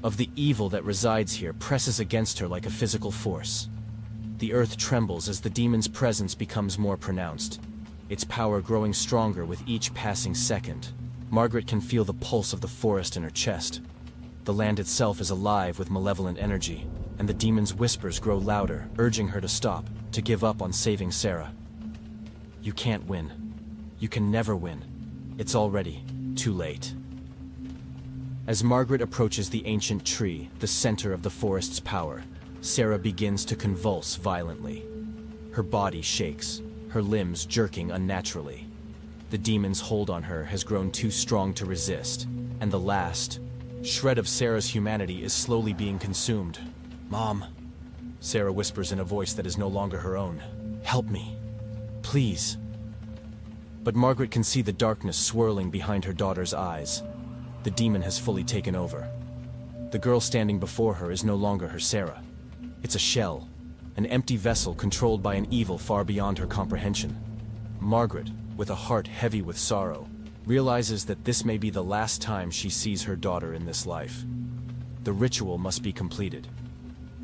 of the evil that resides here presses against her like a physical force. The earth trembles as the demon's presence becomes more pronounced, its power growing stronger with each passing second. Margaret can feel the pulse of the forest in her chest. The land itself is alive with malevolent energy, and the demon's whispers grow louder, urging her to stop, to give up on saving Sarah. You can't win. You can never win. It's already too late. As Margaret approaches the ancient tree, the center of the forest's power, Sarah begins to convulse violently. Her body shakes, her limbs jerking unnaturally. The demon's hold on her has grown too strong to resist, and the last shred of Sarah's humanity is slowly being consumed. Mom, Sarah whispers in a voice that is no longer her own. Help me, please. But Margaret can see the darkness swirling behind her daughter's eyes. The demon has fully taken over. The girl standing before her is no longer her Sarah. It's a shell, an empty vessel controlled by an evil far beyond her comprehension. Margaret, with a heart heavy with sorrow, realizes that this may be the last time she sees her daughter in this life. The ritual must be completed.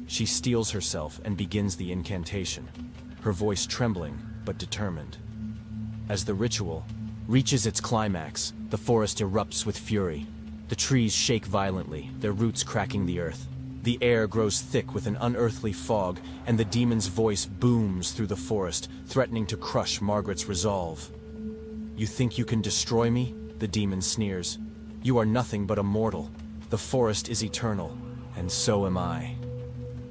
She steels herself and begins the incantation, her voice trembling but determined. As the ritual reaches its climax, the forest erupts with fury. The trees shake violently, their roots cracking the earth. The air grows thick with an unearthly fog, and the demon's voice booms through the forest, threatening to crush Margaret's resolve. You think you can destroy me? The demon sneers. You are nothing but a mortal. The forest is eternal, and so am I.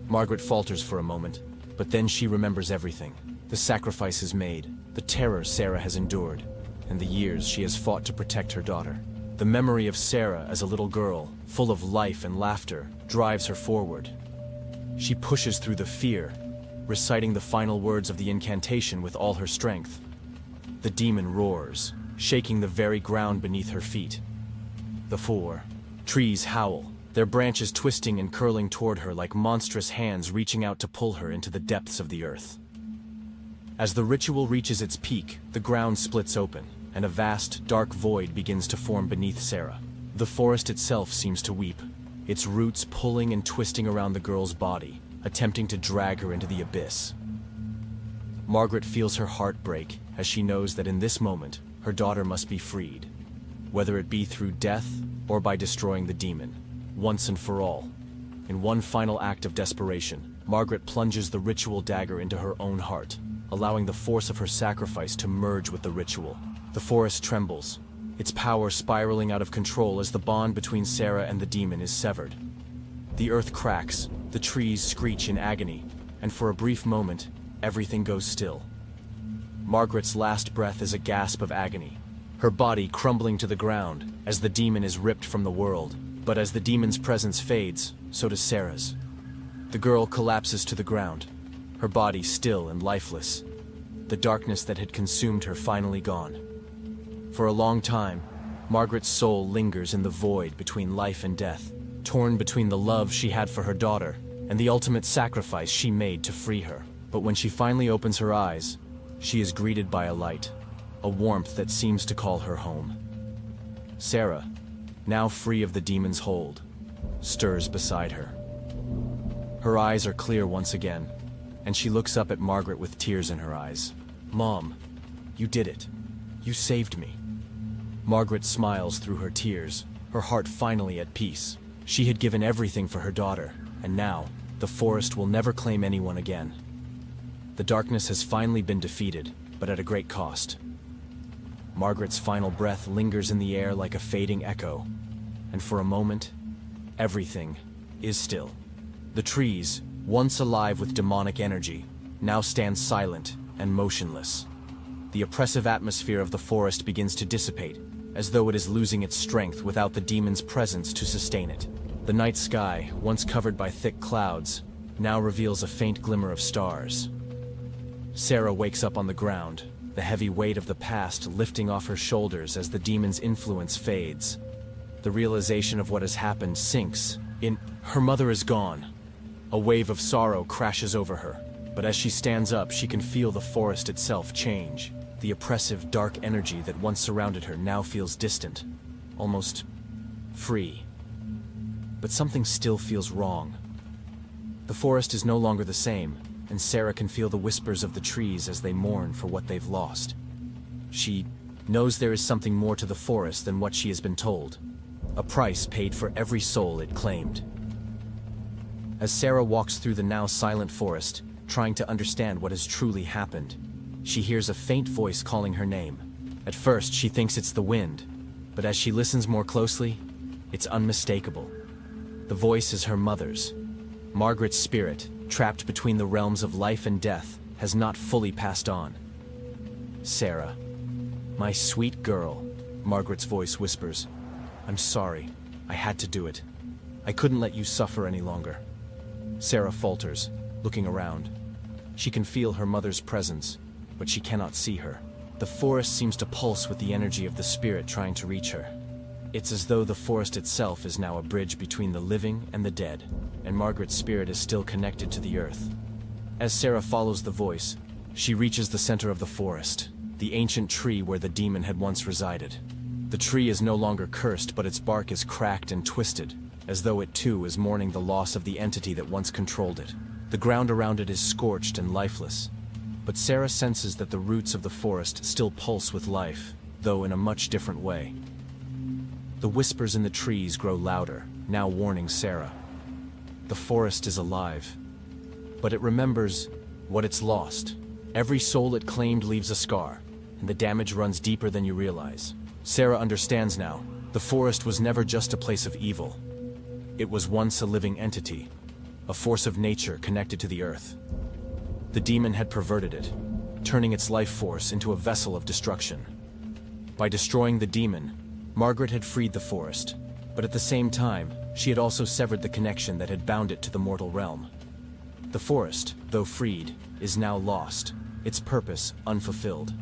Margaret falters for a moment, but then she remembers everything. The sacrifices made, the terror Sarah has endured, and the years she has fought to protect her daughter. The memory of Sarah as a little girl, full of life and laughter, drives her forward. She pushes through the fear, reciting the final words of the incantation with all her strength. The demon roars, shaking the very ground beneath her feet. The four trees howl, their branches twisting and curling toward her like monstrous hands reaching out to pull her into the depths of the earth. As the ritual reaches its peak, the ground splits open, and a vast, dark void begins to form beneath Sarah. The forest itself seems to weep, its roots pulling and twisting around the girl's body, attempting to drag her into the abyss. Margaret feels her heart break as she knows that in this moment, her daughter must be freed, whether it be through death or by destroying the demon, once and for all. In one final act of desperation, Margaret plunges the ritual dagger into her own heart, allowing the force of her sacrifice to merge with the ritual. The forest trembles, its power spiraling out of control as the bond between Sarah and the demon is severed. The earth cracks, the trees screech in agony, and for a brief moment, everything goes still. Margaret's last breath is a gasp of agony, her body crumbling to the ground as the demon is ripped from the world. But as the demon's presence fades, so does Sarah's. The girl collapses to the ground, her body still and lifeless, the darkness that had consumed her finally gone. For a long time, Margaret's soul lingers in the void between life and death, torn between the love she had for her daughter and the ultimate sacrifice she made to free her. But when she finally opens her eyes, she is greeted by a light, a warmth that seems to call her home. Sarah, now free of the demon's hold, stirs beside her. Her eyes are clear once again, and she looks up at Margaret with tears in her eyes. "Mom, you did it. You saved me." Margaret smiles through her tears, her heart finally at peace. She had given everything for her daughter, and now, the forest will never claim anyone again. The darkness has finally been defeated, but at a great cost. Margaret's final breath lingers in the air like a fading echo, and for a moment, everything is still. The trees, once alive with demonic energy, now stand silent and motionless. The oppressive atmosphere of the forest begins to dissipate, as though it is losing its strength without the demon's presence to sustain it. The night sky, once covered by thick clouds, now reveals a faint glimmer of stars. Sarah wakes up on the ground, the heavy weight of the past lifting off her shoulders as the demon's influence fades. The realization of what has happened sinks in. Her mother is gone. A wave of sorrow crashes over her, but as she stands up, she can feel the forest itself change. The oppressive, dark energy that once surrounded her now feels distant, almost free. But something still feels wrong. The forest is no longer the same, and Sarah can feel the whispers of the trees as they mourn for what they've lost. She knows there is something more to the forest than what she has been told, a price paid for every soul it claimed. As Sarah walks through the now silent forest, trying to understand what has truly happened, she hears a faint voice calling her name. At first, she thinks it's the wind, but as she listens more closely, it's unmistakable. The voice is her mother's. Margaret's spirit, trapped between the realms of life and death, has not fully passed on. "Sarah, my sweet girl," Margaret's voice whispers. "I'm sorry. I had to do it. I couldn't let you suffer any longer." Sarah falters, looking around. She can feel her mother's presence, but she cannot see her. The forest seems to pulse with the energy of the spirit trying to reach her. It's as though the forest itself is now a bridge between the living and the dead, and Margaret's spirit is still connected to the earth. As Sarah follows the voice, she reaches the center of the forest, the ancient tree where the demon had once resided. The tree is no longer cursed, but its bark is cracked and twisted, as though it too is mourning the loss of the entity that once controlled it. The ground around it is scorched and lifeless, but Sarah senses that the roots of the forest still pulse with life, though in a much different way. The whispers in the trees grow louder, now warning Sarah. The forest is alive, but it remembers what it's lost. Every soul it claimed leaves a scar, and the damage runs deeper than you realize. Sarah understands now. The forest was never just a place of evil. It was once a living entity, a force of nature connected to the earth. The demon had perverted it, turning its life force into a vessel of destruction. By destroying the demon, Margaret had freed the forest, but at the same time, she had also severed the connection that had bound it to the mortal realm. The forest, though freed, is now lost, its purpose unfulfilled.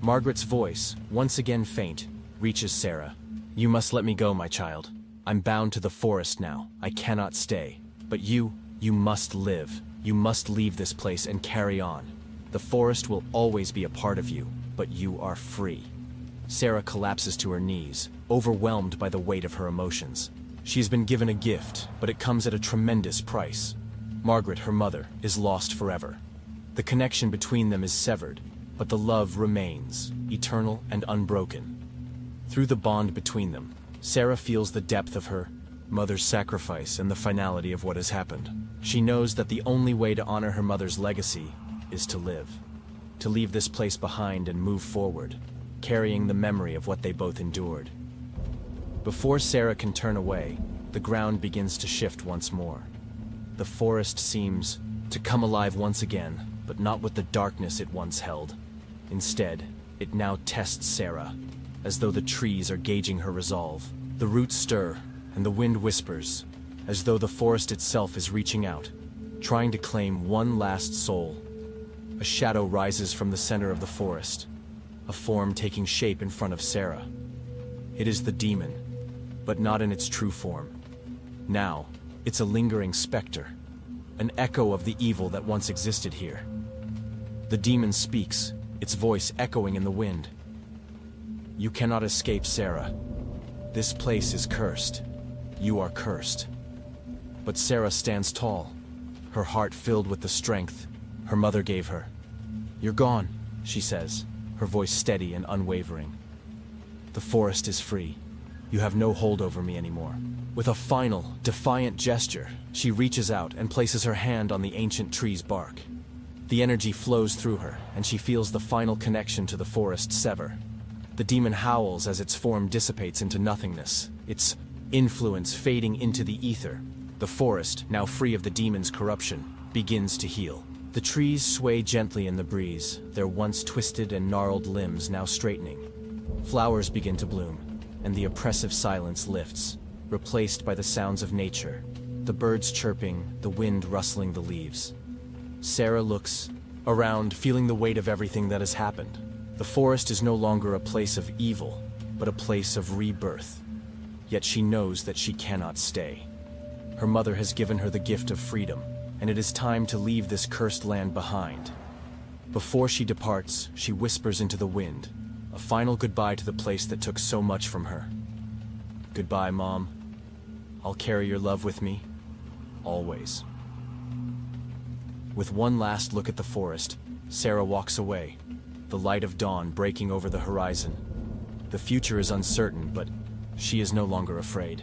Margaret's voice, once again faint, reaches Sarah. "You must let me go, my child. I'm bound to the forest now. I cannot stay. But you must live. You must leave this place and carry on. The forest will always be a part of you, but you are free." Sarah collapses to her knees, overwhelmed by the weight of her emotions. She has been given a gift, but it comes at a tremendous price. Margaret, her mother, is lost forever. The connection between them is severed, but the love remains, eternal and unbroken. Through the bond between them, Sarah feels the depth of her mother's sacrifice and the finality of what has happened. She knows that the only way to honor her mother's legacy is to live, to leave this place behind and move forward, carrying the memory of what they both endured. Before Sarah can turn away, the ground begins to shift once more. The forest seems to come alive once again, but not with the darkness it once held. Instead, it now tests Sarah, as though the trees are gauging her resolve. The roots stir, and the wind whispers, as though the forest itself is reaching out, trying to claim one last soul. A shadow rises from the center of the forest, a form taking shape in front of Sarah. It is the demon, but not in its true form. Now, it's a lingering specter, an echo of the evil that once existed here. The demon speaks, its voice echoing in the wind. "You cannot escape, Sarah. This place is cursed. You are cursed. But Sarah stands tall, her heart filled with the strength her mother gave her. You're gone, she says, her voice steady and unwavering. The forest is free. You have no hold over me anymore. With a final, defiant gesture, she reaches out and places her hand on the ancient tree's bark. The energy flows through her, and she feels the final connection to the forest sever. The demon howls as its form dissipates into nothingness, its influence fading into the ether. The forest, now free of the demon's corruption, begins to heal. The trees sway gently in the breeze, their once twisted and gnarled limbs now straightening. Flowers begin to bloom, and the oppressive silence lifts, replaced by the sounds of nature, the birds chirping, the wind rustling the leaves. Sarah looks around, feeling the weight of everything that has happened. The forest is no longer a place of evil, but a place of rebirth. Yet she knows that she cannot stay. Her mother has given her the gift of freedom, and it is time to leave this cursed land behind. Before she departs, she whispers into the wind, a final goodbye to the place that took so much from her. Goodbye, Mom. I'll carry your love with me, always. With one last look at the forest, Sarah walks away, the light of dawn breaking over the horizon. The future is uncertain, but she is no longer afraid.